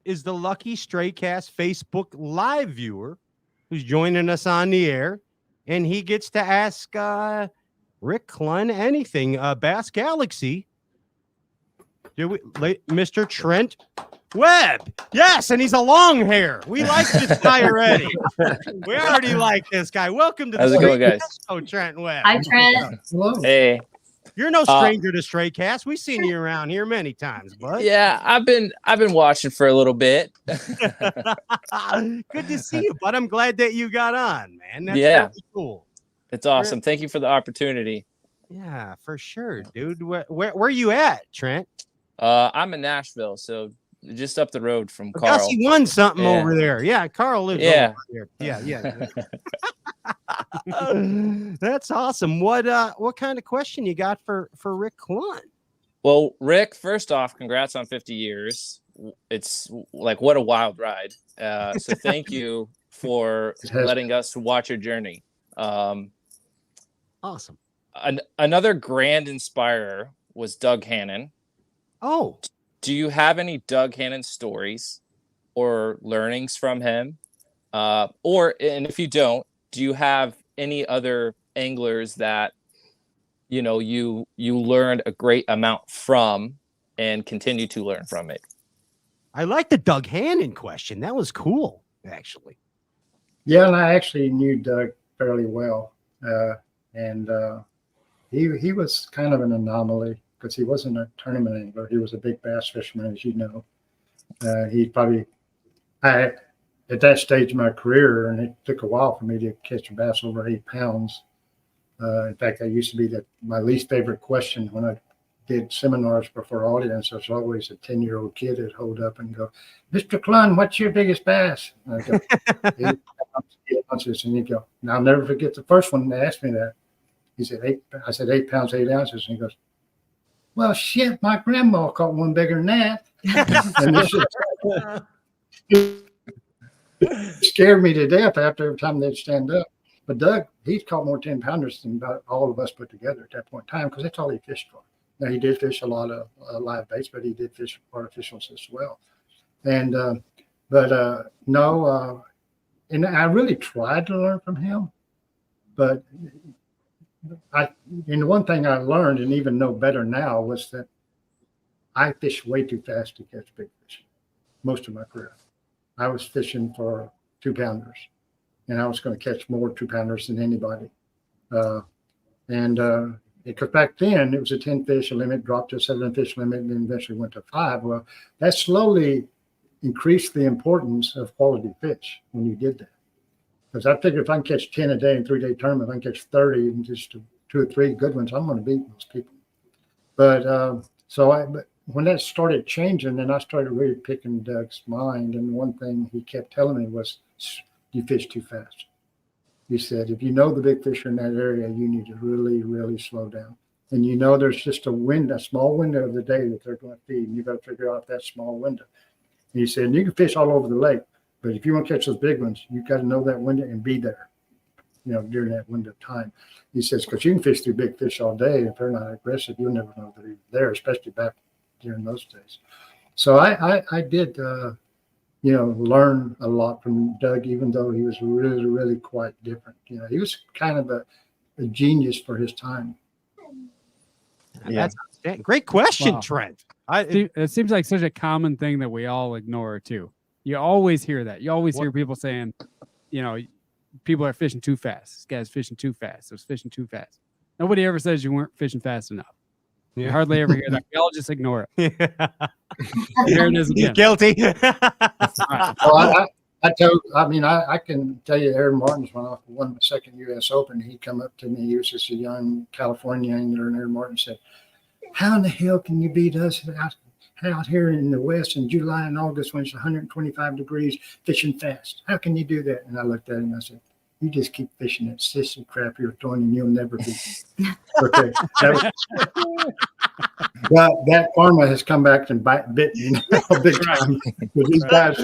is the lucky Straightcast Facebook live viewer who's joining us on the air, and he gets to ask Rick Clunn anything. Bass Galaxy. Mr. Trent Webb. Yes, and he's a long hair. We like this guy already. We already like this guy. Welcome to the How's it going, guys? Oh, Trent Webb. Hi, Trent. Hello. Hey. You're no stranger to Stray Cast. We've seen you around here many times, bud. Yeah, I've been watching for a little bit. Good to see you, bud. I'm glad that you got on, man. That's really cool. It's awesome. Thank you for the opportunity. Yeah, for sure, dude. Where are you at, Trent? I'm in Nashville, so just up the road from Carl. Gus, he won something over there. Yeah, Carl lives over there. Yeah. That's awesome. What kind of question you got for Rick Clunn? Well, Rick, first off, congrats on 50 years. It's like, what a wild ride. So thank you for letting us watch your journey. Awesome. Another grand inspirer was Doug Hannon. Oh. Do you have any Doug Hannon stories or learnings from him? And if you don't, do you have any other anglers that you learned a great amount from and continue to learn from it? I like the Doug Hannon question. That was cool, actually. Yeah, and I actually knew Doug fairly well. He was kind of an anomaly because he wasn't a tournament angler. He was a big bass fisherman, as you know. At that stage of my career, and it took a while for me to catch a bass over 8 pounds. In fact, that used to be my least favorite question when I did seminars before audience. There's always a 10-year-old kid that'd hold up and go, "Mr. Clunn, what's your biggest bass?" And I go, 8 ounces. And he'd go, and I'll never forget the first one that asked me that. He said 8. I said 8 pounds, 8 ounces. And he goes, "Well, shit, my grandma caught one bigger than that." And this scared me to death after every time they'd stand up. But Doug, he's caught more 10-pounders than about all of us put together at that point in time because that's all he fished for. Now, he did fish a lot of live baits, but he did fish artificials as well. And and I really tried to learn from him. But the one thing I learned and even know better now was that I fished way too fast to catch big fish most of my career. I was fishing for 2-pounders, and I was going to catch more 2-pounders than anybody. Because back then it was a 10-fish limit, dropped to a 7-fish limit, and then eventually went to 5. Well, that slowly increased the importance of quality fish when you did that. Because I figured if I can catch 10 a day in 3-day tournament, if I can catch 30 and just 2 or 3 good ones, I'm going to beat most people. But when that started changing, then I started really picking Doug's mind. And one thing he kept telling me was, "You fish too fast." He said, "If you know the big fish are in that area, you need to really, really slow down. And there's just a small window of the day that they're going to feed, and you got to figure out that small window." And he said, "You can fish all over the lake, but if you want to catch those big ones, you've got to know that window and be there, during that window of time." He says, "Because you can fish through big fish all day. If they're not aggressive, you'll never know they're there, especially back during those days." So I did, learn a lot from Doug, even though he was really, really quite different. He was kind of a genius for his time. Yeah. That's great question, Wow. Trent. It seems like such a common thing that we all ignore too. You always hear that. You always hear people saying, people are fishing too fast. This guy's fishing too fast. It was fishing too fast. Nobody ever says you weren't fishing fast enough. You hardly ever hear that. We all just ignore it. Here it is again. Guilty. Well, I can tell you, Aaron Martin's won the second U.S. Open. He come up to me. He was just a young California angler, and Aaron Martin said, "How in the hell can you beat us out here in the West in July and August when it's 125 degrees fishing fast? How can you do that?" And I looked at him and I said, "You just keep fishing that sissy crap you're throwing and you'll never beat me." Okay. That karma has come back and bit me big time. These guys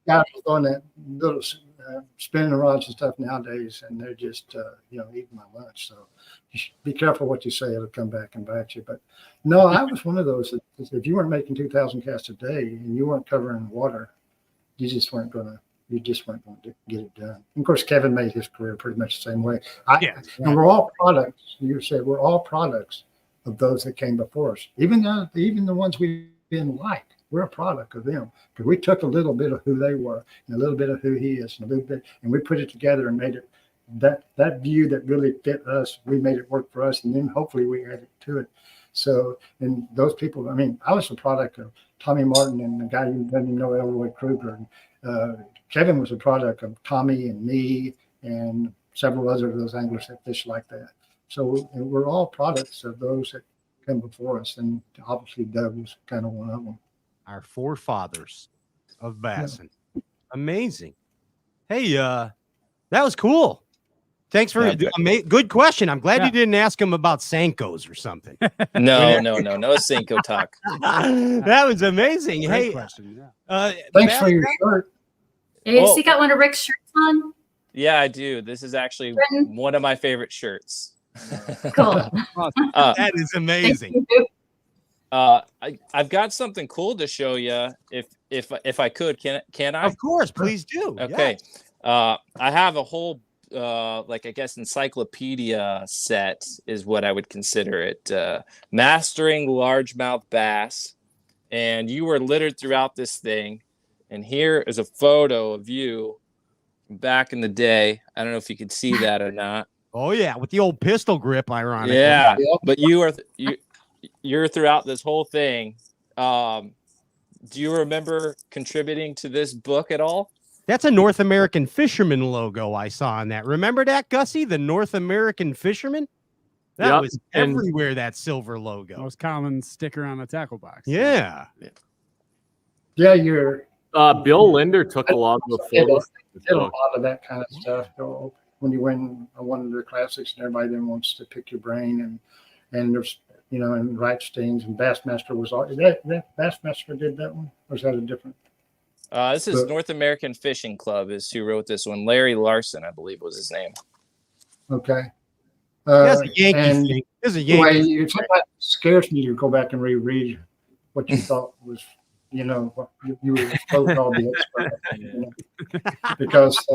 are throwing that little spinning rods and stuff nowadays, and they're just eating my lunch. So be careful what you say; it'll come back and bite you. But no, I was one of those that if you weren't making 2,000 casts a day and you weren't covering water, you just weren't going to get it done. And of course, Kevin made his career pretty much the same way. And we're all products. You said we're all products of those that came before us. Even the ones we didn't like. We're a product of them because we took a little bit of who they were and a little bit of who he is and a little bit, and we put it together and made it that view that really fit us. We made it work for us, and then hopefully we added to it. So, and those people, I mean, I was a product of Tommy Martin and the guy who doesn't even know Elroy Kruger. And Kevin was a product of Tommy and me and several other of those anglers that fish like that. So we're all products of those that come before us, and obviously Doug was kind of one of them. Our forefathers of bassing. Yeah. Amazing. Hey, that was cool. Thanks for good question. I'm glad you didn't ask him about Senkos or something. No Senko talk. That was amazing. Great hey, question. Thanks for your shirt. You got one of Rick's shirts on? Yeah, I do. This is actually one of my favorite shirts. Cool. That is amazing. I've got something cool to show you. If I could, can I? Of course, please do. Okay. Yes. I have a whole like I guess encyclopedia set is what I would consider it. Mastering largemouth bass, and you were littered throughout this thing. And here is a photo of you back in the day. I don't know if you could see that or not. Oh yeah, with the old pistol grip, ironically. Yeah, but you're throughout this whole thing. Do you remember contributing to this book at all? That's a North American Fisherman logo I saw on that. Remember that, Gussie? The North American Fisherman? That was everywhere, that silver logo. Most common sticker on a tackle box. Yeah. Yeah, you're... Bill Linder took a lot of the photos. Did a lot of that kind of stuff. When you win one of the classics, and everybody then wants to pick your brain, and there's, you know, and Wrightstein's and Bassmaster was all that Bassmaster did that one, or is that a different? This is North American Fishing Club is who wrote this one. Larry Larson, I believe, was his name. Okay. That's a Yankee thing. There's a Yankee. Sometimes it scares me to go back and reread what you thought was, you know, what you were supposed to be expert at, you know? Because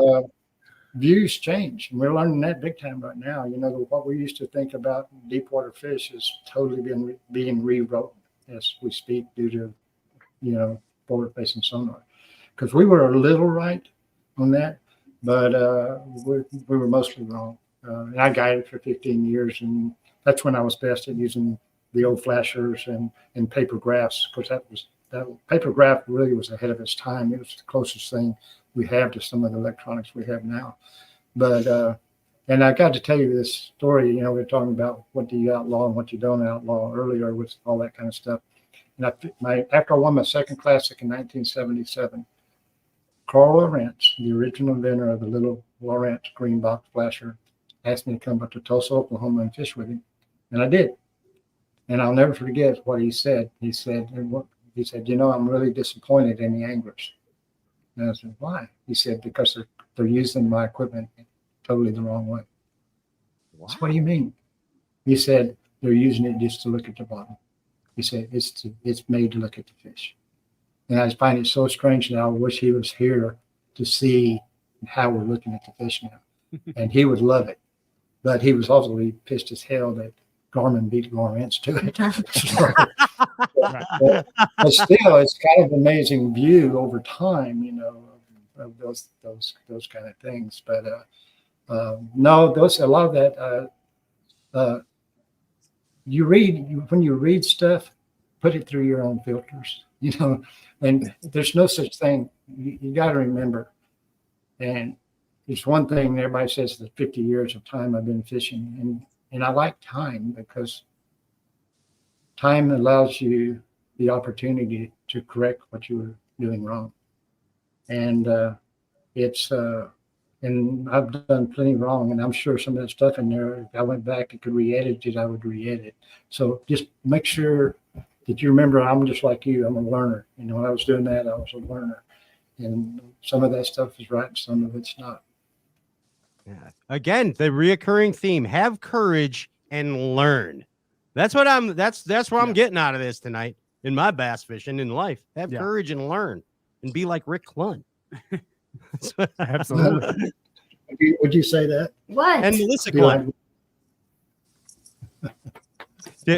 views change, and we're learning that big time right now. You know, what we used to think about deep water fish is totally being rewrote as we speak due to, you know, forward facing sonar. Because we were a little right on that, but we were mostly wrong. And I guided for 15 years, and that's when I was best at using the old flashers and paper graphs, because that paper graph really was ahead of its time. It was the closest thing we have to some of the electronics we have now. But and I got to tell you this story. You know, we were talking about what do you outlaw and what you don't outlaw earlier with all that kind of stuff. And after I won my second classic in 1977, Carl Lawrence, the original inventor of the little Lawrence green box flasher, asked me to come up to Tulsa, Oklahoma and fish with him. And I did. And I'll never forget what he said. He said, you know, I'm really disappointed in the anglers. And I said, why? He said, because they're using my equipment totally the wrong way. Wow. So what do you mean? He said, they're using it just to look at the bottom. He said, it's made to look at the fish. And I just find it so strange now. I wish he was here to see how we're looking at the fish now. And he would love it. But he was also pissed as hell that Garmin beat Lawrence to it. but still, it's kind of an amazing view over time, you know, of those kind of things. But no, a lot of that. When you read stuff, put it through your own filters, you know. And there's no such thing. You got to remember, and it's one thing everybody says the 50 years of time I've been fishing, and I like time because time allows you the opportunity to correct what you were doing wrong. And and I've done plenty wrong, and I'm sure some of that stuff in there, if I went back and could re-edit it, I would re-edit. So just make sure that you remember I'm just like you. I'm a learner. You know, when I was doing that, I was a learner. And some of that stuff is right, some of it's not. Yeah. Again, the reoccurring theme: have courage and learn. That's what that's what I'm getting out of this tonight in my bass fishing in life. Have courage and learn, and be like Rick Clunn. Absolutely. Would you say that? What? And Melissa Clunn.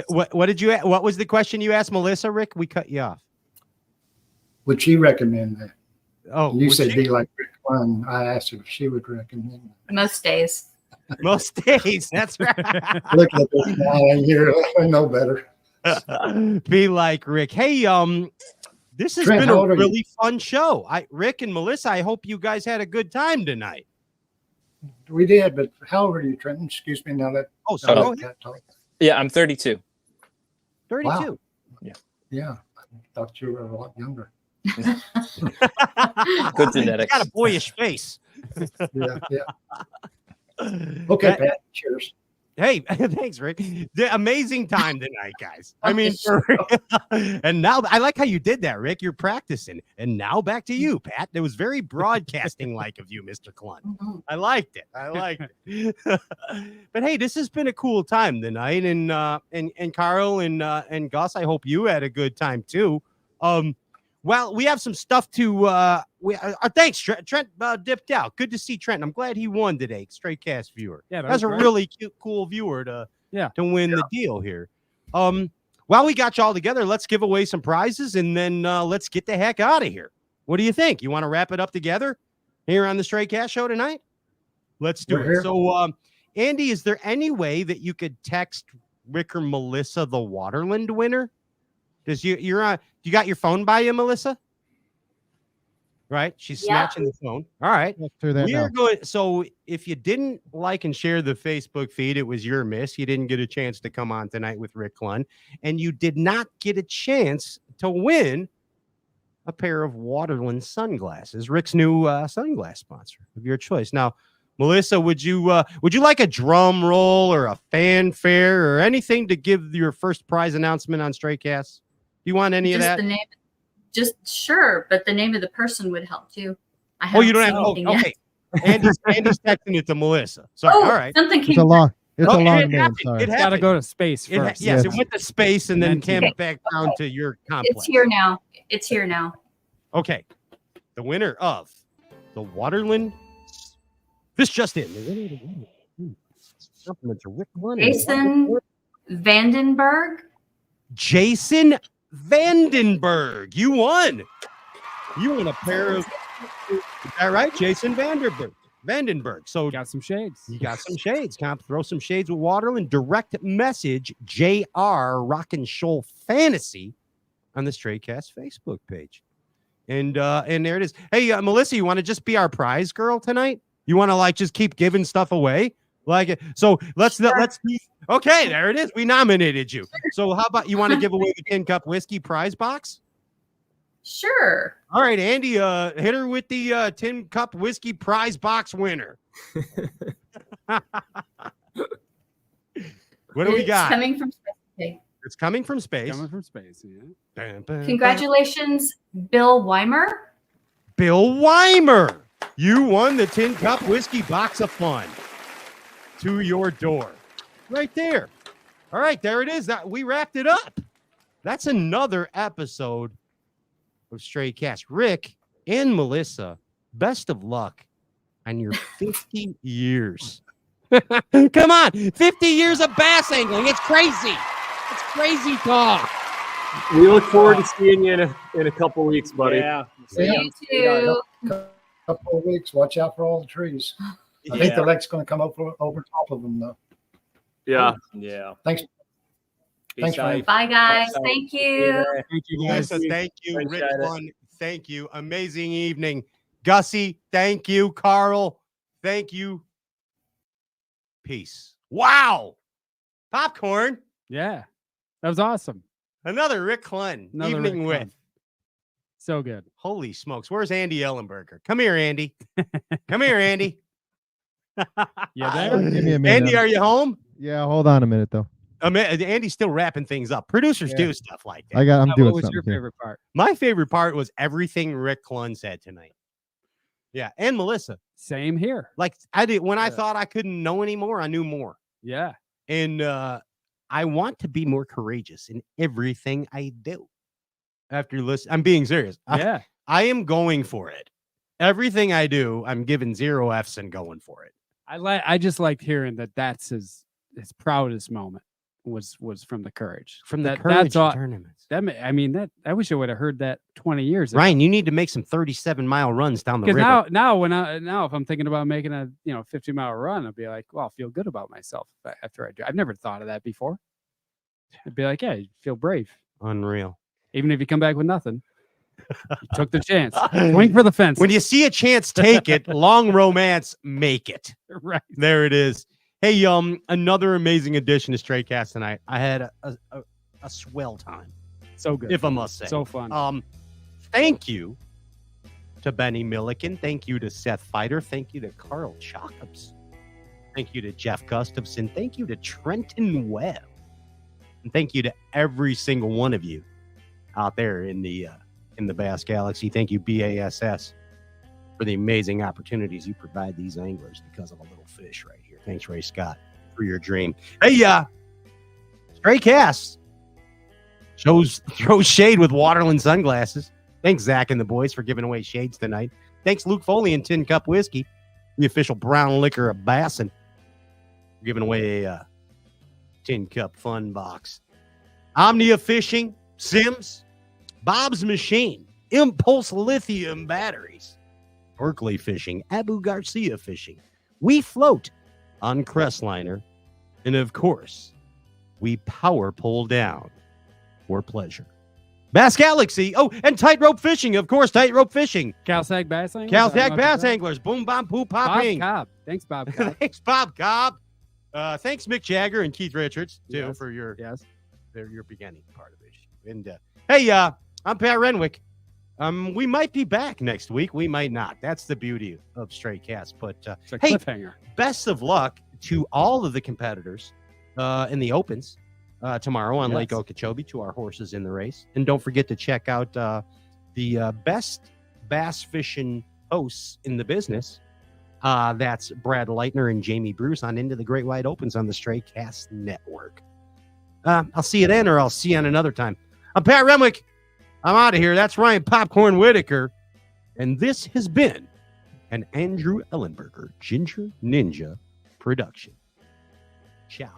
What did you? What was the question you asked Melissa, Rick? We cut you off. Would she recommend that? Oh, you would said she? be like Rick Clunn. I asked her if she would recommend that. Most days. Most days. That's right. Look at this smiling here. I know better. Be like Rick. Hey, this has Trent, been how a old are you? really fun show. Rick and Melissa, I hope you guys had a good time tonight. We did, but how old are you, Trenton? Excuse me. Now that Oh, sorry. I'll Go let ahead. Pat talk. Yeah, I'm 32. 32. Wow. Yeah. Yeah, I thought you were a lot younger. Good genetics. Got a boyish face. Yeah, yeah. Okay, Pat. Cheers. Hey, thanks, Rick. The amazing time tonight, guys. I mean, and now I like how you did that, Rick. You're practicing. And now back to you, Pat. It was very broadcasting like of you, Mr. Clunn. I liked it. I liked it. But hey, this has been a cool time tonight. And Carl and Gus, I hope you had a good time too. Well, we have some stuff to thanks, Trent dipped out. Good to see Trent. I'm glad he won today. Straight cast viewer. Yeah, that's a great. really cute, cool viewer to win the deal here. While we got you all together, let's give away some prizes and then let's get the heck out of here. What do you think? You want to wrap it up together here on the Straight Cast show tonight? Let's do it. So, Andy, is there any way that you could text Rick or Melissa the Waterland winner? Does you got your phone by you, Melissa? Right, she's snatching the phone. All right, we are going. So, if you didn't like and share the Facebook feed, it was your miss. You didn't get a chance to come on tonight with Rick Clunn, and you did not get a chance to win a pair of Waterland sunglasses. Rick's new sunglass sponsor of your choice. Now, Melissa, would you like a drum roll or a fanfare or anything to give your first prize announcement on Straight Cast? Do you want any of that? The name, just sure, but the name of the person would help too. You don't have. Oh, okay. Andy's texting it to Melissa. Sorry. Oh, all right. something came. It's a long it name. happened. Sorry. It's got to go to space first. Yes, it went to space and then came Okay. back down to your complex. It's here now. It's here now. Okay. The winner of the Waterland. This just in. Compliments of Rick Clunn. Jason Vandenberg. Jason Vandenberg. You won. You won a pair of. Is that right? Jason Vandenberg. So got some shades. You got some shades. Throw some shades with Waterland. Direct message JR Rockin' Shoal Fantasy on the Straight Cast Facebook page. And there it is. Hey, Melissa, you want to just be our prize girl tonight? You want to just keep giving stuff away? So let's okay, there it is. We nominated you. So how about you want to give away the Tin Cup Whiskey prize box? Sure. All right, Andy, hit her with the Tin Cup Whiskey prize box winner. What do we got? Coming from space. Okay. It's coming from space. Coming from space, yeah. Bam, bam, Congratulations, Bill Weimer. Bill Weimer. You won the Tin Cup Whiskey box of fun to your door. Right there. All right, there it is. We wrapped it up. That's another episode of Straight Cast. Rick and Melissa, best of luck on your 50 years. Come on, 50 years of bass angling. It's crazy. It's crazy talk. We look forward to seeing you in a couple weeks, buddy. Yeah. You too. Couple of weeks. Watch out for all the trees. I think the lake's going to come over top of them, though. Yeah. Yeah. Thanks. Thanks, man. Bye, guys. Thank you. Thank you, guys. Thank you. Rick Clunn, thank you. Amazing evening. Gussie, thank you. Carl, thank you. Peace. Wow. Popcorn. Yeah. That was awesome. Another Rick Clunn evening with. So good. Holy smokes. Where's Andy Ellenberger? Come here, Andy. Come here, Andy. Yeah, there. Give me a minute. Andy, are you home? Yeah, hold on a minute though. Andy's still wrapping things up. Producers do stuff like that. I'm doing What was something your here. favorite part? My favorite part was everything Rick Clunn said tonight. Yeah, and Melissa. Same here. Like I did when I thought I couldn't know anymore, I knew more. Yeah. And I want to be more courageous in everything I do. After listening, I'm being serious. Yeah. I am going for it. Everything I do, I'm giving 0 F's and going for it. I just liked hearing that that's his proudest moment. was from the Courage. From the That- Courage that's all- tournaments. I wish I would have heard that 20 years ago. Ryan, you need to make some 37-mile runs down the Because river. now if I'm thinking about making a 50-mile run, I'll be like, well, I'll feel good about myself after I do. I've never thought of that before. I'd be like, yeah, you feel brave. Unreal. Even if you come back with nothing. You took the chance. Swing for the fence. When you see a chance, take it. Long romance, make it. Right. There it is. Hey, another amazing edition of Stray Cast tonight. I had a swell time. So good. If I must say. So fun. Thank you to Benny Milliken. Thank you to Seth Feider. Thank you to Carl Jocumsen. Thank you to Jeff Gustafson. Thank you to Trenton Webb. And thank you to every single one of you out there in the Bass Galaxy. Thank you, BASS, for the amazing opportunities you provide these anglers because of a little fish right here. Thanks, Ray Scott, for your dream. Hey, Stray Cast throws shade with Waterland sunglasses. Thanks, Zach and the boys, for giving away shades tonight. Thanks, Luke Foley and Tin Cup Whiskey, the official brown liquor of Bassin, for giving away a Tin Cup Fun Box. Omnia Fishing, Sims, Bob's Machine, Impulse Lithium Batteries, Berkeley Fishing, Abu Garcia Fishing, We Float on Crestliner, and of course, we power pull down for pleasure. Bass Galaxy. Oh, and Tightrope Fishing, of course, Tightrope Fishing. Calsag Bass Anglers. Calsag Bass Anglers. Boom, bom, poo, popping. Bob Cobb. Thanks, Bob Cobb. Thanks, Bob Cobb. Thanks, Mick Jagger and Keith Richards, too, Yes. for your Yes. your beginning part of it. And hey, I'm Pat Renwick. We might be back next week. We might not. That's the beauty of Stray Cats. But It's a hey, cliffhanger. best of luck to all of the competitors in the Opens tomorrow on Yes. Lake Okeechobee, to our horses in the race. And don't forget to check out the best bass fishing hosts in the business. That's Brad Leitner and Jamie Bruce on Into the Great Wide Opens on the Stray Cast Network. I'll see you then, or I'll see you on another time. I'm Pat Renwick. I'm out of here. That's Ryan Popcorn Whitaker. And this has been an Andrew Ellenberger Ginger Ninja production. Ciao.